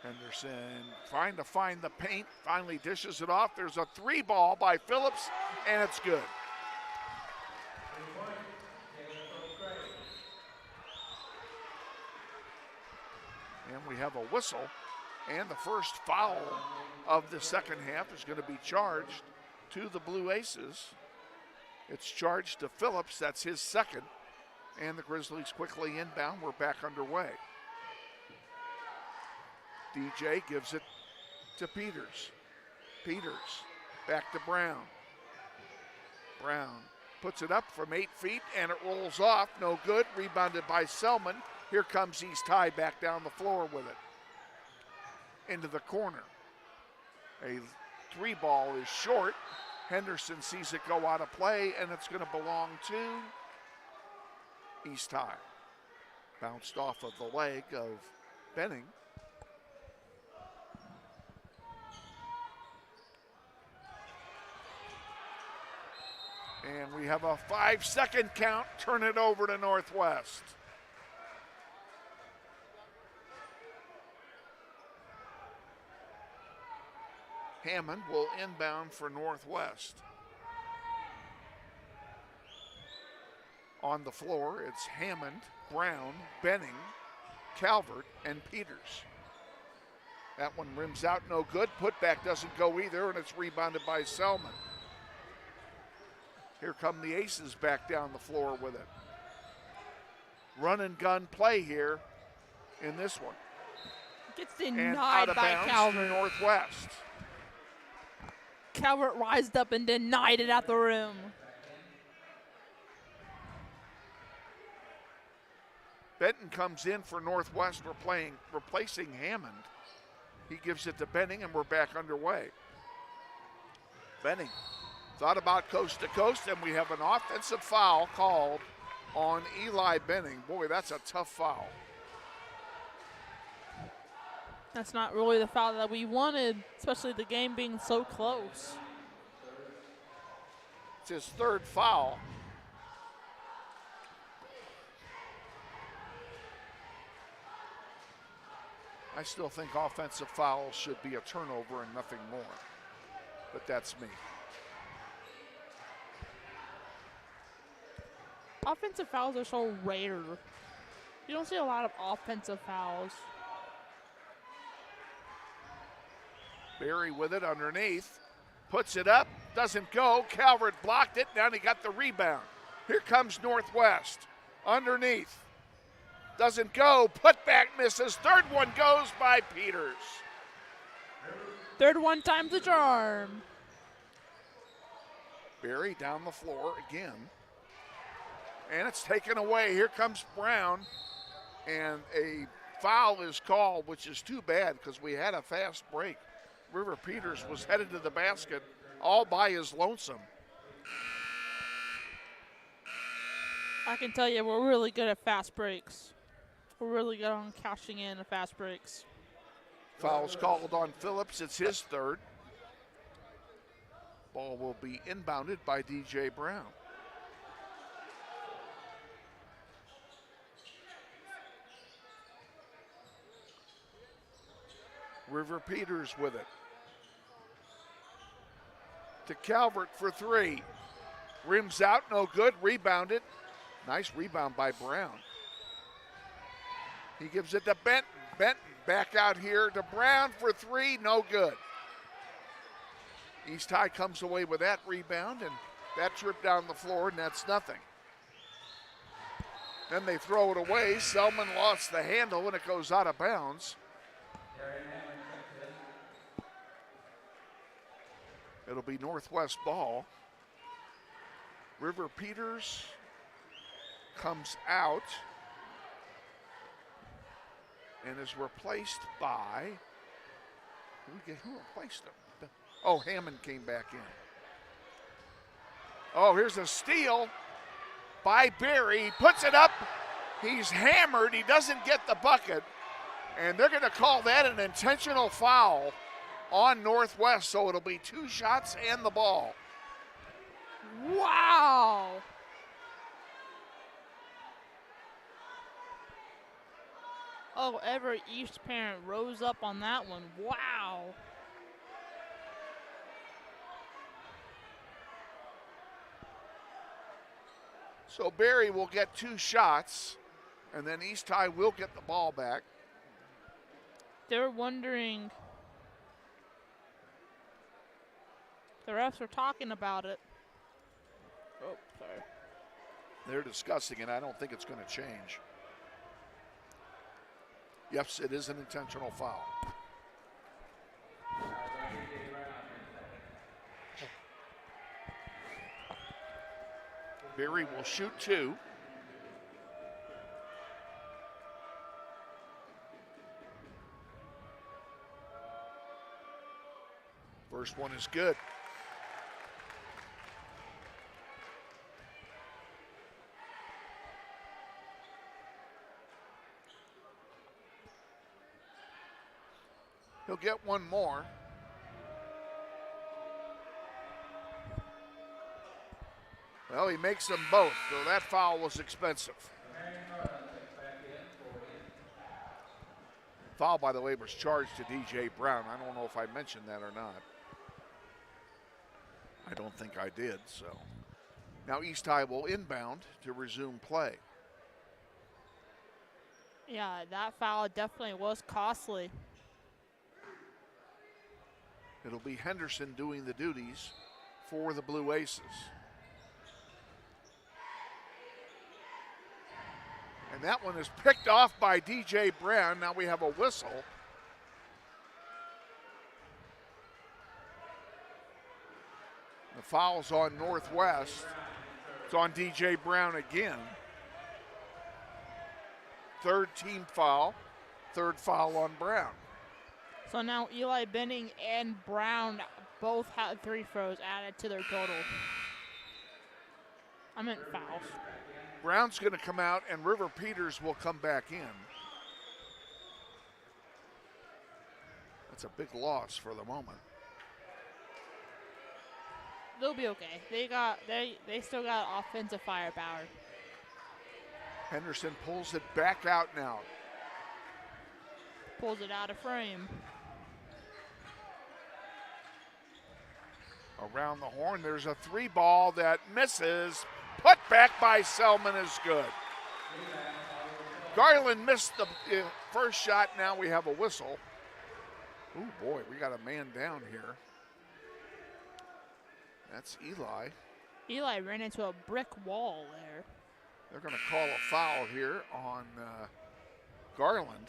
Henderson trying to find the paint, finally dishes it off. There's a 3-ball by Phillips, and it's good. And we have a whistle, and the first foul of the second half is going to be charged to the Blue Aces. It's charged to Phillips, that's his second, and the Grizzlies quickly inbound. We're back underway. DJ gives it to Peters. Peters back to Brown. Brown puts it up from 8 feet, and it rolls off, no good, rebounded by Selman. Here comes East High back down the floor with it. Into the corner. A 3-ball is short. Henderson sees it go out of play, and it's going to belong to East High. Bounced off of the leg of Benning. And we have a 5-second count. Turn it over to Northwest. Hammond will inbound for Northwest. On the floor, it's Hammond, Brown, Benning, Calvert, and Peters. That one rims out, no good. Putback doesn't go either, and it's rebounded by Selman. Here come the Aces back down the floor with it. Run and gun play here in this one. Gets denied by Calvert. Northwest. Calvert rised up and denied it at the rim. Benton comes in for Northwest. Replacing Hammond. He gives it to Benning, and we're back underway. Benning thought about coast to coast, and we have an offensive foul called on Eli Benning. Boy, that's a tough foul. That's not really the foul that we wanted, especially the game being so close. It's his third foul. I still think offensive fouls should be a turnover and nothing more, but that's me. Offensive fouls are so rare. You don't see a lot of offensive fouls. Berry with it underneath, puts it up, doesn't go. Calvert blocked it, now he got the rebound. Here comes Northwest, underneath, doesn't go, putback misses, third one goes by Peters. Third one times the charm. Berry down the floor again, and it's taken away. Here comes Brown, and a foul is called, which is too bad because we had a fast break. River Peters was headed to the basket all by his lonesome. I can tell you we're really good at fast breaks. We're really good on cashing in the fast breaks. Foul's called on Phillips. It's his third. Ball will be inbounded by DJ Brown. River Peters with it. To Calvert for 3. Rims out, no good, rebounded. Nice rebound by Brown. He gives it to Benton. Benton back out here to Brown for 3, no good. East High comes away with that rebound, and that trip down the floor, and that's nothing. Then they throw it away. Selman lost the handle, and it goes out of bounds. It'll be Northwest ball. River Peters comes out and is replaced by, who replaced him? Oh, Hammond came back in. Oh, here's a steal by Berry. He puts it up. He's hammered. He doesn't get the bucket. And they're going to call that an intentional foul on Northwest, so it'll be 2 shots and the ball. Wow. Oh, every East parent rose up on that one. Wow. So Barry will get 2 shots, and then East High will get the ball back. They're wondering. The refs are talking about it. Oh, sorry. They're discussing it. I don't think it's going to change. Yes, it is an intentional foul. Berry will shoot 2. First one is good. He'll get one more. Well, he makes them both, so that foul was expensive. Foul, by the way, was charged to DJ Brown. I don't know if I mentioned that or not. I don't think I did, so. Now East High will inbound to resume play. Yeah, that foul definitely was costly. It'll be Henderson doing the duties for the Blue Aces. And that one is picked off by DJ Brown. Now we have a whistle. The foul's on Northwest. It's on DJ Brown again. 3rd team foul. 3rd foul on Brown. So now Eli Benning and Brown both had 3 throws added to their total. I meant fouls. Brown's going to come out and River Peters will come back in. That's a big loss for the moment. They'll be okay. They still got offensive firepower. Henderson pulls it back out now. Pulls it out of frame. Around the horn, there's a 3 ball that misses. Put back by Selman is good. Garland missed the first shot. Now we have a whistle. Oh boy, we got a man down here. That's Eli. Eli ran into a brick wall there. They're going to call a foul here on Garland.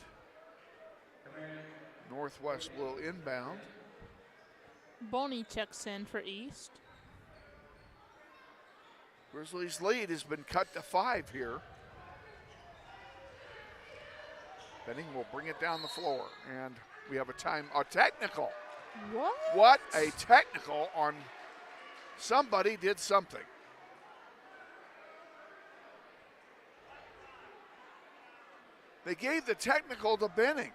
Northwest will inbound. Boney checks in for East. Grizzlies' lead has been cut to 5 here. Benning will bring it down the floor, and we have a technical. What? What a technical on somebody did something. They gave the technical to Benning.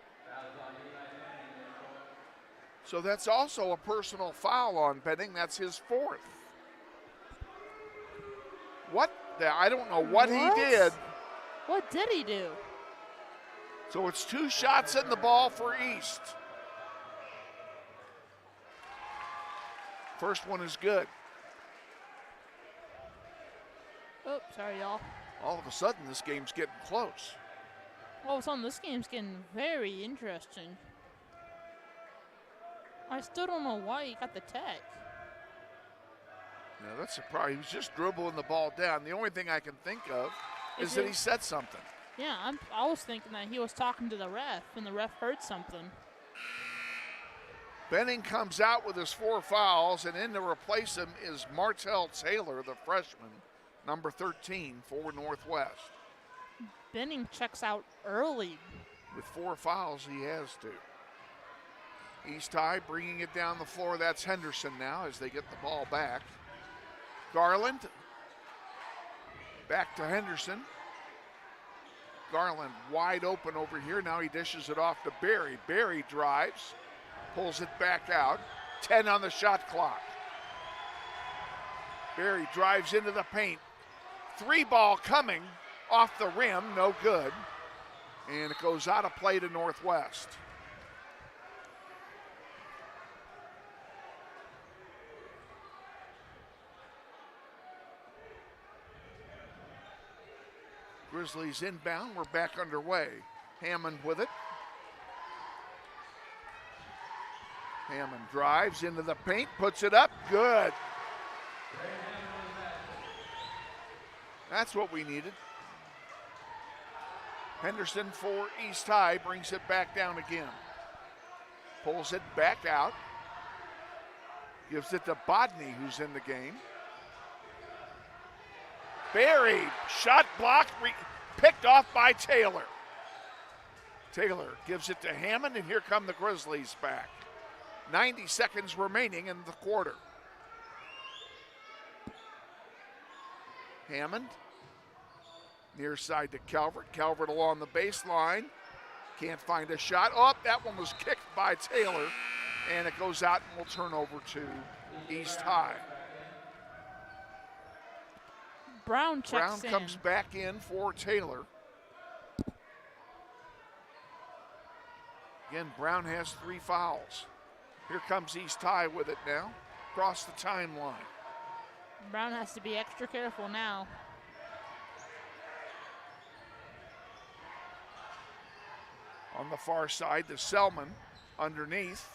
So that's also a personal foul on Benning. That's his 4th. What? I don't know what he did. What did he do? So it's 2 shots in the ball for East. First one is good. Oh, sorry, y'all. All of a sudden, this game's getting close. All of a sudden, this game's getting very interesting. I still don't know why he got the tech. Yeah, that's surprising. He was just dribbling the ball down. The only thing I can think of is that he said something. Yeah, I was thinking that he was talking to the ref, and the ref heard something. Benning comes out with his 4 fouls, and in to replace him is Martell Taylor, the freshman, number 13 for Northwest. Benning checks out early. With 4 fouls, he has to. East High bringing it down the floor. That's Henderson now as they get the ball back. Garland. Back to Henderson. Garland wide open over here. Now he dishes it off to Berry. Berry drives, pulls it back out. 10 on the shot clock. Berry drives into the paint. 3 ball coming off the rim, no good. And it goes out of play to Northwest. Grizzlies inbound. We're back underway. Hammond with it. Hammond drives into the paint, puts it up. Good. That's what we needed. Henderson for East High brings it back down again. Pulls it back out. Gives it to Bodney, who's in the game. Buried. Shot blocked. Picked off by Taylor. Taylor gives it to Hammond, and here come the Grizzlies back. 90 seconds remaining in the quarter. Hammond. Near side to Calvert. Calvert along the baseline. Can't find a shot. Oh, that one was kicked by Taylor. And it goes out and will turn over to East High. Brown checks Brown comes back in for Taylor. Again, Brown has 3 fouls. Here comes East High with it now. Across the timeline. Brown has to be extra careful now. On the far side to Selman underneath.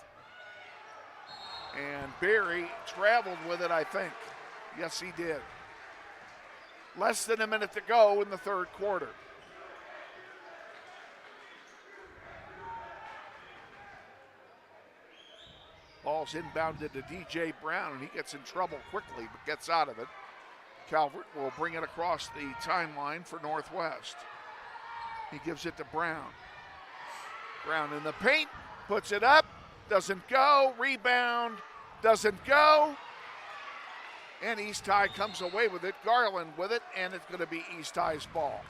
And Berry traveled with it, I think. Yes, he did. Less than a minute to go in the third quarter. Ball's inbounded to DJ Brown, and he gets in trouble quickly, but gets out of it. Calvert will bring it across the timeline for Northwest. He gives it to Brown. Brown in the paint, puts it up, doesn't go, rebound, doesn't go. And East High comes away with it, Garland with it, and it's going to be East High's ball.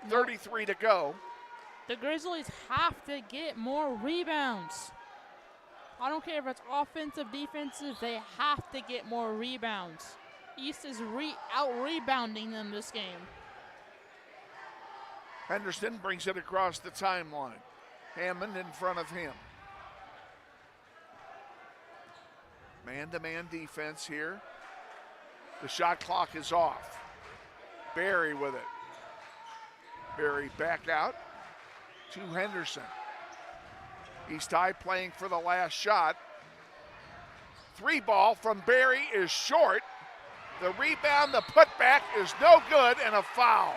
33 to go. The Grizzlies have to get more rebounds. I don't care if it's offensive, defensive, they have to get more rebounds. East is out-rebounding them this game. Henderson brings it across the timeline. Hammond in front of him. Man-to-man defense here. The shot clock is off. Berry with it. Berry back out to Henderson. East High playing for the last shot. 3 ball from Berry is short. The rebound, the putback is no good, and a foul.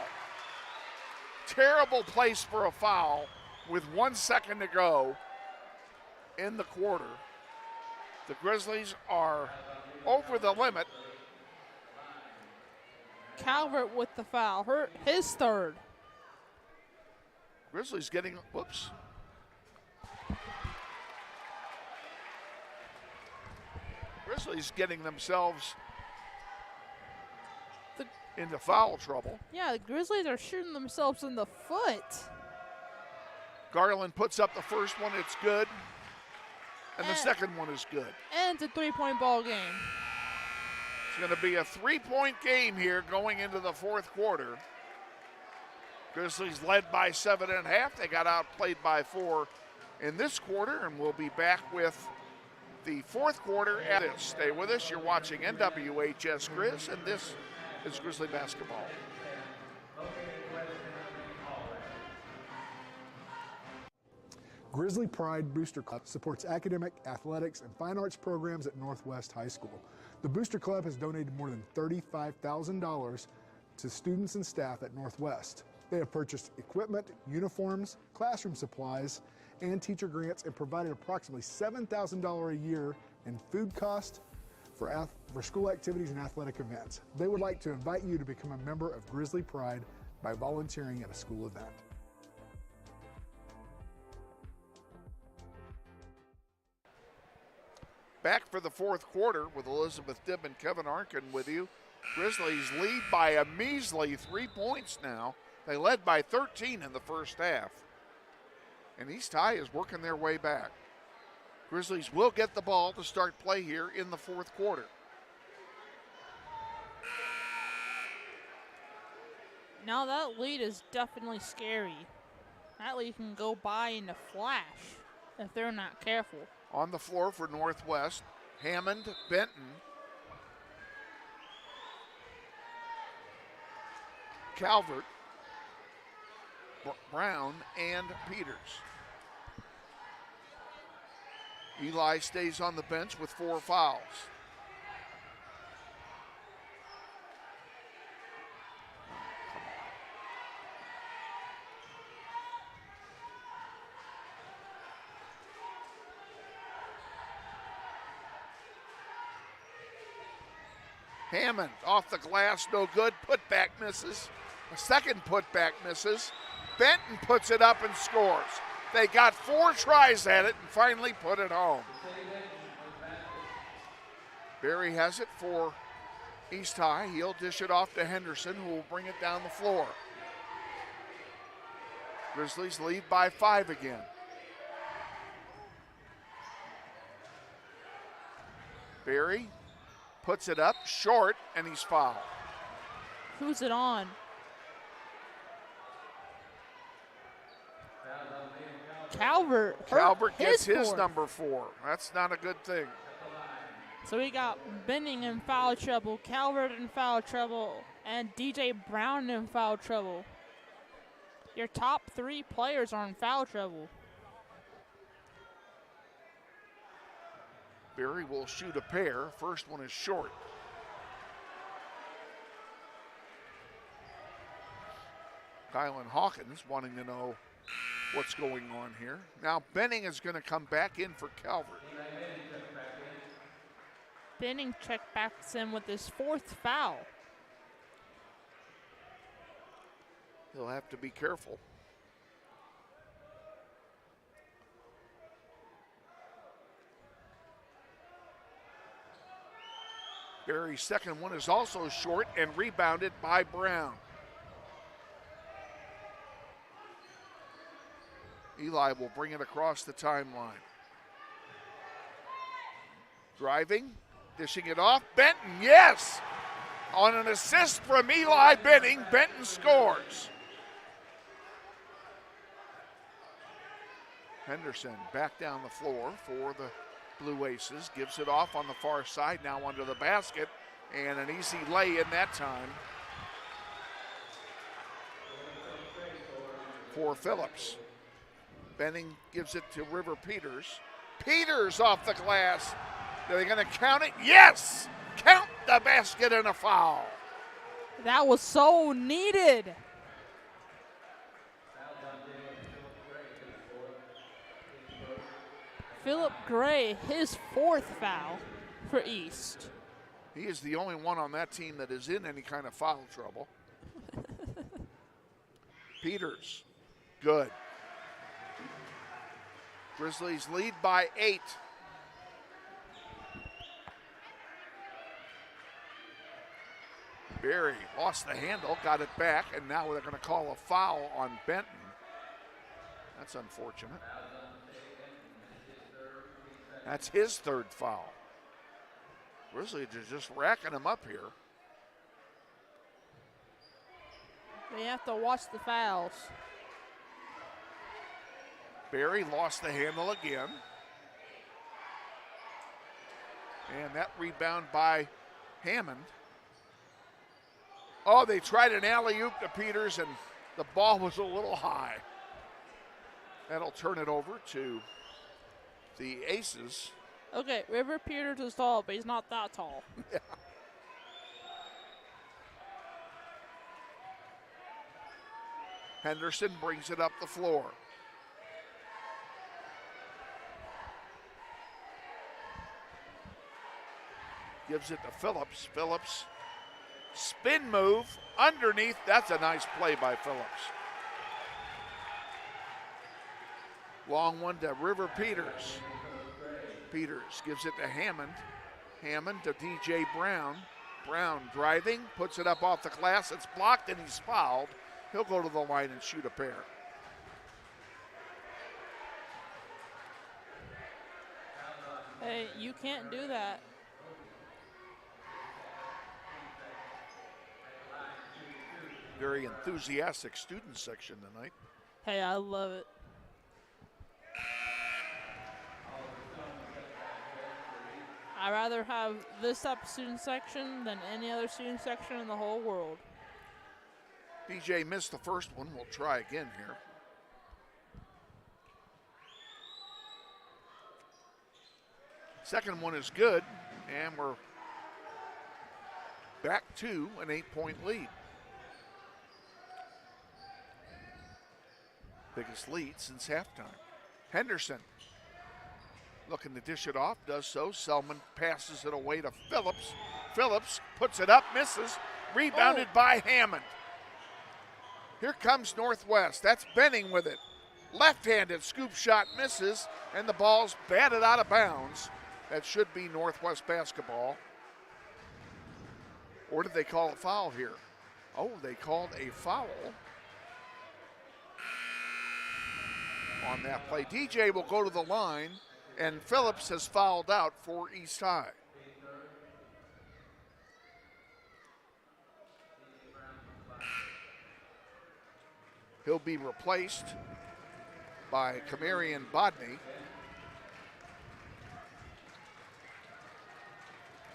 Terrible place for a foul with 1 second to go in the quarter. The Grizzlies are over the limit. Calvert with the foul, his third. Grizzlies getting, whoops. Grizzlies getting themselves into foul trouble. Yeah, the Grizzlies are shooting themselves in the foot. Garland puts up the first one, it's good. And the second one is good. And it's a 3-point ball game. It's going to be a 3-point game here going into the fourth quarter. Grizzlies led by 7.5. They got outplayed by 4 in this quarter, and we'll be back with the fourth quarter at it. Stay with us. You're watching NWHS Grizz, and this is Grizzly basketball. Grizzly Pride Booster Club supports academic, athletics, and fine arts programs at Northwest High School. The Booster Club has donated more than $35,000 to students and staff at Northwest. They have purchased equipment, uniforms, classroom supplies, and teacher grants, and provided approximately $7,000 a year in food cost for school activities and athletic events. They would like to invite you to become a member of Grizzly Pride by volunteering at a school event. Back for the fourth quarter with Elizabeth Dibben, Kevin Arkin with you. Grizzlies lead by a measly 3 points now. They led by 13 in the first half. And East High is working their way back. Grizzlies will get the ball to start play here in the fourth quarter. Now that lead is definitely scary. That lead can go by in a flash if they're not careful. On the floor for Northwest, Hammond, Benton, Calvert, Brown, and Peters. Eli stays on the bench with 4 fouls. Hammond off the glass, no good. Putback misses. A second putback misses. Benton puts it up and scores. They got 4 tries at it and finally put it home. Barry has it for East High. He'll dish it off to Henderson, who will bring it down the floor. Grizzlies lead by 5 again. Barry puts it up short, and he's fouled. Who's it on? Calvert. Calvert gets his fourth. number 4. That's not a good thing. So we got Benning in foul trouble, Calvert in foul trouble, and DJ Brown in foul trouble. Your top 3 players are in foul trouble. Barry will shoot a pair. First one is short. Kylan Hawkins wanting to know what's going on here. Now Benning is going to come back in for Calvert. Benning checked back in with his 4th foul. He'll have to be careful. Barry's second one is also short and rebounded by Brown. Eli will bring it across the timeline. Driving, dishing it off. Benton, yes! On an assist from Eli Benning, Benton scores. Henderson back down the floor for the Blue Aces, gives it off on the far side, now under the basket, and an easy lay in that time for Phillips. Benning gives it to River Peters. Peters off the glass. Are they going to count it? Yes! Count the basket and a foul. That was so needed. Philip Gray, his 4th foul for East. He is the only one on that team that is in any kind of foul trouble. Peters, good. Grizzlies lead by 8. Barry lost the handle, got it back, and now they're going to call a foul on Benton. That's unfortunate. That's his 3rd foul. Grizzlies are just racking him up here. They have to watch the fouls. Barry lost the handle again. And that rebound by Hammond. Oh, they tried an alley-oop to Peters, and the ball was a little high. That'll turn it over to the Aces. Okay, River Peters is tall, but he's not that tall. Yeah. Henderson brings it up the floor. Gives it to Phillips. Phillips, spin move underneath. That's a nice play by Phillips. Long one to River Peters. Peters gives it to Hammond. Hammond to DJ Brown. Brown driving, puts it up off the glass. It's blocked and he's fouled. He'll go to the line and shoot a pair. Hey, you can't do that. Very enthusiastic student section tonight. Hey, I love it. I'd rather have this type of student section than any other student section in the whole world. DJ missed the first one. We'll try again here. Second one is good, and we're back to an 8-point lead. Biggest lead since halftime. Henderson looking to dish it off, does so. Selman passes it away to Phillips. Phillips puts it up, misses. Rebounded by Hammond. Here comes Northwest. That's Benning with it. Left-handed scoop shot misses, and the ball's batted out of bounds. That should be Northwest basketball. Or did they call a foul here? Oh, they called a foul on that play. DJ will go to the line, and Phillips has fouled out for East High. He'll be replaced by Kamarian Bodney.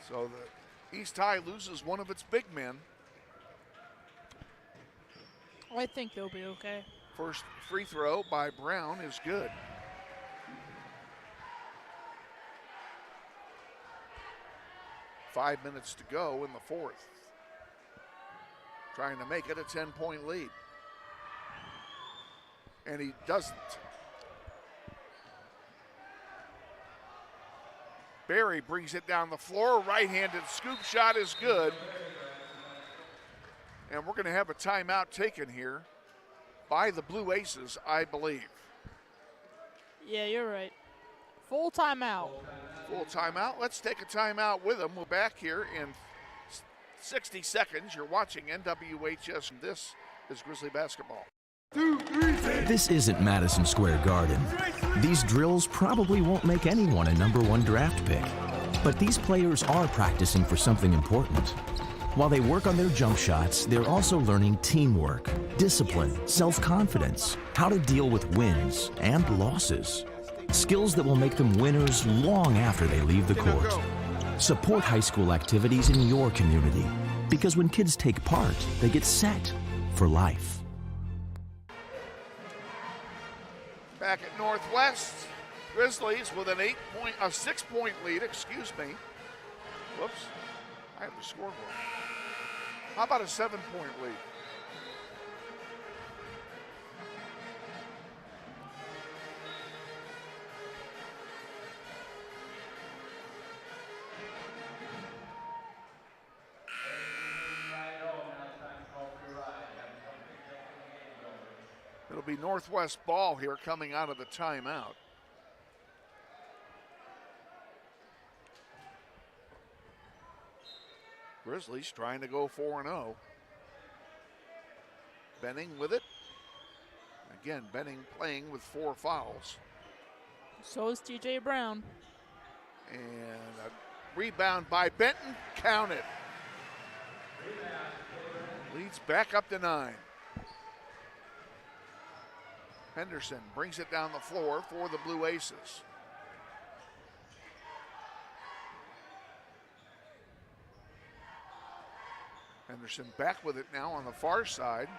So the East High loses one of its big men. I think they'll be okay. First free throw by Brown is good. Five minutes to go in the fourth. Trying to make it a 10-point lead. And he doesn't. Barry brings it down the floor. Right-handed scoop shot is good. And we're going to have a timeout taken here by the Blue Aces, I believe. Yeah, you're right. Full timeout. Full timeout. Let's take a timeout with them. We're back here in 60 seconds. You're watching NWHS, and this is Grizzly basketball. This isn't Madison Square Garden. These drills probably won't make anyone a #1 draft pick. But these players are practicing for something important. While they work on their jump shots, they're also learning teamwork, discipline, self-confidence, how to deal with wins and losses. Skills that will make them winners long after they leave the court. Support high school activities in your community, because when kids take part, they get set for life. Back at Northwest, Grizzlies with a 6-point lead, excuse me. Whoops, I have the score wrong. How about a 7-point lead? It'll be Northwest ball here coming out of the timeout. Grizzlies trying to go 4-0. Benning with it. Again, Benning playing with 4 fouls. So is DJ Brown. And a rebound by Benton, counted. Leads back up to 9. Henderson brings it down the floor for the Blue Aces. Henderson back with it now on the far side,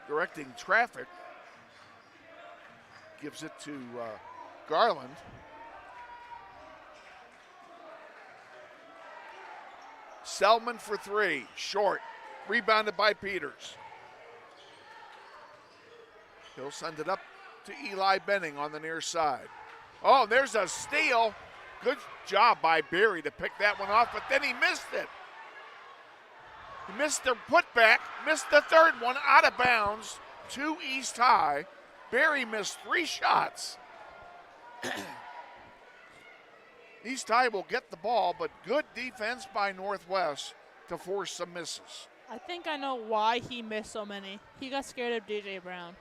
directing traffic. Gives it to Garland. Selman for 3, short, rebounded by Peters. He'll send it up to Eli Benning on the near side. Oh, there's a steal. Good job by Barry to pick that one off, but then he missed it. He missed the putback, missed the third one out of bounds to East High. Barry missed 3 shots. East High will get the ball, but good defense by Northwest to force some misses. I think I know why he missed so many. He got scared of DJ Brown.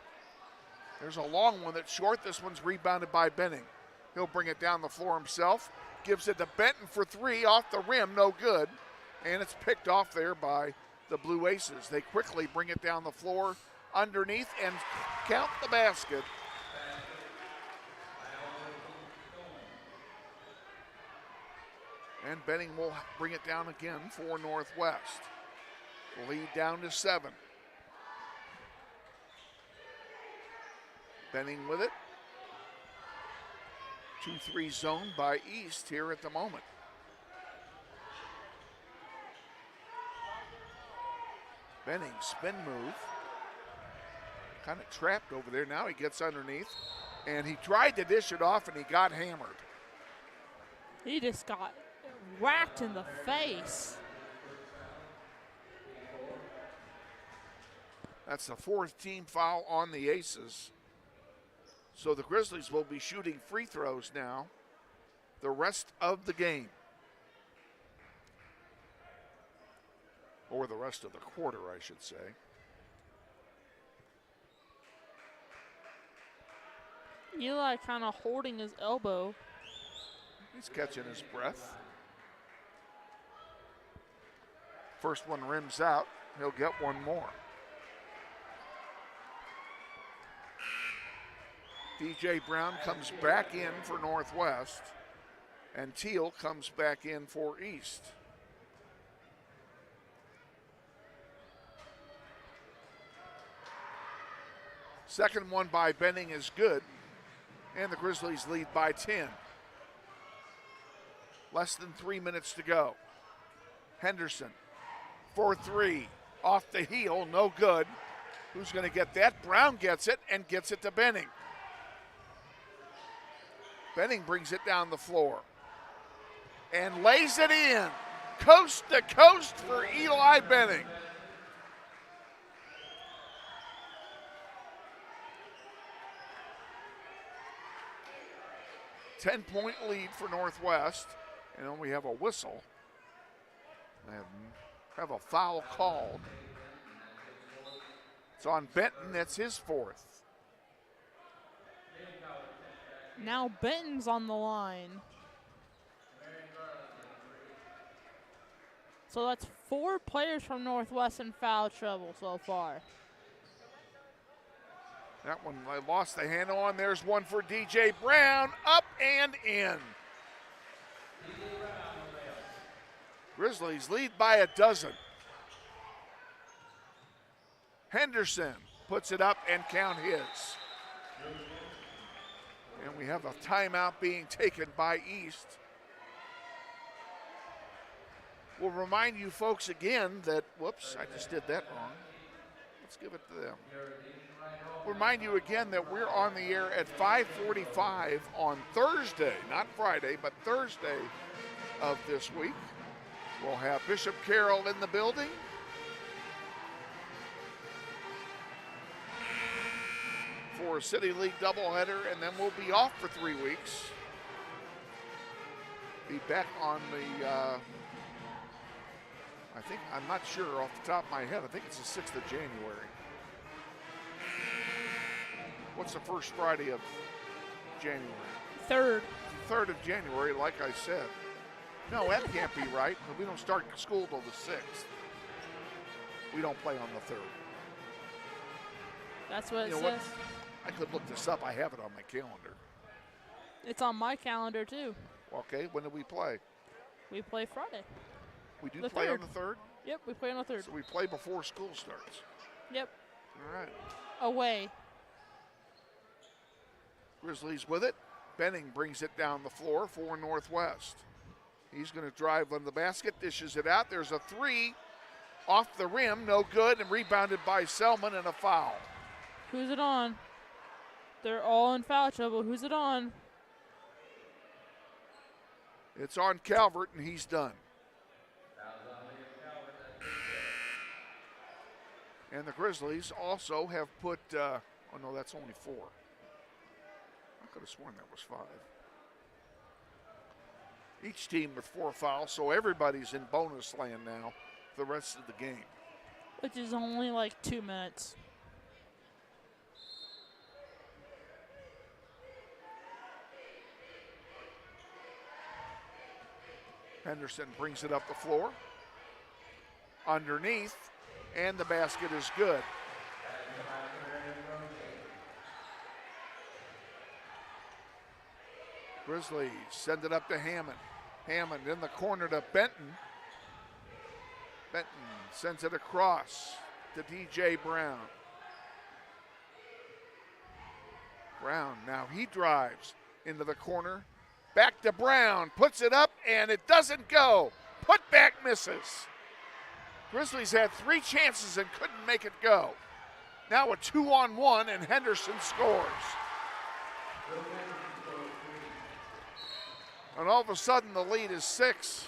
There's a long one that's short. This one's rebounded by Benning. He'll bring it down the floor himself. Gives it to Benton for 3 off the rim, no good. And it's picked off there by the Blue Aces. They quickly bring it down the floor underneath and count the basket. And Benning will bring it down again for Northwest. Lead down to 7. Benning with it. 2-3 zone by East here at the moment. Benning, spin move. Kind of trapped over there. Now he gets underneath. And he tried to dish it off and he got hammered. He just got whacked in the face. That's the 4th team foul on the Aces. So the Grizzlies will be shooting free throws now the rest of the game. Or the rest of the quarter, I should say. Eli kind of holding his elbow. He's catching his breath. First one rims out. He'll get one more. DJ Brown comes back in for Northwest, and Teal comes back in for East. Second one by Benning is good, and the Grizzlies lead by 10. Less than 3 minutes to go. Henderson for 3, off the heel, no good. Who's going to get that? Brown gets it and gets it to Benning. Benning brings it down the floor and lays it in. Coast to coast for Eli Benning. Ten-point lead for Northwest, and then we have a whistle. Have a foul called. It's on Benton, that's his 4th. Now Benton's on the line. So that's 4 players from Northwest in foul trouble so far. That one, I lost the handle on. There's one for DJ Brown, up and in. Grizzlies lead by a dozen. Henderson puts it up and count his. And we have a timeout being taken by East. We'll remind you folks again that, whoops, I just did that wrong. Let's give it to them. We'll remind you again that we're on the air at 5:45 on Thursday, not Friday, but Thursday of this week. We'll have Bishop Carroll in the building. For a City League doubleheader, and then we'll be off for 3 weeks. Be back on the, I'm not sure off the top of my head, I think it's the 6th of January. What's the first Friday of January? 3rd. 3rd of January, like I said. No, that can't be right. We don't start school till the 6th. We don't play on the 3rd. That's what it says. What? I could look this up. I have it on my calendar. It's on my calendar, too. Okay, when do we play? We play Friday. We do play on the 3rd? Yep, we play on the 3rd. So we play before school starts. Yep. All right. Away. Grizzlies with it. Benning brings it down the floor for Northwest. He's going to drive on the basket, dishes it out. There's a 3 off the rim, no good, and rebounded by Selman, and a foul. Who's it on? They're all in foul trouble. Who's it on? It's on Calvert, and he's done. And the Grizzlies also have put, oh no, that's only 4. I could have sworn that was 5. Each team with 4 fouls, so everybody's in bonus land now for the rest of the game. Which is only like 2 minutes. Henderson brings it up the floor. underneath, and the basket is good. Grizzlies send it up to Hammond. Hammond in the corner to Benton. Benton sends it across to DJ Brown. Brown, now he drives into the corner. Back to Brown, puts it up, and it doesn't go. Putback misses. Grizzlies had 3 chances and couldn't make it go. Now a 2-on-1, and Henderson scores. And all of a sudden the lead is 6,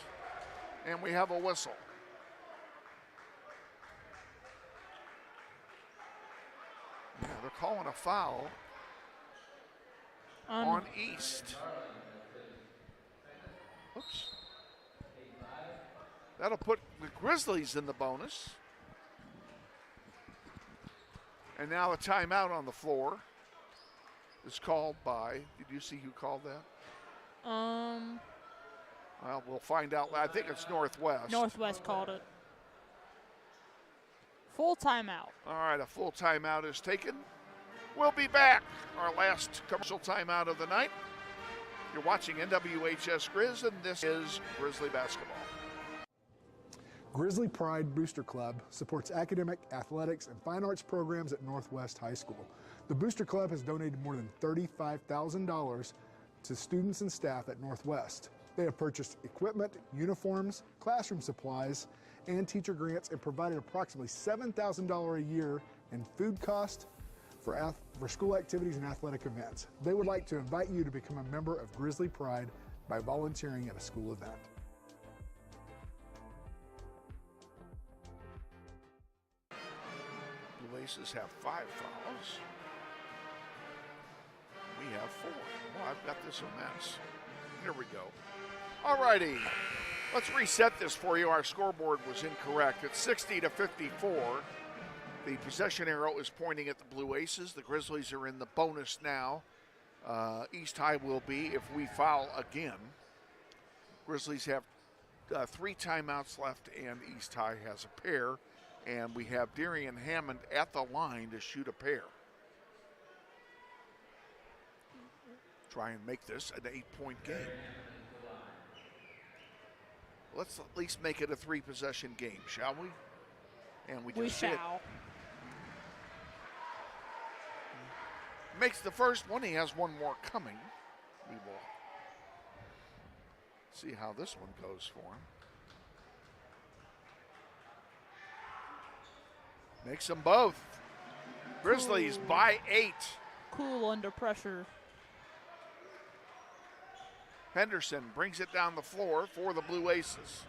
and we have a whistle. Yeah, they're calling a foul on East. Oops. That'll put the Grizzlies in the bonus. And now a timeout on the floor is called by, did you see who called that? Well, we'll find out. I think it's Northwest. Northwest called it. Full timeout. All right, a full timeout is taken. We'll be back. Our last commercial timeout of the night. You're watching NWHS Grizz, and this is Grizzly basketball. Grizzly Pride Booster Club supports academic, athletics, and fine arts programs at Northwest High School. The Booster Club has donated more than $35,000 to students and staff at Northwest. They have purchased equipment, uniforms, classroom supplies, and teacher grants, and provided approximately $7,000 a year in food cost for school activities and athletic events. They would like to invite you to become a member of Grizzly Pride by volunteering at a school event. Blue Aces have 5 fouls. We have 4. Well, I've got this a mess. Here we go. All righty. Let's reset this for you. Our scoreboard was incorrect. It's 60-54. The possession arrow is pointing at the Blue Aces. The Grizzlies are in the bonus now. East High will be if we foul again. Grizzlies have 3 timeouts left, and East High has a pair. And we have Darian Hammond at the line to shoot a pair. Try and make this an 8-point game. Let's at least make it a 3-possession game, shall we? And we just shall. Makes the first one. He has one more coming. We will see how this one goes for him. Makes them both. Grizzlies by 8. Cool under pressure. Henderson brings it down the floor for the Blue Aces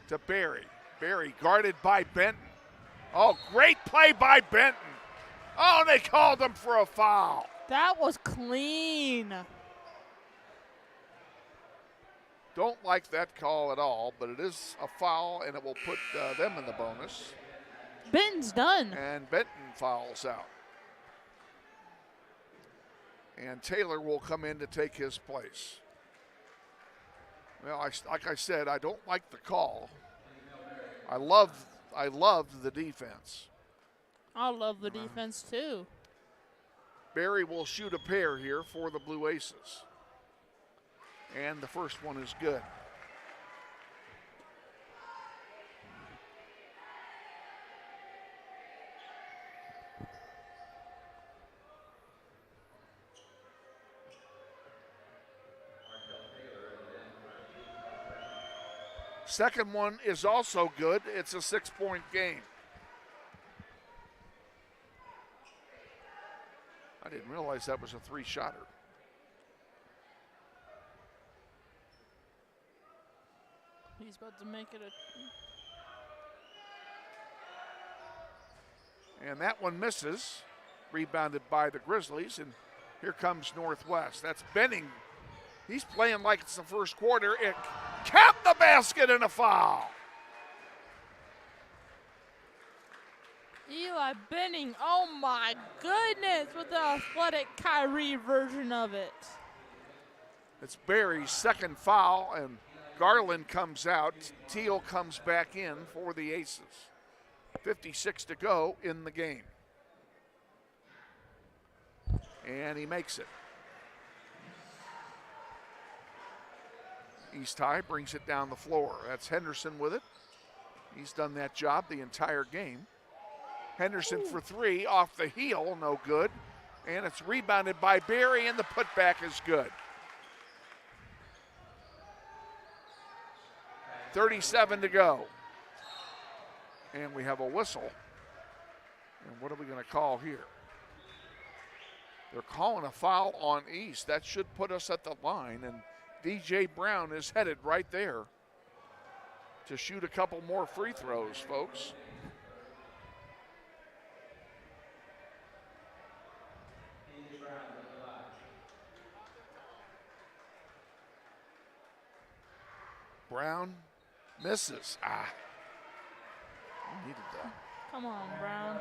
to Barry. Barry guarded by Benton. Oh, great play by Benton. Oh, they called him for a foul. That was clean. Don't like that call at all, but it is a foul, and it will put them in the bonus. Benton's done. And Benton fouls out. And Taylor will come in to take his place. Well, like I said, I don't like the call. I love the defense. I love the defense too. Barry will shoot a pair here for the Blue Aces. And the first one is good. Second one is also good. It's a 6-point game. I didn't realize that was a 3-shotter. He's about to make it a... And that one misses. Rebounded by the Grizzlies. And here comes Northwest. That's Benning. He's playing like it's the first quarter. It capped the basket and a foul. Eli Benning, oh my goodness, with the athletic Kyrie version of it. It's Barry's second foul, and Garland comes out. Teal comes back in for the Aces. 56 to go in the game. And he makes it. East High brings it down the floor. That's Henderson with it. He's done that job the entire game. Henderson for three, off the heel, no good. And it's rebounded by Berry, and the putback is good. 37 to go. And we have a whistle. And what are we going to call here? They're calling a foul on East. That should put us at the line, and DJ Brown is headed right there to shoot a couple more free throws, folks. Brown misses. Needed that. Come on, Brown.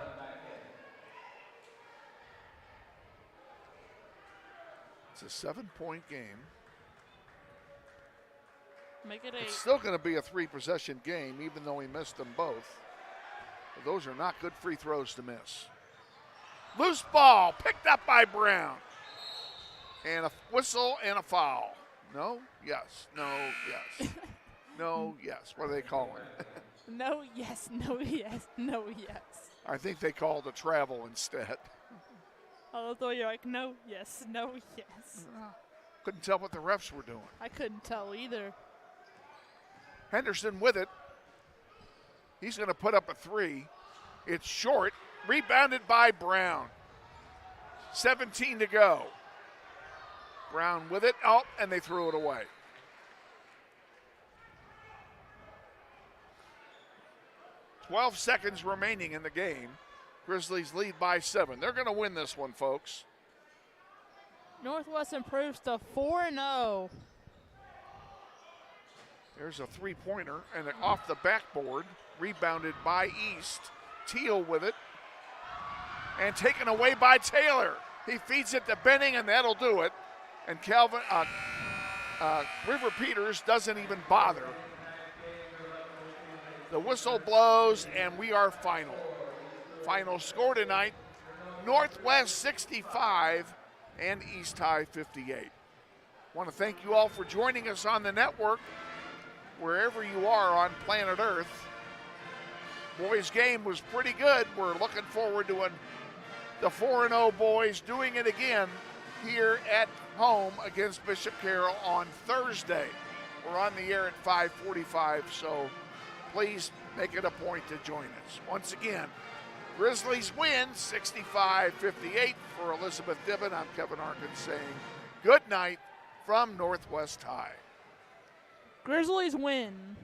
It's a 7-point game. Make it 8. It's still going to be a 3-possession game, even though he missed them both. But those are not good free throws to miss. Loose ball picked up by Brown. And a whistle and a foul. No, yes, no, yes. No, yes. What are they calling? No, yes, no, yes, no, yes. I think they called a travel instead. Although you're like, no, yes, no, yes. Couldn't tell what the refs were doing. I couldn't tell either. Henderson with it. He's going to put up a three. It's short. Rebounded by Brown. 17 to go. Brown with it. Oh, and they threw it away. "12 seconds remaining in the game. Grizzlies lead by 7. They're going to win this one, folks. Northwest improves to 4-0. There's a three-pointer, and off the backboard, rebounded by East. Teal with it, and taken away by Taylor. He feeds it to Benning, and that'll do it. And River Peters doesn't even bother. The whistle blows, and we are final. Final score tonight, Northwest 65 and East High 58. Want to thank you all for joining us on the network, wherever you are on planet Earth. Boys game was pretty good. We're looking forward to the 4-0 boys doing it again here at home against Bishop Carroll on Thursday. We're on the air at 5:45, so please make it a point to join us. Once again, Grizzlies win 65-58. For Elizabeth Dibben, I'm Kevin Arkin saying good night from Northwest High. Grizzlies win.